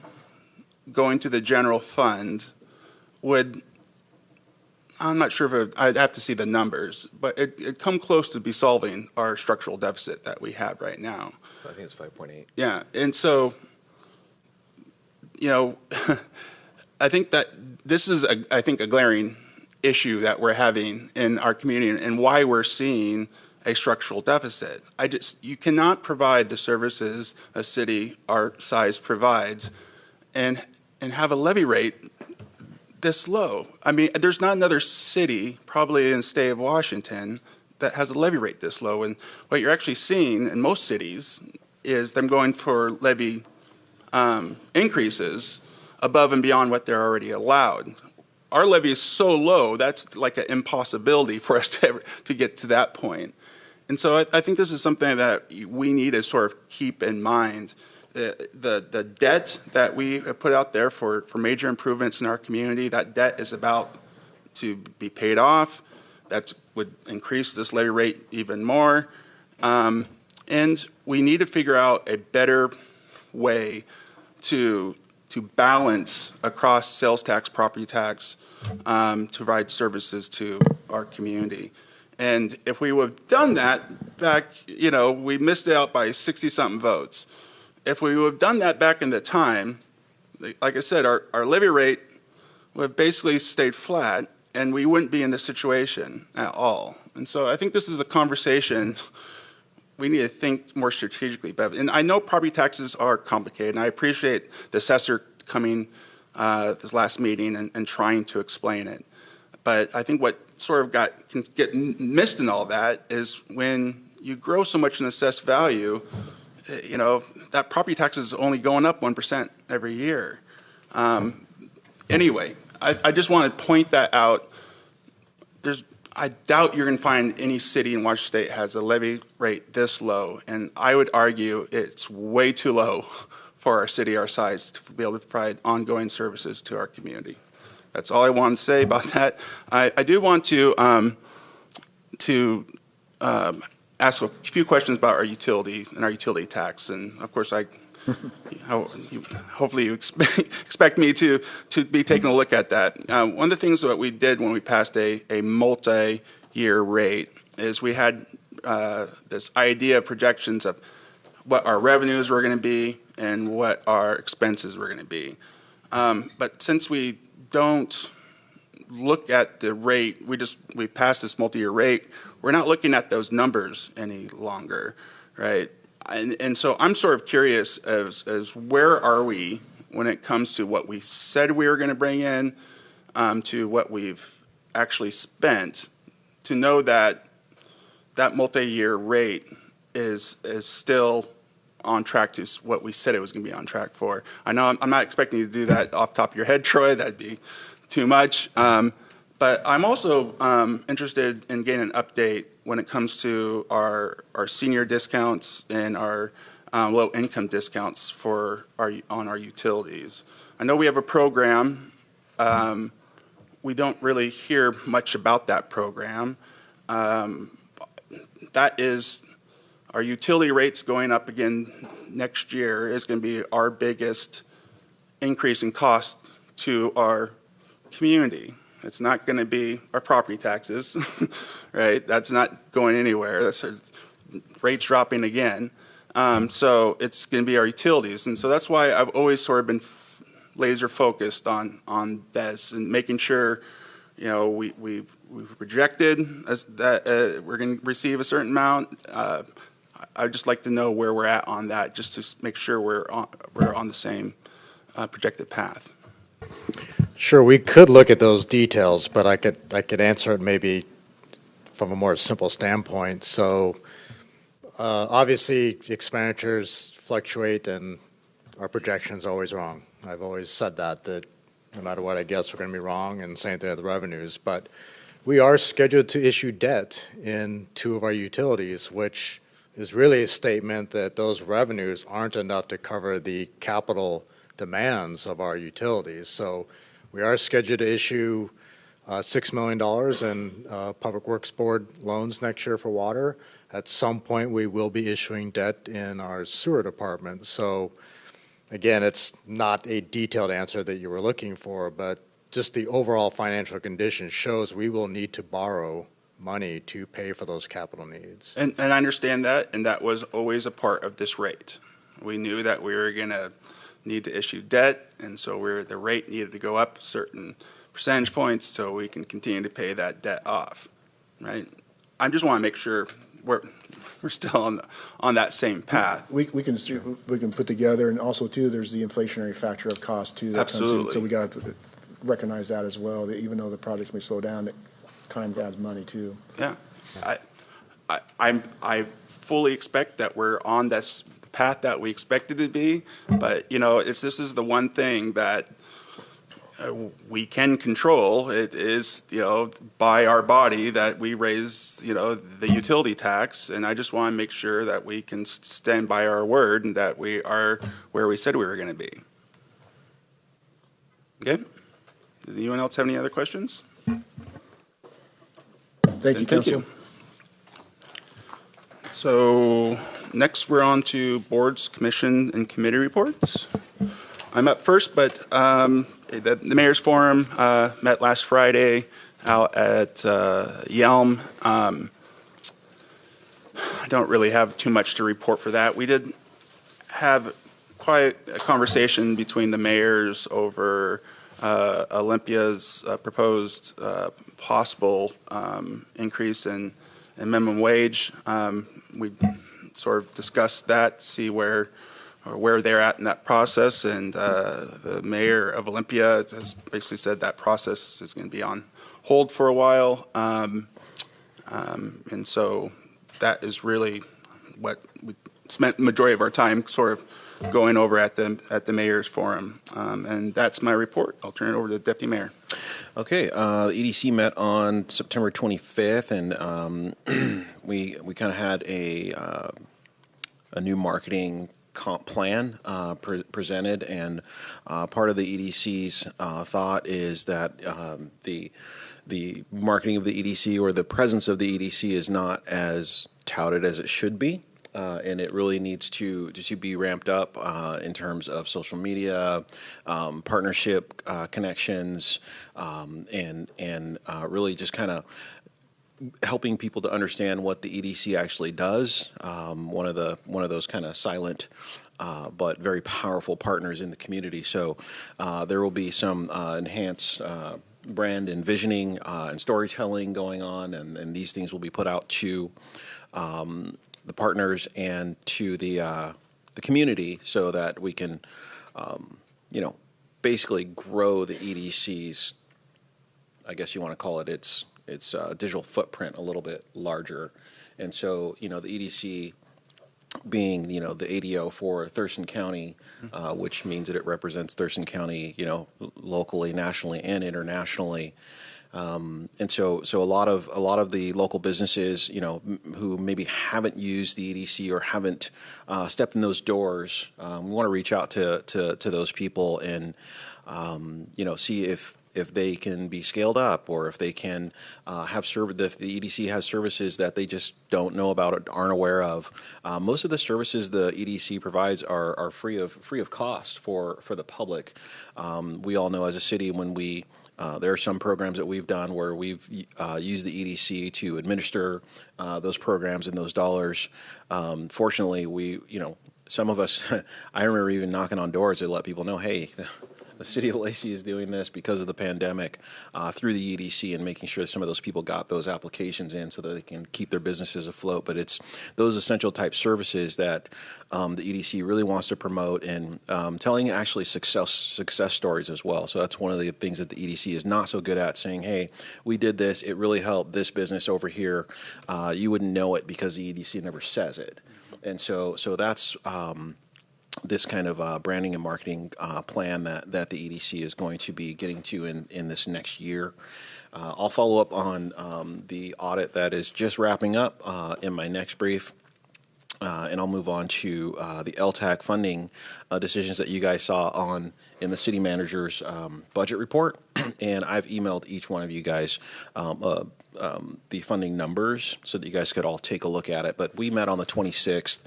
[SPEAKER 1] going to the general fund, would, I'm not sure if I'd have to see the numbers, but it'd come close to be solving our structural deficit that we have right now.
[SPEAKER 9] I think it's 5.8.
[SPEAKER 1] Yeah, and so, I think that this is, a glaring issue that we're having in our community and why we're seeing a structural deficit. You cannot provide the services a city our size provides and have a levy rate this low. I mean, there's not another city, probably in the state of Washington, that has a levy rate this low. And what you're actually seeing in most cities is them going for levy increases above and beyond what they're already allowed. Our levy is so low, that's like an impossibility for us to get to that point. And so I think this is something that we need to sort of keep in mind. The debt that we have put out there for major improvements in our community, that debt is about to be paid off. That would increase this levy rate even more. And we need to figure out a better way to balance across sales tax, property tax, to provide services to our community. And if we would have done that back, we missed out by 60-something votes. If we would have done that back in the time, like I said, our levy rate would have basically stayed flat, and we wouldn't be in this situation at all. And so I think this is the conversation we need to think more strategically about. And I know property taxes are complicated, and I appreciate the assessor coming this last meeting and trying to explain it. But I think what sort of can get missed in all that is when you grow so much in assessed value, that property tax is only going up 1% every year. Anyway, I just want to point that out. I doubt you're going to find any city in Washington State has a levy rate this low, and I would argue it's way too low for our city our size to be able to provide ongoing services to our community. That's all I want to say about that. I do want to ask a few questions about our utilities and our utility tax, and of course, hopefully you expect me to be taking a look at that. One of the things that we did when we passed a multi-year rate is we had this idea of projections of what our revenues were going to be and what our expenses were going to be. But since we don't look at the rate, we passed this multi-year rate, we're not looking at those numbers any longer, right? And so I'm sort of curious as where are we when it comes to what we said we were going to bring in to what we've actually spent, to know that that multi-year rate is still on track to what we said it was going to be on track for. I know I'm not expecting you to do that off the top of your head, Troy. That'd be too much. But I'm also interested in getting an update when it comes to our senior discounts and our low-income discounts on our utilities. I know we have a program. We don't really hear much about that program. That is, our utility rates going up again next year is going to be our biggest increase in cost to our community. It's not going to be our property taxes, right? That's not going anywhere. That's rates dropping again. So it's going to be our utilities. And so that's why I've always sort of been laser focused on this and making sure, we've projected that we're going to receive a certain amount. I'd just like to know where we're at on that, just to make sure we're on the same projected path.
[SPEAKER 10] Sure, we could look at those details, but I could answer it maybe
[SPEAKER 9] from a more simple standpoint. So obviously expenditures fluctuate and our projection's always wrong. I've always said that no matter what I guess, we're going to be wrong, and same thing with the revenues. But we are scheduled to issue debt in 2 of our utilities, which is really a statement that those revenues aren't enough to cover the capital demands of our utilities. So we are scheduled to issue $6 million in Public Works Board loans next year for water. At some point, we will be issuing debt in our sewer department. So again, it's not a detailed answer that you were looking for, but just the overall financial condition shows we will need to borrow money to pay for those capital needs.
[SPEAKER 1] And I understand that, and that was always a part of this rate. We knew that we were going to need to issue debt, and so the rate needed to go up certain percentage points so we can continue to pay that debt off, right? I just want to make sure we're still on that same path.
[SPEAKER 5] We can put together, and also too, there's the inflationary factor of cost too. That
[SPEAKER 1] Absolutely.
[SPEAKER 5] Comes in, so we got to recognize that as well. That even though the projects may slow down, that time adds money too.
[SPEAKER 1] Yeah, I fully expect that we're on this path that we expected to be, but this is the one thing that we can control. It is, by our body that we raise, the utility tax. And I just want to make sure that we can stand by our word and that we are where we said we were going to be. Okay? Does anyone else have any other questions?
[SPEAKER 5] Thank you, Council.
[SPEAKER 1] So next we're on to boards, commission, and committee reports. I'm up first, but the Mayor's Forum met last Friday out at Yelm. I don't really have too much to report for that. We did have quite a conversation between the mayors over Olympia's proposed possible increase in minimum wage. We sort of discussed that, see where they're at in that process, and the mayor of Olympia has basically said that process is going to be on hold for a while, and so that is really what we spent the majority of our time sort of going over at the mayor's forum, and that's my report. I'll turn it over to the deputy mayor.
[SPEAKER 19] Okay, the EDC met on September 25th, and we kind of had a new marketing comp plan presented, and part of the EDC's thought is that the marketing of the EDC or the presence of the EDC is not as touted as it should be. And it really needs to be ramped up in terms of social media, partnership connections, and really just kind of helping people to understand what the EDC actually does. One of those kind of silent but very powerful partners in the community. So there will be some enhanced brand envisioning and storytelling going on, and these things will be put out to the partners and to the community so that we can, basically grow the EDC's, I guess you want to call it, its digital footprint a little bit larger. And so, the EDC being, the ADO for Thurston County, which means that it represents Thurston County, locally, nationally, and internationally. And so a lot of the local businesses, who maybe haven't used the EDC or haven't stepped in those doors, we want to reach out to those people and see if they can be scaled up, or if they can have if the EDC has services that they just don't know about or aren't aware of. Most of the services the EDC provides are free of cost for the public. We all know as a city when there are some programs that we've done where we've used the EDC to administer those programs and those dollars. Fortunately, some of us, I remember even knocking on doors to let people know, hey, the city of Lacey is doing this because of the pandemic through the EDC and making sure that some of those people got those applications in so that they can keep their businesses afloat. But it's those essential type services that the EDC really wants to promote, and telling actually success stories as well. So that's one of the things that the EDC is not so good at, saying, hey, we did this, it really helped this business over here. You wouldn't know it because the EDC never says it. And so that's this kind of branding and marketing plan that the EDC is going to be getting to in this next year. I'll follow up on the audit that is just wrapping up in my next brief. And I'll move on to the LTAC funding decisions that you guys saw in the city manager's budget report. And I've emailed each one of you guys the funding numbers so that you guys could all take a look at it. But we met on the 26th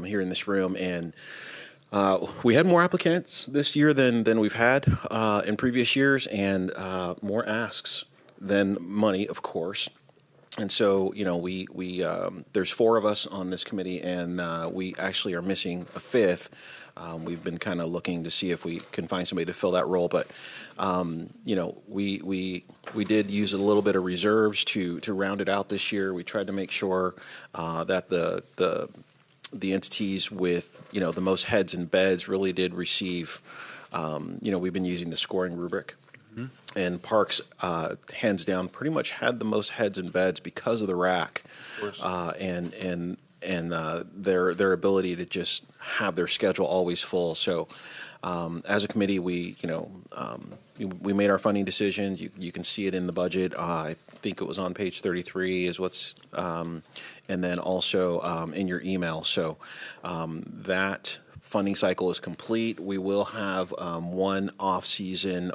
[SPEAKER 19] here in this room, and we had more applicants this year than we've had in previous years, and more asks than money, of course. And so, we there's 4 of us on this committee, and we actually are missing a 5th. We've been kind of looking to see if we can find somebody to fill that role, but we did use a little bit of reserves to round it out this year. We tried to make sure that the entities with the most heads and beds really did receive. We've been using the scoring rubric. And Parks, hands down, pretty much had the most heads and beds because of the rack, and their ability to just have their schedule always full. So, as a committee, we made our funding decisions. You can see it in the budget. I think it was on page 33 is what's, and then also in your email. So that funding cycle is complete. We will have one off-season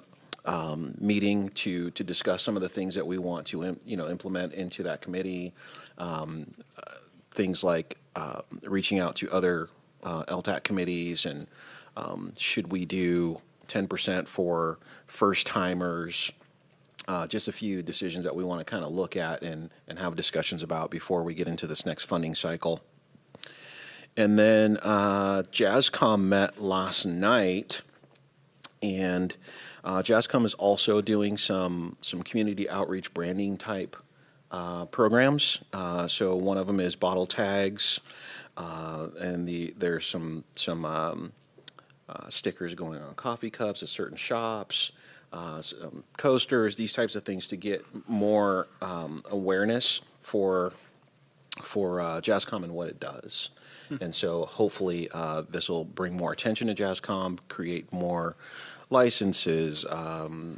[SPEAKER 19] meeting to discuss some of the things that we want to implement into that committee. Things like reaching out to other LTAC committees, and should we do 10% for first timers? Just a few decisions that we want to kind of look at and have discussions about before we get into this next funding cycle. And then JASCOM met last night, and JASCOM is also doing some community outreach branding type programs. So one of them is bottle tags, and there's some stickers going on coffee cups at certain shops, some coasters, these types of things to get more awareness for JASCOM and what it does. And so hopefully this will bring more attention to JASCOM, create more licenses,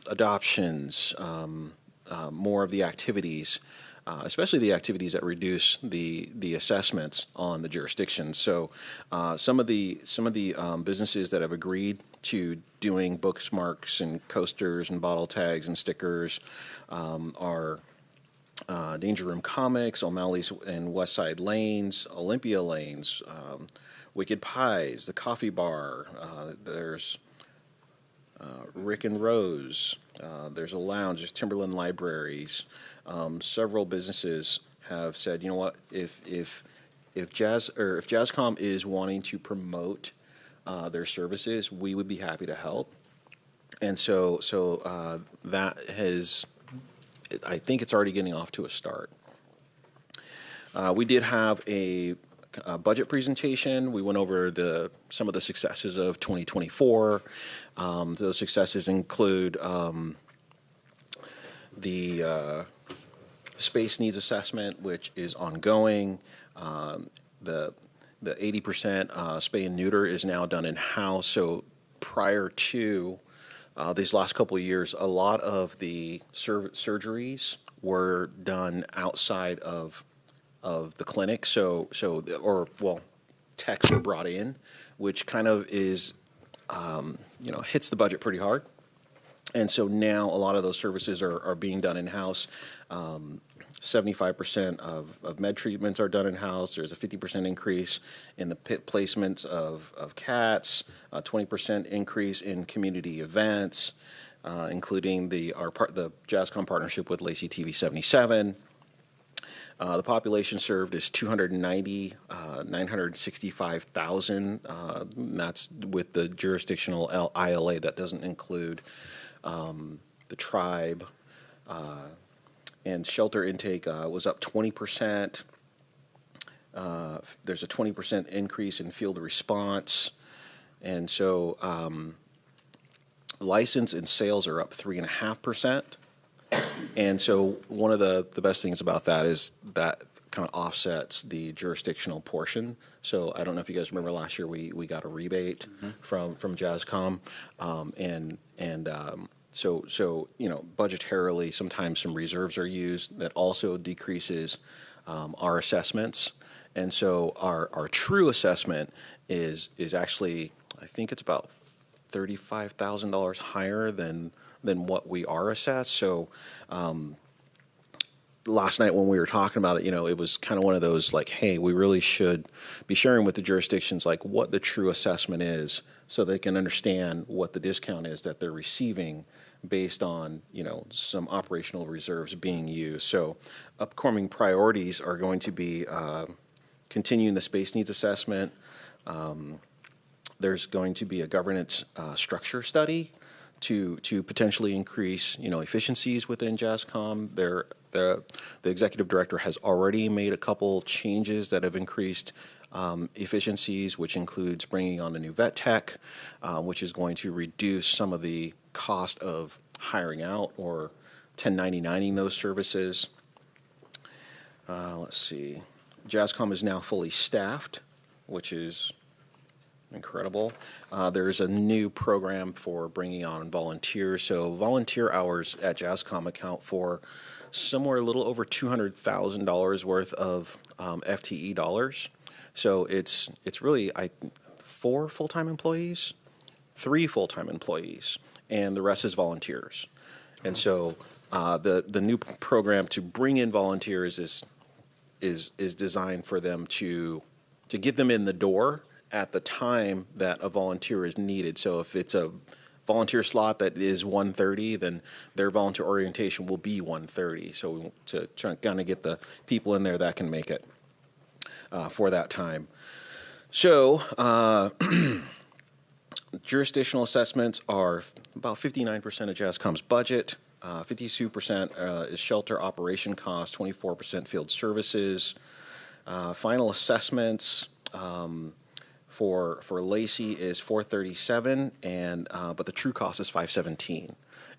[SPEAKER 19] adoptions, more of the activities, especially the activities that reduce the assessments on the jurisdictions. So some of the businesses that have agreed to doing bookmarks and coasters and bottle tags and stickers are Danger Room Comics, O'Malley's and West Side Lanes, Olympia Lanes, Wicked Pies, the Coffee Bar, there's Rick and Rose, there's a lounge, there's Timberland Libraries. Several businesses have said, you know what, if JASCOM is wanting to promote their services, we would be happy to help. And so that has, I think it's already getting off to a start. We did have a budget presentation. We went over some of the successes of 2024. Those successes include the space needs assessment, which is ongoing. The 80% spay and neuter is now done in-house. So prior to these last couple of years, a lot of the surgeries were done outside of the clinic. Techs were brought in, which kind of is, hits the budget pretty hard. And so now a lot of those services are being done in-house. 75% of med treatments are done in-house. There's a 50% increase in the pit placements of cats, 20% increase in community events, including the JASCOM partnership with Lacey TV 77. The population served is 965,000. That's with the jurisdictional ILA. That doesn't include the tribe. And shelter intake was up 20%. There's a 20% increase in field response. And so license and sales are up 3.5%. And so one of the best things about that is that kind of offsets the jurisdictional portion. So I don't know if you guys remember last year we got a rebate from JASCOM, so you know, budgetarily sometimes some reserves are used that also decreases our assessments. And so our true assessment is actually, I think it's about $35,000 higher than what we are assessed. So last night when we were talking about it, you know, it was kind of one of those like, hey, we really should be sharing with the jurisdictions like what the true assessment is so they can understand what the discount is that they're receiving based on, you know, some operational reserves being used. So upcoming priorities are going to be continuing the space needs assessment. There's going to be a governance structure study to potentially increase, you know, efficiencies within JASCOM. The executive director has already made a couple changes that have increased efficiencies, which includes bringing on a new vet tech, which is going to reduce some of the cost of hiring out or 1099ing those services. Let's see. JASCOM is now fully staffed, which is incredible. There's a new program for bringing on volunteers. So volunteer hours at JASCOM account for somewhere a little over $200,000 worth of FTE dollars. So it's really 4 full-time employees, 3 full-time employees, and the rest is volunteers. And so the new program to bring in volunteers is designed for them to get them in the door at the time that a volunteer is needed. So if it's a volunteer slot that is 1:30, then their volunteer orientation will be 1:30. So we want to try to kind of get the people in there that can make it for that time. So jurisdictional assessments are about 59% of JASCOM's budget. 52% is shelter operation costs, 24% field services. Final assessments for Lacey is $437, but the true cost is $517,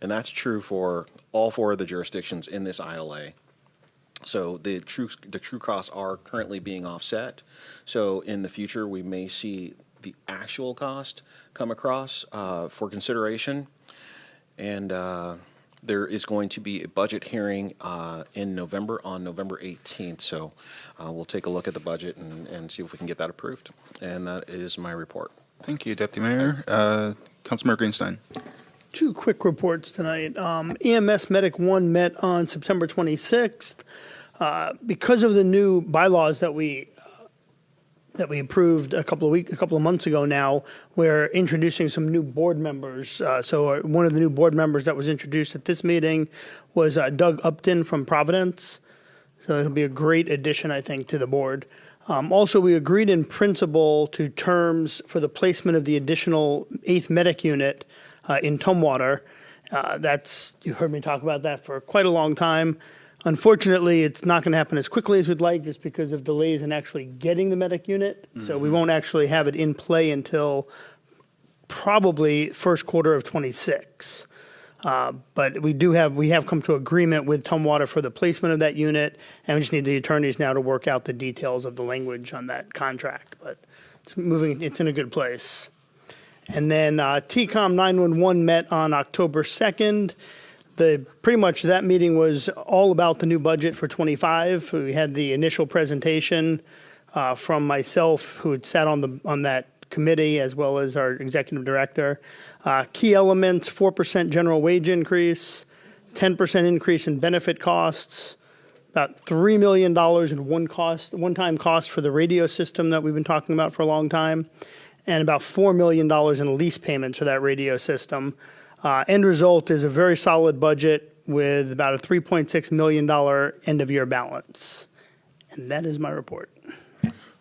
[SPEAKER 19] and that's true for all 4 of the jurisdictions in this ILA. So the true costs are currently being offset. So in the future, we may see the actual cost come across for consideration, and there is going to be a budget hearing in November, on November 18th. So we'll take a look at the budget and see if we can get that approved. And that is my report.
[SPEAKER 1] Thank you, Deputy Mayor. Councilmember Greenstein.
[SPEAKER 3] 2 quick reports tonight. EMS Medic 1 met on September 26th. Because of the new bylaws that we approved a couple of months ago now, we're introducing some new board members. So one of the new board members that was introduced at this meeting was Doug Upton from Providence. So it'll be a great addition, I think, to the board. Also, we agreed in principle to terms for the placement of the additional 8th medic unit in Tumwater. You heard me talk about that for quite a long time. Unfortunately, it's not going to happen as quickly as we'd like just because of delays in actually getting the medic unit. So we won't actually have it in play until probably first quarter of 26. But we have come to agreement with Tumwater for the placement of that unit, and we just need the attorneys now to work out the details of the language on that contract. But it's moving; it's in a good place. And then TCOM 911 met on October 2nd. Pretty much that meeting was all about the new budget for 25. We had the initial presentation from myself, who had sat on that committee, as well as our executive director. Key elements: 4% general wage increase, 10% increase in benefit costs, about $3 million in one-time cost for the radio system that we've been talking about for a long time, and about $4 million in lease payments for that radio system. End result is a very solid budget with about a $3.6 million end-of-year balance. And that is my report.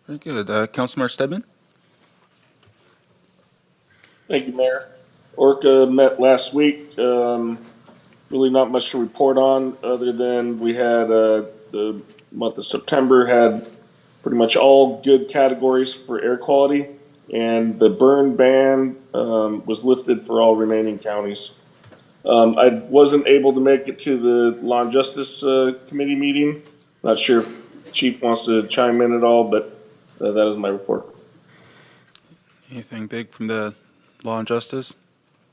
[SPEAKER 1] Very good. Councilmember Stedman?
[SPEAKER 21] Thank you, Mayor. Orca met last week. Really not much to report on other than we had the month of September had pretty much all good categories for air quality, and the burn ban was lifted for all remaining counties. I wasn't able to make it to the Law and Justice Committee meeting. Not sure if Chief wants to chime in at all, but that is my report.
[SPEAKER 1] Anything big from the Law and Justice?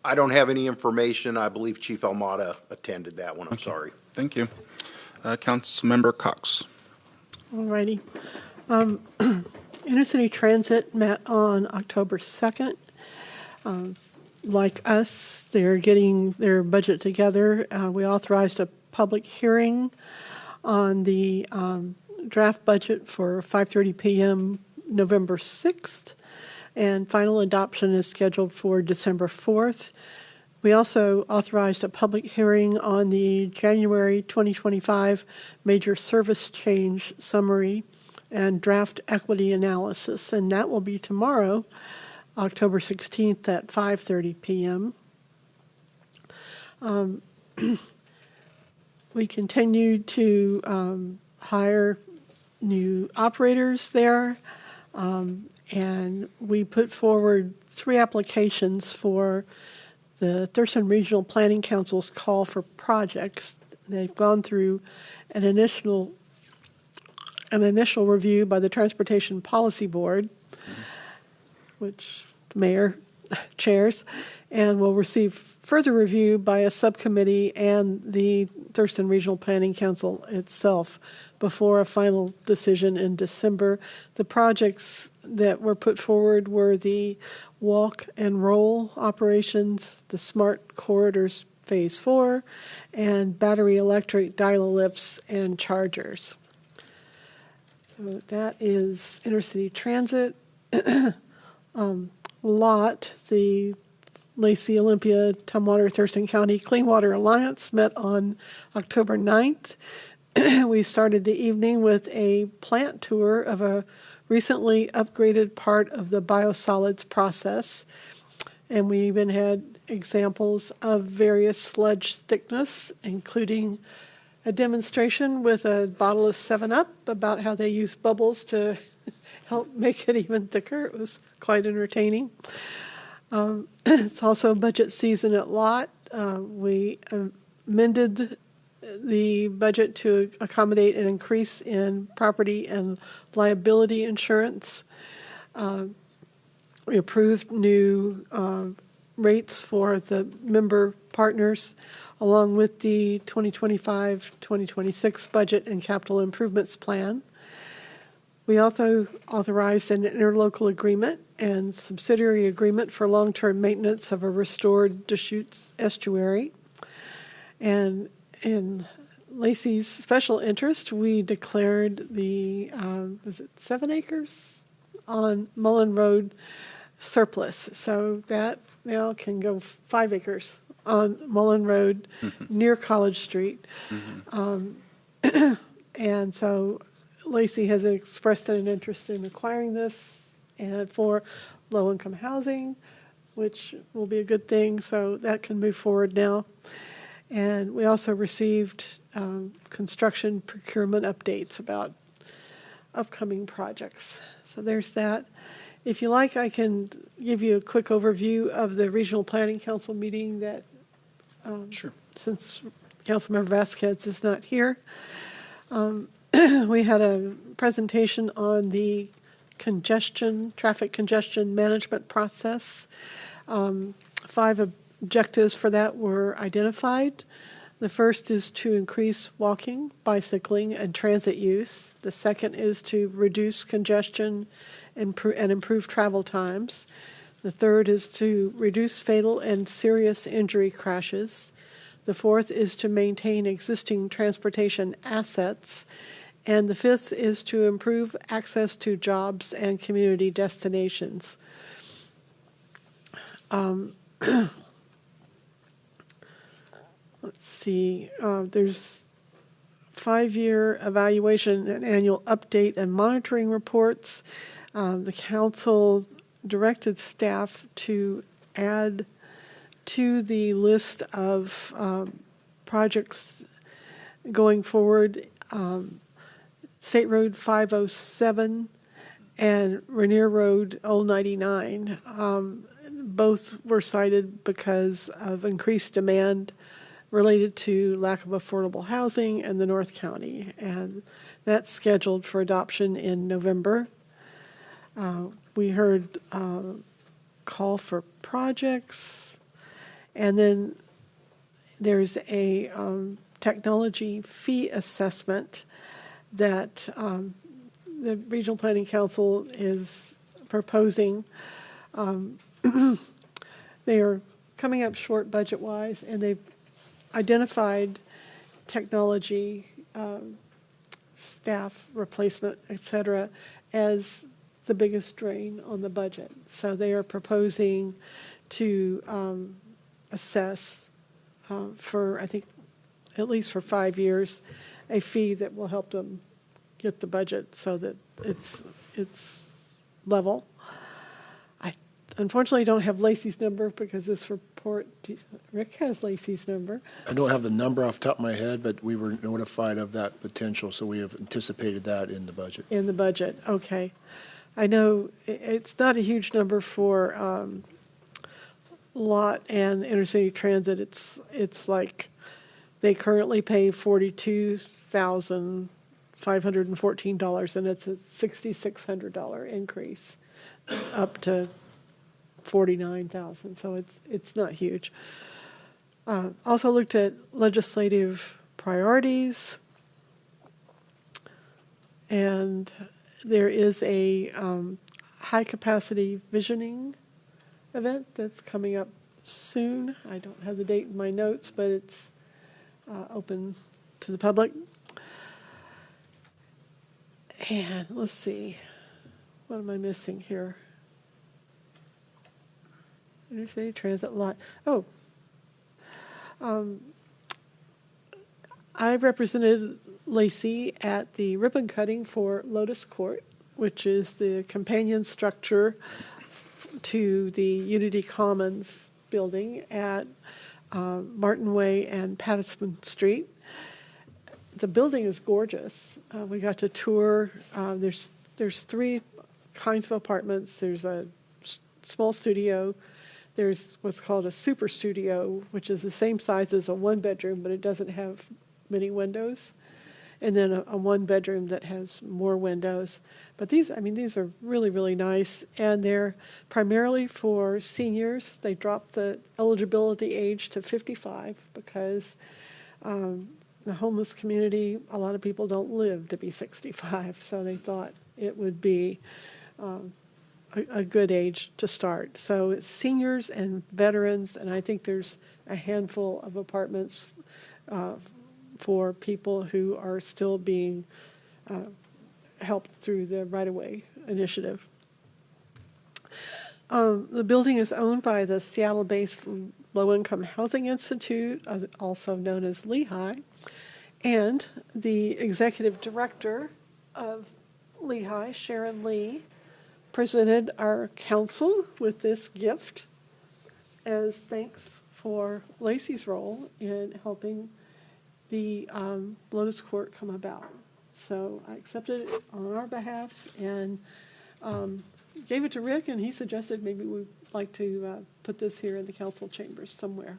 [SPEAKER 10] I don't have any information. I believe Chief Almada attended that one. I'm sorry.
[SPEAKER 1] Thank you. Councilmember Cox.
[SPEAKER 20] All righty. Intercity Transit met on October 2nd. Like us, they're getting their budget together. We authorized a public hearing on the draft budget for 5:30 p.m. November 6th, and final adoption is scheduled for December 4th. We also authorized a public hearing on the January 2025 major service change summary and draft equity analysis, and that will be tomorrow, October 16th at 5:30 p.m. We continue to hire new operators there, and we put forward 3 applications for the Thurston Regional Planning Council's call for projects. They've gone through an initial review by the Transportation Policy Board, which the mayor chairs, and will receive further review by a subcommittee and the Thurston Regional Planning Council itself before a final decision in December. The projects that were put forward were the walk and roll operations, the smart corridors phase 4, and battery electric dial lifts and chargers. So that is intercity transit. LOT, the Lacey, Olympia, Tumwater, Thurston County Clean Water Alliance met on October 9th. We started the evening with a plant tour of a recently upgraded part of the biosolids process, and we even had examples of various sludge thickness, including a demonstration with a bottle of 7-Up about how they use bubbles to help make it even thicker. It was quite entertaining. It's also budget season at LOT. We amended the budget to accommodate an increase in property and liability insurance. We approved new rates for the member partners, along with the 2025-2026 budget and capital improvements plan. We also authorized an interlocal agreement and subsidiary agreement for long-term maintenance of a restored Deschutes estuary. And in Lacey's special interest, we declared the, was it 7 acres on Mullen Road surplus. So that now can go 5 acres on Mullen Road near College Street. And so Lacey has expressed an interest in acquiring this and for low-income housing, which will be a good thing, so that can move forward now. And we also received construction procurement updates about upcoming projects. So there's that. If you like, I can give you a quick overview of the Regional Planning Council meeting that,
[SPEAKER 1] sure,
[SPEAKER 20] since Councilmember Vasquez is not here. We had a presentation on the traffic congestion management process. 5 objectives for that were identified. The first is to increase walking, bicycling, and transit use. The second is to reduce congestion and improve travel times. The third is to reduce fatal and serious injury crashes. The fourth is to maintain existing transportation assets. And the fifth is to improve access to jobs and community destinations. Let's see, there's 5-year evaluation and annual update and monitoring reports. The council directed staff to add to the list of projects going forward, State Road 507 and Rainier Road 099. Both were cited because of increased demand related to lack of affordable housing in the North County, and that's scheduled for adoption in November. We heard call for projects, and then there's a technology fee assessment that the Regional Planning Council is proposing. They are coming up short budget-wise, and they've identified technology, staff replacement, et cetera, as the biggest drain on the budget. So they are proposing to assess for, I think, at least for 5 years, a fee that will help them get the budget so that it's level. I unfortunately don't have Lacey's number because this report, Rick has Lacey's number.
[SPEAKER 5] I don't have the number off the top of my head, but we were notified of that potential, so we have anticipated that in the budget.
[SPEAKER 20] In the budget, okay. I know it's not a huge number for LOT and intercity transit. It's like they currently pay $42,514, and it's a $6,600 increase up to $49,000. So it's not huge. Also looked at legislative priorities, and there is a high-capacity visioning event that's coming up soon. I don't have the date in my notes, but it's open to the public. And let's see, what am I missing here? Interstate Transit Lot. Oh, I represented Lacey at the ribbon cutting for Lotus Court, which is the companion structure to the Unity Commons building at Martin Way and Patterson Street. The building is gorgeous. We got to tour. There's 3 kinds of apartments. There's a small studio. There's what's called a super studio, which is the same size as a 1-bedroom, but it doesn't have many windows. And then a 1-bedroom that has more windows. But these are really, really nice. And they're primarily for seniors. They dropped the eligibility age to 55 because the homeless community, a lot of people don't live to be 65. So they thought it would be a good age to start. So it's seniors and veterans, and I think there's a handful of apartments for people who are still being helped through the right-of-way initiative. The building is owned by the Seattle-based Low-Income Housing Institute, also known as Lehigh, and the executive director of Lehigh, Sharon Lee, presented our council with this gift as thanks for Lacey's role in helping the Lotus Court come about. So I accepted it on our behalf and gave it to Rick, and he suggested maybe we'd like to put this here in the council chambers somewhere.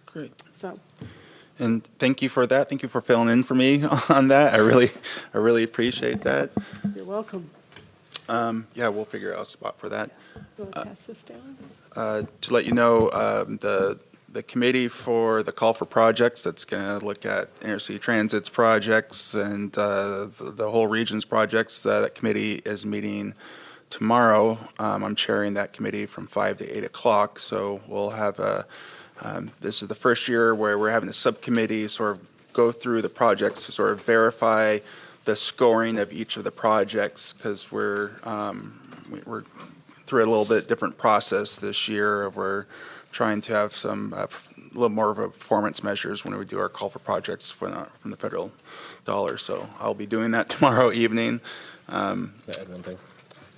[SPEAKER 1] Great.
[SPEAKER 20] So.
[SPEAKER 1] And thank you for that. Thank you for filling in for me on that. I really appreciate that.
[SPEAKER 20] You're welcome.
[SPEAKER 1] Yeah, we'll figure out a spot for that.
[SPEAKER 20] Do you want to pass this down?
[SPEAKER 1] To let you know, the committee for the call for projects that's going to look at intercity transit's projects and the whole region's projects, that committee is meeting tomorrow. I'm chairing that committee from 5 to 8 o'clock. So we'll have this is the first year where we're having a subcommittee sort of go through the projects to sort of verify the scoring of each of the projects, because we're through a little bit different process this year. We're trying to have some a little more of a performance measures when we do our call for projects from the federal dollars. So I'll be doing that tomorrow evening.
[SPEAKER 19] Can I add one thing?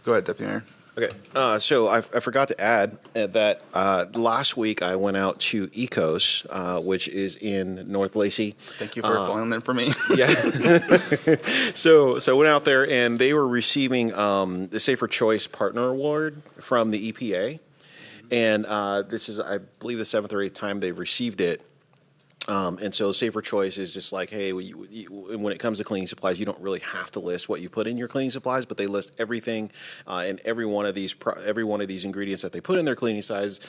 [SPEAKER 1] Go ahead, Deputy Mayor.
[SPEAKER 19] Okay, so I forgot to add that last week I went out to Ecos, which is in North Lacey.
[SPEAKER 1] Thank you for filling in for me.
[SPEAKER 19] Yeah. So I went out there and they were receiving the Safer Choice Partner Award from the EPA. And this is, I believe, the 7th or 8th time they've received it. And so Safer Choice is just like, hey, when it comes to cleaning supplies, you don't really have to list what you put in your cleaning supplies, but they list everything, and every one of these ingredients that they put in their cleaning supplies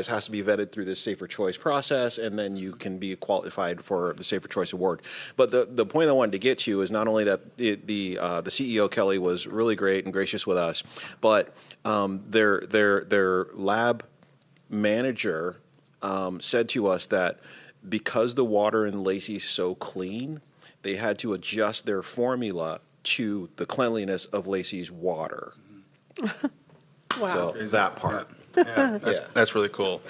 [SPEAKER 19] has to be vetted through this Safer Choice process, and then you can be qualified for the Safer Choice Award. But the point I wanted to get to is not only that the CEO Kelly was really great and gracious with us, but their lab manager said to us that because the water in Lacey is so clean, they had to adjust their formula to the cleanliness of Lacey's water.
[SPEAKER 14] Wow.
[SPEAKER 19] So that part.
[SPEAKER 1] Yeah, that's really cool.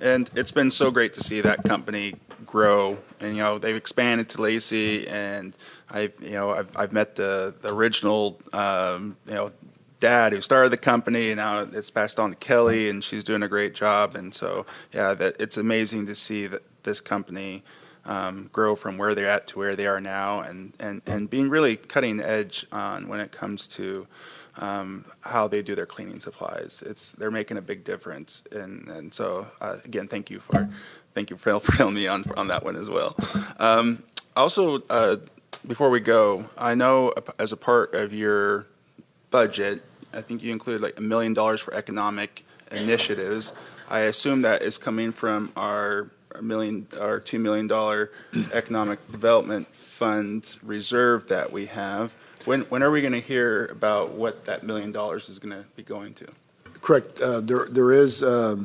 [SPEAKER 1] And it's been so great to see that company grow. And, they've expanded to Lacey, and I've met the original, dad who started the company, and now it's passed on to Kelly, and she's doing a great job. And so, that it's amazing to see that this company grow from where they're at to where they are now, and being really cutting edge on when it comes to how they do their cleaning supplies. They're making a big difference, and so again, thank you for filling me on that one as well. Also, before we go, I know as a part of your budget, I think you included like $1 million for economic initiatives. I assume that is coming from our $2 million economic development fund reserve that we have. When are we going to hear about what that $1 million is going to be going to?
[SPEAKER 5] Correct. There is a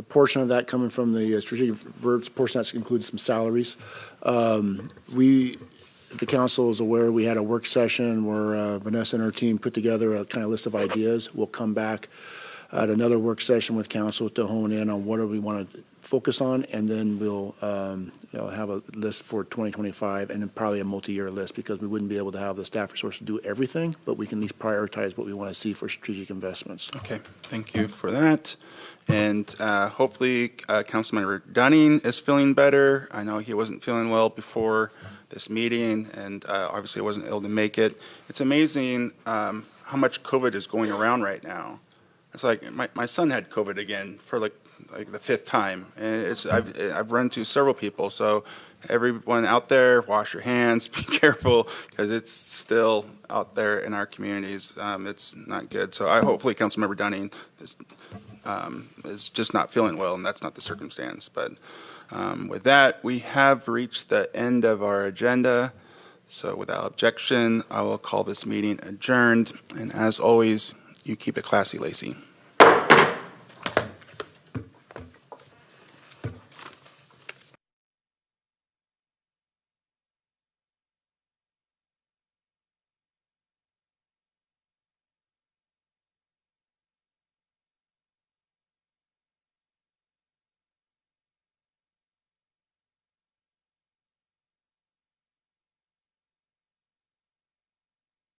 [SPEAKER 5] portion of that coming from the strategic verbs. Portion that includes some salaries. The council is aware we had a work session where Vanessa and her team put together a kind of list of ideas. We'll come back at another work session with council to hone in on what do we want to focus on, and then we'll have a list for 2025, and then probably a multi-year list, because we wouldn't be able to have the staff resource to do everything, but we can at least prioritize what we want to see for strategic investments.
[SPEAKER 1] Okay, thank you for that. And hopefully Councilmember Dunning is feeling better. I know he wasn't feeling well before this meeting, and obviously wasn't able to make it. It's amazing how much COVID is going around right now. It's like my son had COVID again for like the 5th time, and I've run into several people. So everyone out there, wash your hands, be careful, because it's still out there in our communities. It's not good. So hopefully Councilmember Dunning is just not feeling well, and that's not the circumstance. But with that, we have reached the end of our agenda. So without objection, I will call this meeting adjourned. And as always, you keep it classy, Lacey.